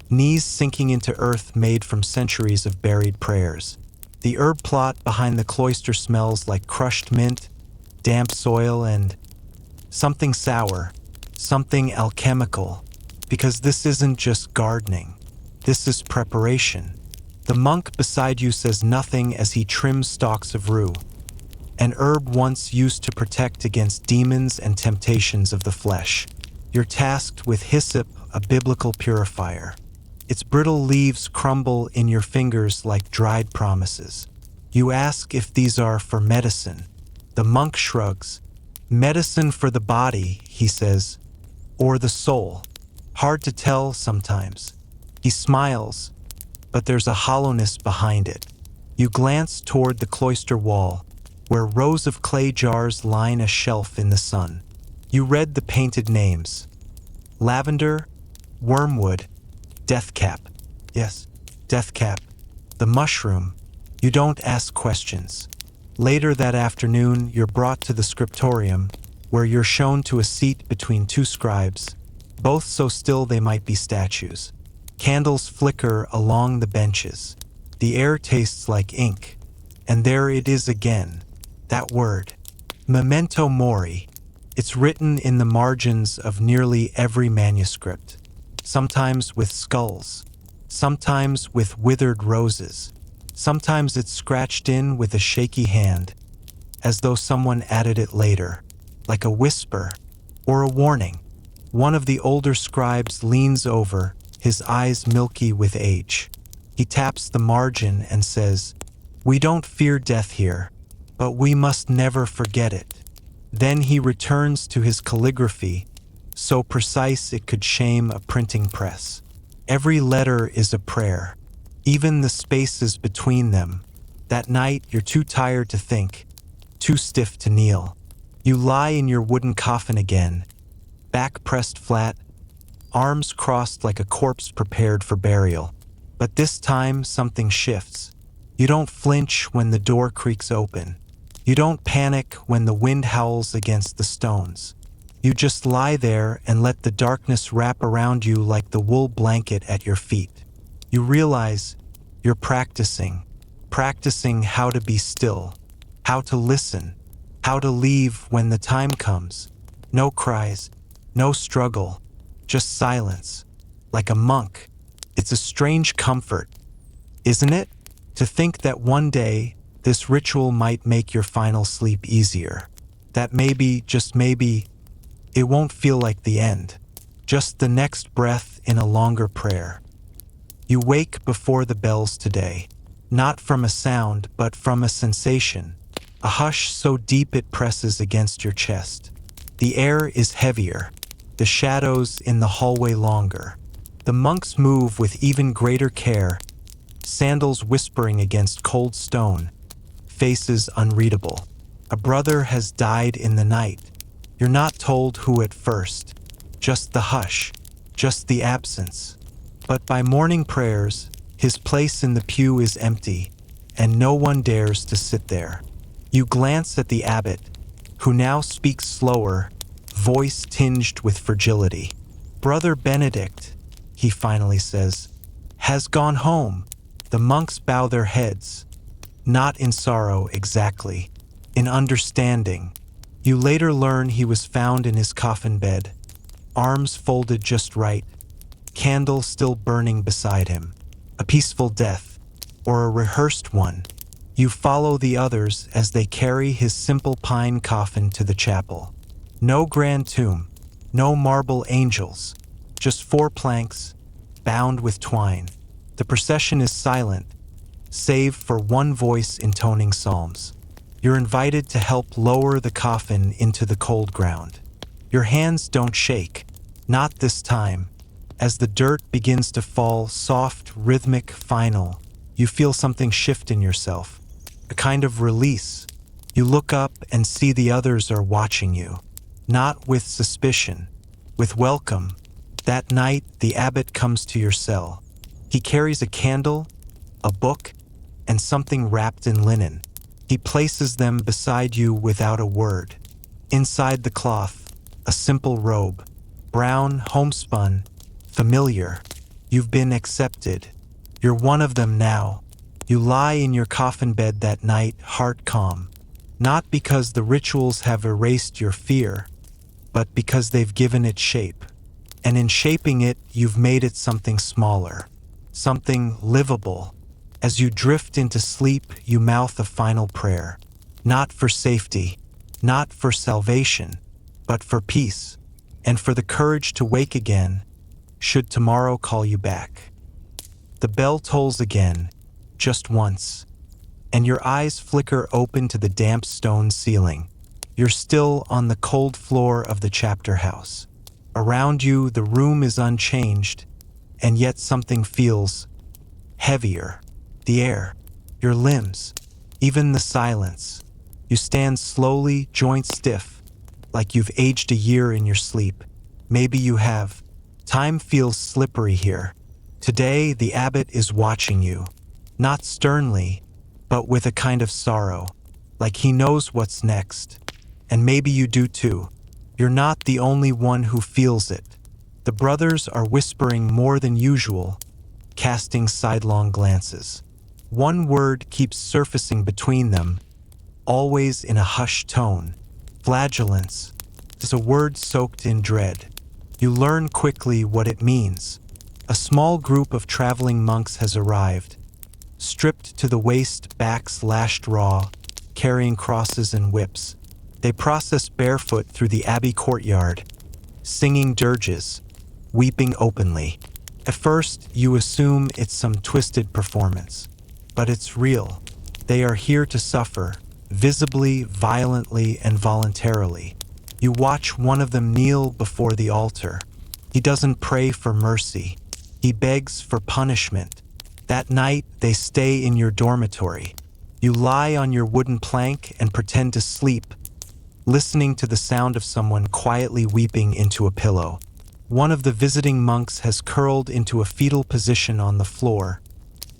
knees sinking into earth made from centuries of buried prayers. The herb plot behind the cloister smells like crushed mint, damp soil, and something sour, something alchemical, because this isn't just gardening. This is preparation. The monk beside you says nothing as he trims stalks of rue, an herb once used to protect against demons and temptations of the flesh. You're tasked with hyssop, a biblical purifier. Its brittle leaves crumble in your fingers like dried promises. You ask if these are for medicine. The monk shrugs. Medicine for the body, he says, or the soul. Hard to tell sometimes. He smiles, but there's a hollowness behind it. You glance toward the cloister wall, where rows of clay jars line a shelf in the sun. You read the painted names. Lavender, wormwood, deathcap. Yes, deathcap. The mushroom. You don't ask questions. Later that afternoon, you're brought to the scriptorium, where you're shown to a seat between two scribes, both so still they might be statues. Candles flicker along the benches. The air tastes like ink. And there it is again, that word. Memento Mori. It's written in the margins of nearly every manuscript. Sometimes with skulls. Sometimes with withered roses. Sometimes it's scratched in with a shaky hand, as though someone added it later, like a whisper or a warning. One of the older scribes leans over, his eyes milky with age. He taps the margin and says, "We don't fear death here, but we must never forget it." Then he returns to his calligraphy, so precise it could shame a printing press. Every letter is a prayer, even the spaces between them. That night, you're too tired to think, too stiff to kneel. You lie in your wooden coffin again, back pressed flat, arms crossed like a corpse prepared for burial. But this time, something shifts. You don't flinch when the door creaks open. You don't panic when the wind howls against the stones. You just lie there and let the darkness wrap around you like the wool blanket at your feet. You realize you're practicing how to be still, how to listen, how to leave when the time comes. No cries, no struggle, just silence, like a monk. It's a strange comfort, isn't it? To think that one day, this ritual might make your final sleep easier. That maybe, just maybe, it won't feel like the end. Just the next breath in a longer prayer. You wake before the bells today, not from a sound, but from a sensation. A hush so deep it presses against your chest. The air is heavier, the shadows in the hallway longer. The monks move with even greater care, sandals whispering against cold stone, faces unreadable. A brother has died in the night. You're not told who at first, just the hush. just the absence. But by morning prayers, his place in the pew is empty, and no one dares to sit there. You glance at the abbot, who now speaks slower, voice tinged with fragility. "Brother Benedict," he finally says, "has gone home." The monks bow their heads, not in sorrow exactly, in understanding. You later learn he was found in his coffin bed, arms folded just right, candle still burning beside him. A peaceful death, or a rehearsed one. You follow the others as they carry his simple pine coffin to the chapel. No grand tomb, no marble angels, just 4 planks, bound with twine. The procession is silent, save for one voice intoning psalms. You're invited to help lower the coffin into the cold ground. Your hands don't shake, not this time. As the dirt begins to fall, soft, rhythmic, final, you feel something shift in yourself, a kind of release. You look up and see the others are watching you, not with suspicion, with welcome. That night, the abbot comes to your cell. He carries a candle, a book, and something wrapped in linen. He places them beside you without a word. Inside the cloth, a simple robe, brown, homespun, familiar. You've been accepted. You're one of them now. You lie in your coffin bed that night, heart calm, not because the rituals have erased your fear, but because they've given it shape. And in shaping it, you've made it something smaller, something livable. As you drift into sleep, you mouth a final prayer, not for safety, not for salvation, but for peace, and for the courage to wake again, should tomorrow call you back. The bell tolls again, just once, and your eyes flicker open to the damp stone ceiling. You're still on the cold floor of the chapter house. Around you, the room is unchanged, and yet something feels heavier. The air, your limbs, even the silence. You stand slowly, joints stiff, like you've aged a year in your sleep. Maybe you have. Time feels slippery here. Today, the abbot is watching you, not sternly, but with a kind of sorrow, like he knows what's next. And maybe you do too. You're not the only one who feels it. The brothers are whispering more than usual, casting sidelong glances. One word keeps surfacing between them, always in a hushed tone. Flagellants is a word soaked in dread. You learn quickly what it means. A small group of traveling monks has arrived, stripped to the waist, backs lashed raw, carrying crosses and whips. They process barefoot through the abbey courtyard, singing dirges, weeping openly. At first, you assume it's some twisted performance. But it's real. They are here to suffer, visibly, violently, and voluntarily. You watch one of them kneel before the altar. He doesn't pray for mercy. He begs for punishment. That night, they stay in your dormitory. You lie on your wooden plank and pretend to sleep, listening to the sound of someone quietly weeping into a pillow. One of the visiting monks has curled into a fetal position on the floor,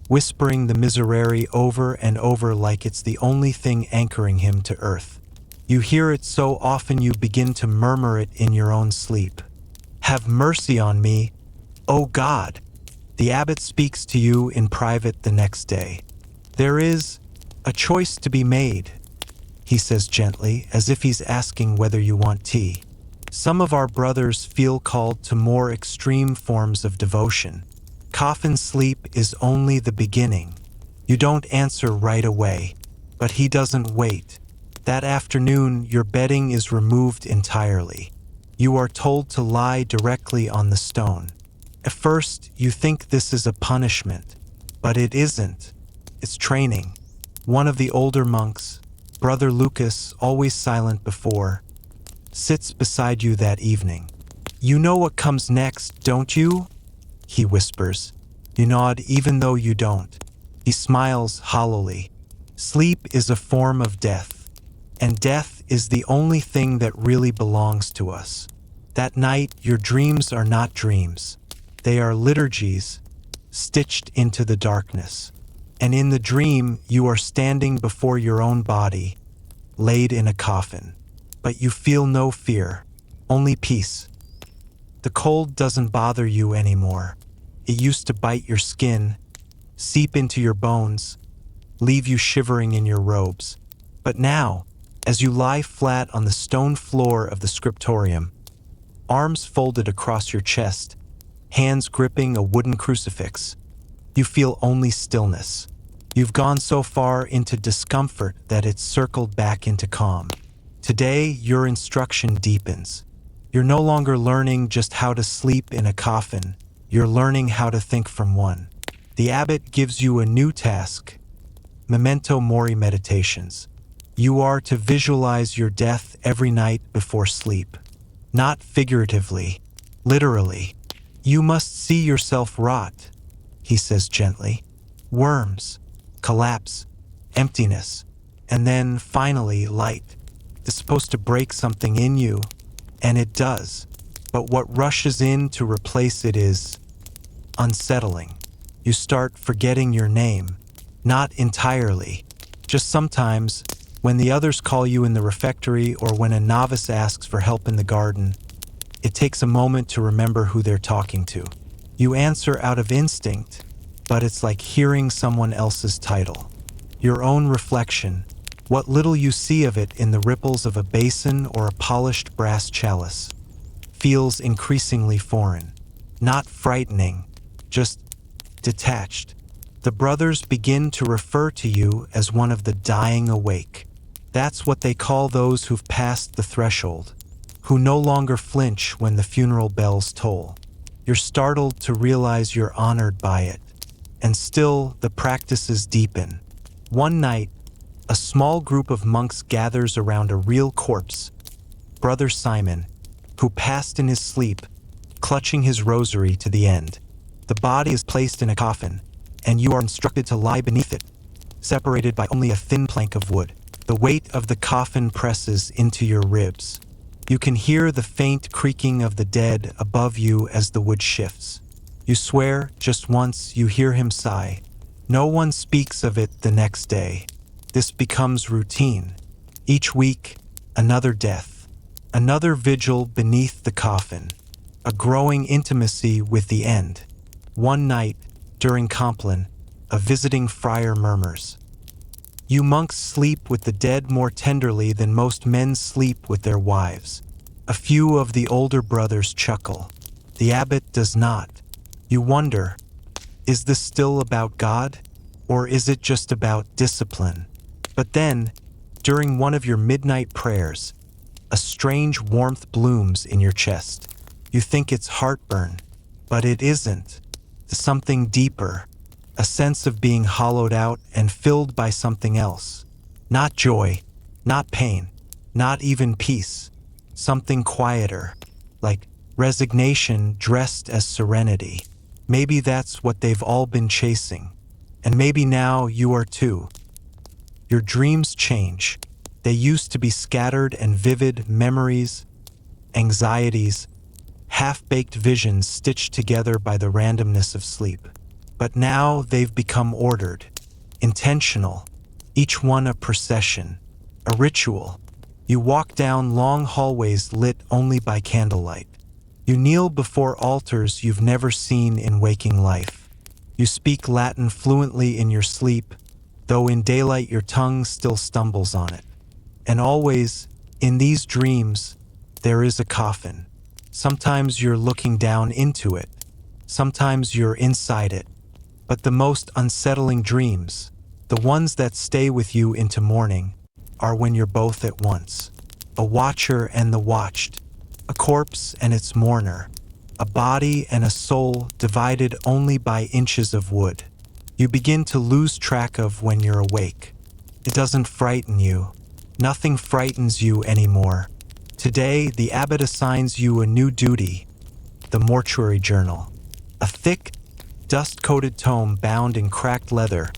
whispering the miserere over and over like it's the only thing anchoring him to earth. You hear it so often you begin to murmur it in your own sleep. "Have mercy on me, O God!" The abbot speaks to you in private the next day. "There is a choice to be made," he says gently, as if he's asking whether you want tea. "Some of our brothers feel called to more extreme forms of devotion. Coffin sleep is only the beginning. You don't answer right away, but he doesn't wait. That afternoon, your bedding is removed entirely. You are told to lie directly on the stone. At first, you think this is a punishment, but it isn't. It's training. One of the older monks, Brother Lucas, always silent before, sits beside you that evening. "You know what comes next, don't you?" he whispers. You nod even though you don't. He smiles hollowly. "Sleep is a form of death, and death is the only thing that really belongs to us. That night, your dreams are not dreams. They are liturgies stitched into the darkness. And in the dream, you are standing before your own body, laid in a coffin. But you feel no fear, only peace. The cold doesn't bother you anymore. It used to bite your skin, seep into your bones, leave you shivering in your robes. But now, as you lie flat on the stone floor of the scriptorium, arms folded across your chest, hands gripping a wooden crucifix, you feel only stillness. You've gone so far into discomfort that it's circled back into calm. Today, your instruction deepens. You're no longer learning just how to sleep in a coffin. You're learning how to think from one. The abbot gives you a new task, Memento Mori meditations. You are to visualize your death every night before sleep. Not figuratively, literally. You must see yourself rot, he says gently. Worms, collapse, emptiness, and then finally light. It's supposed to break something in you, and it does. But what rushes in to replace it is unsettling. You start forgetting your name. Not entirely. Just sometimes, when the others call you in the refectory or when a novice asks for help in the garden, it takes a moment to remember who they're talking to. You answer out of instinct, but it's like hearing someone else's title. Your own reflection, what little you see of it in the ripples of a basin or a polished brass chalice, feels increasingly foreign. Not frightening, just detached. The brothers begin to refer to you as one of the dying awake. That's what they call those who've passed the threshold, who no longer flinch when the funeral bells toll. You're startled to realize you're honored by it. And still, the practices deepen. One night, a small group of monks gathers around a real corpse, Brother Simon, who passed in his sleep, clutching his rosary to the end. The body is placed in a coffin, and you are instructed to lie beneath it, separated by only a thin plank of wood. The weight of the coffin presses into your ribs. You can hear the faint creaking of the dead above you as the wood shifts. You swear just once you hear him sigh. No one speaks of it the next day. This becomes routine. Each week, another death, another vigil beneath the coffin, a growing intimacy with the end. One night, during Compline, a visiting friar murmurs, "You monks sleep with the dead more tenderly than most men sleep with their wives." A few of the older brothers chuckle. The abbot does not. You wonder, is this still about God? Or is it just about discipline? But then, during one of your midnight prayers, a strange warmth blooms in your chest. You think it's heartburn, but it isn't. Something deeper, a sense of being hollowed out and filled by something else. Not joy, not pain, not even peace. Something quieter, like resignation dressed as serenity. Maybe that's what they've all been chasing. And maybe now you are too. Your dreams change. They used to be scattered and vivid memories, anxieties, half-baked visions stitched together by the randomness of sleep. But now they've become ordered, intentional, each one a procession, a ritual. You walk down long hallways lit only by candlelight. You kneel before altars you've never seen in waking life. You speak Latin fluently in your sleep, though in daylight your tongue still stumbles on it. And always, in these dreams, there is a coffin. Sometimes you're looking down into it. Sometimes you're inside it. But the most unsettling dreams, the ones that stay with you into morning, are when you're both at once. A watcher and the watched. A corpse and its mourner. A body and a soul divided only by inches of wood. You begin to lose track of when you're awake. It doesn't frighten you. Nothing frightens you anymore. Today, the abbot assigns you a new duty, the mortuary journal. A thick, dust-coated tome bound in cracked leather,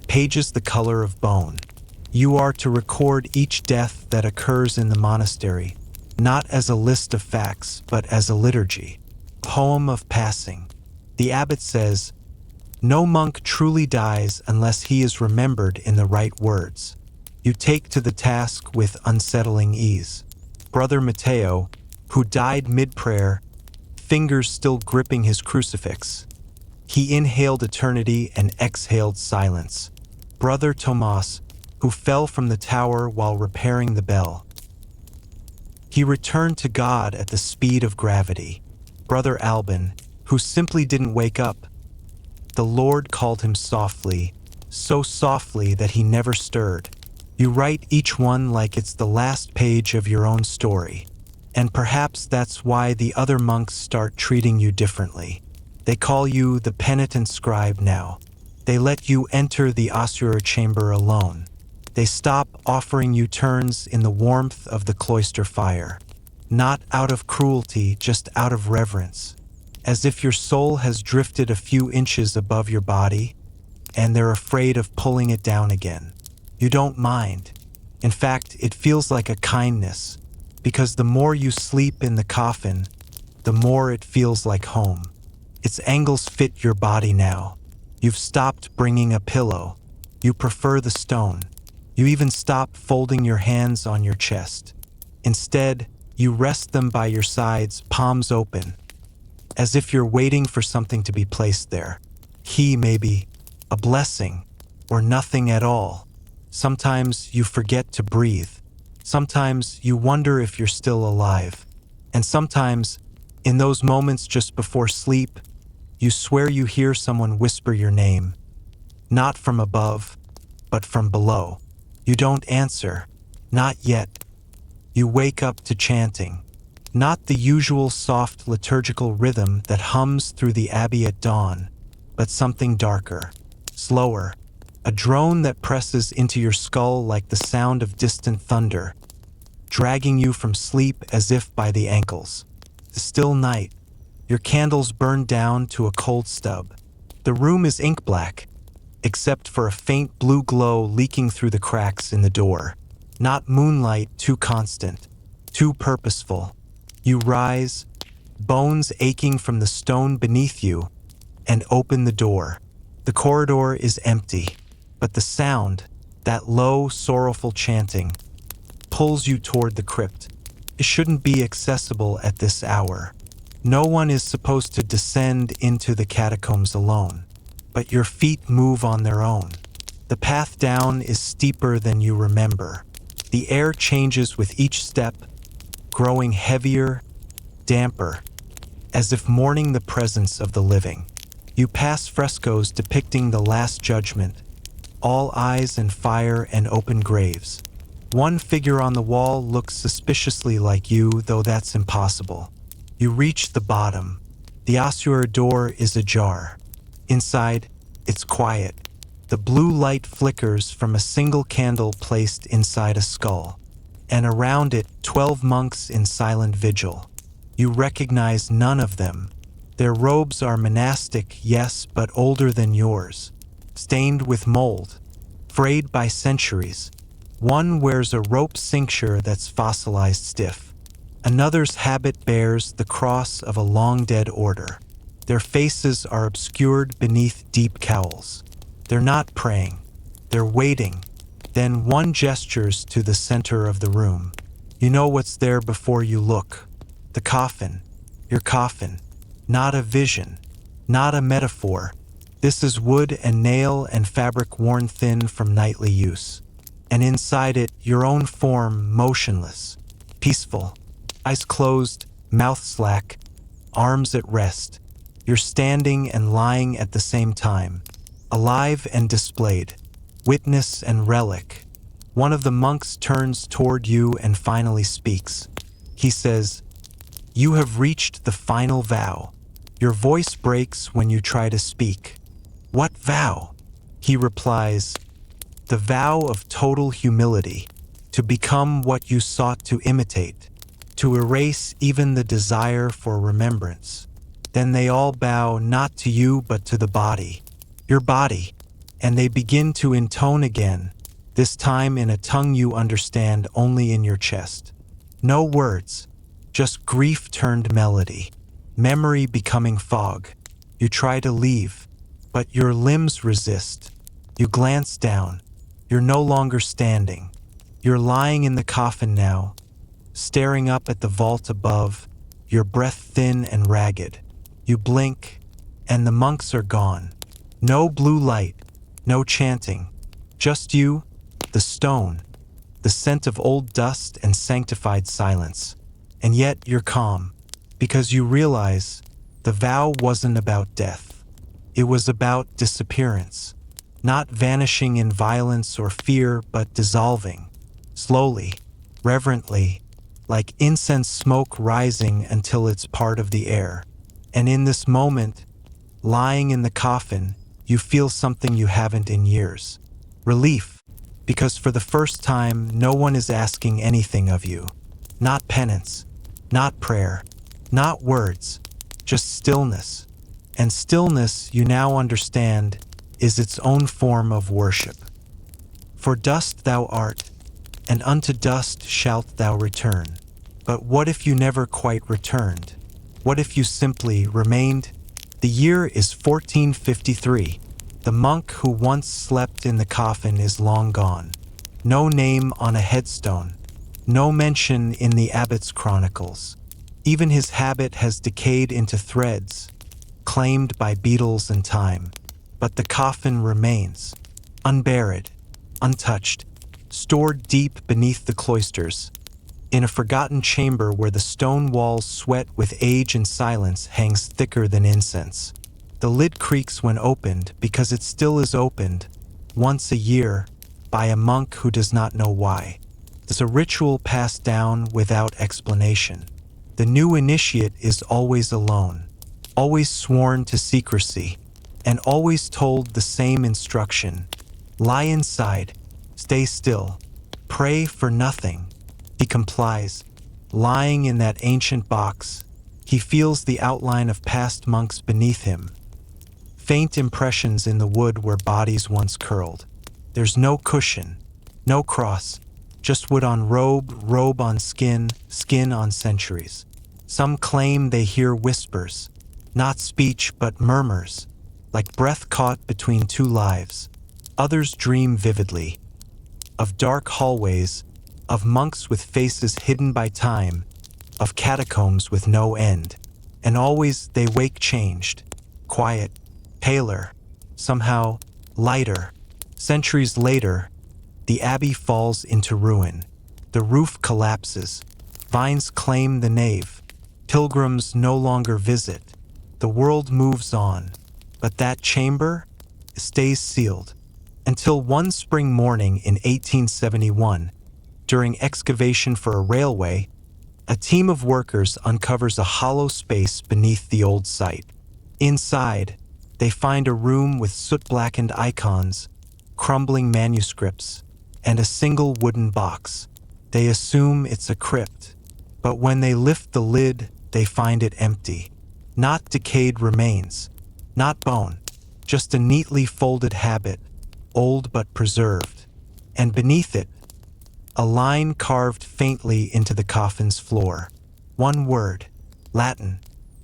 pages the color of bone. You are to record each death that occurs in the monastery, not as a list of facts, but as a liturgy. Poem of Passing. The abbot says, "No monk truly dies unless he is remembered in the right words. You take to the task with unsettling ease." Brother Matteo, who died mid-prayer, fingers still gripping his crucifix. He inhaled eternity and exhaled silence. Brother Tomas, who fell from the tower while repairing the bell. He returned to God at the speed of gravity. Brother Alban, who simply didn't wake up. The Lord called him softly, so softly that he never stirred. You write each one like it's the last page of your own story. And perhaps that's why the other monks start treating you differently. They call you the penitent scribe now. They let you enter the ossuary chamber alone. They stop offering you turns in the warmth of the cloister fire. Not out of cruelty, just out of reverence. As if your soul has drifted a few inches above your body, and they're afraid of pulling it down again. You don't mind. In fact, it feels like a kindness, because the more you sleep in the coffin, the more it feels like home. Its angles fit your body now. You've stopped bringing a pillow. You prefer the stone. You even stop folding your hands on your chest. Instead, you rest them by your sides, palms open, as if you're waiting for something to be placed there. Key, maybe, a blessing, or nothing at all. Sometimes you forget to breathe. Sometimes you wonder if you're still alive. And sometimes, in those moments just before sleep, you swear you hear someone whisper your name. Not from above, but from below. You don't answer. Not yet. You wake up to chanting. Not the usual soft liturgical rhythm that hums through the abbey at dawn, but something darker, slower, a drone that presses into your skull like the sound of distant thunder, dragging you from sleep as if by the ankles. The still night. Your candles burn down to a cold stub. The room is ink black, except for a faint blue glow leaking through the cracks in the door. Not moonlight too constant, too purposeful. You rise, bones aching from the stone beneath you, and open the door. The corridor is empty, but the sound, that low, sorrowful chanting, pulls you toward the crypt. It shouldn't be accessible at this hour. No one is supposed to descend into the catacombs alone, but your feet move on their own. The path down is steeper than you remember. The air changes with each step, growing heavier, damper, as if mourning the presence of the living. You pass frescoes depicting the Last Judgment, all eyes and fire and open graves. One figure on the wall looks suspiciously like you, though that's impossible. You reach the bottom. The ossuary door is ajar. Inside, it's quiet. The blue light flickers from a single candle placed inside a skull. And around it, 12 monks in silent vigil. You recognize none of them. Their robes are monastic, yes, but older than yours. Stained with mold. Frayed by centuries. One wears a rope cincture that's fossilized stiff. Another's habit bears the cross of a long-dead order. Their faces are obscured beneath deep cowls. They're not praying. They're waiting. Then one gestures to the center of the room. You know what's there before you look. The coffin. Your coffin. Not a vision. Not a metaphor. This is wood and nail and fabric worn thin from nightly use. And inside it, your own form, motionless, peaceful, eyes closed, mouth slack, arms at rest. You're standing and lying at the same time, alive and displayed, witness and relic. One of the monks turns toward you and finally speaks. He says, "You have reached the final vow." Your voice breaks when you try to speak. "What vow?" He replies, "The vow of total humility, to become what you sought to imitate, to erase even the desire for remembrance." Then they all bow not to you but to the body, your body, and they begin to intone again, this time in a tongue you understand only in your chest. No words, just grief turned melody, memory becoming fog. You try to leave, but your limbs resist. You glance down. You're no longer standing. You're lying in the coffin now, staring up at the vault above, your breath thin and ragged. You blink, and the monks are gone. No blue light, no chanting, just you, the stone, the scent of old dust and sanctified silence. And yet you're calm, because you realize the vow wasn't about death. It was about disappearance, not vanishing in violence or fear, but dissolving, slowly, reverently, like incense smoke rising until it's part of the air. And in this moment, lying in the coffin, you feel something you haven't in years. Relief, because for the first time, no one is asking anything of you. Not penance, not prayer, not words, just stillness. And stillness, you now understand, is its own form of worship. For dust thou art, and unto dust shalt thou return. But what if you never quite returned? What if you simply remained? The year is 1453. The monk who once slept in the coffin is long gone. No name on a headstone, no mention in the abbot's chronicles. Even his habit has decayed into threads, claimed by beetles and time. But the coffin remains, unburied, untouched, stored deep beneath the cloisters. In a forgotten chamber where the stone walls sweat with age and silence hangs thicker than incense. The lid creaks when opened because it still is opened, once a year, by a monk who does not know why. It's a ritual passed down without explanation. The new initiate is always alone, always sworn to secrecy, and always told the same instruction. Lie inside, stay still, pray for nothing. He complies. Lying in that ancient box, he feels the outline of past monks beneath him. Faint impressions in the wood where bodies once curled. There's no cushion, no cross, just wood on robe, robe on skin, skin on centuries. Some claim they hear whispers, not speech but murmurs, like breath caught between two lives. Others dream vividly, of dark hallways, of monks with faces hidden by time, of catacombs with no end. And always they wake changed, quiet, paler, somehow lighter. Centuries later, the abbey falls into ruin. The roof collapses. Vines claim the nave. Pilgrims no longer visit. The world moves on. But that chamber stays sealed. Until one spring morning in 1871, during excavation for a railway, a team of workers uncovers a hollow space beneath the old site. Inside, they find a room with soot-blackened icons, crumbling manuscripts, and a single wooden box. They assume it's a crypt, but when they lift the lid, they find it empty. Not decayed remains, not bone, just a neatly folded habit, old but preserved. And beneath it, a line carved faintly into the coffin's floor. One word, Latin,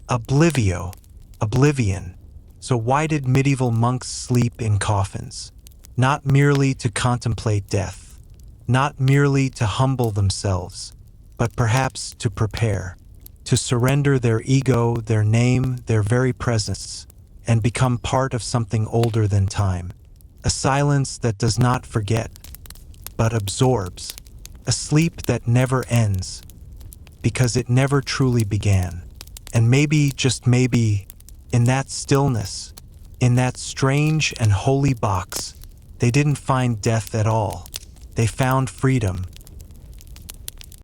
oblivio, oblivion. So why did medieval monks sleep in coffins? Not merely to contemplate death, not merely to humble themselves, but perhaps to prepare, to surrender their ego, their name, their very presence, and become part of something older than time. A silence that does not forget, but absorbs. A sleep that never ends, because it never truly began. And maybe, just maybe, in that stillness, in that strange and holy box, they didn't find death at all. They found freedom,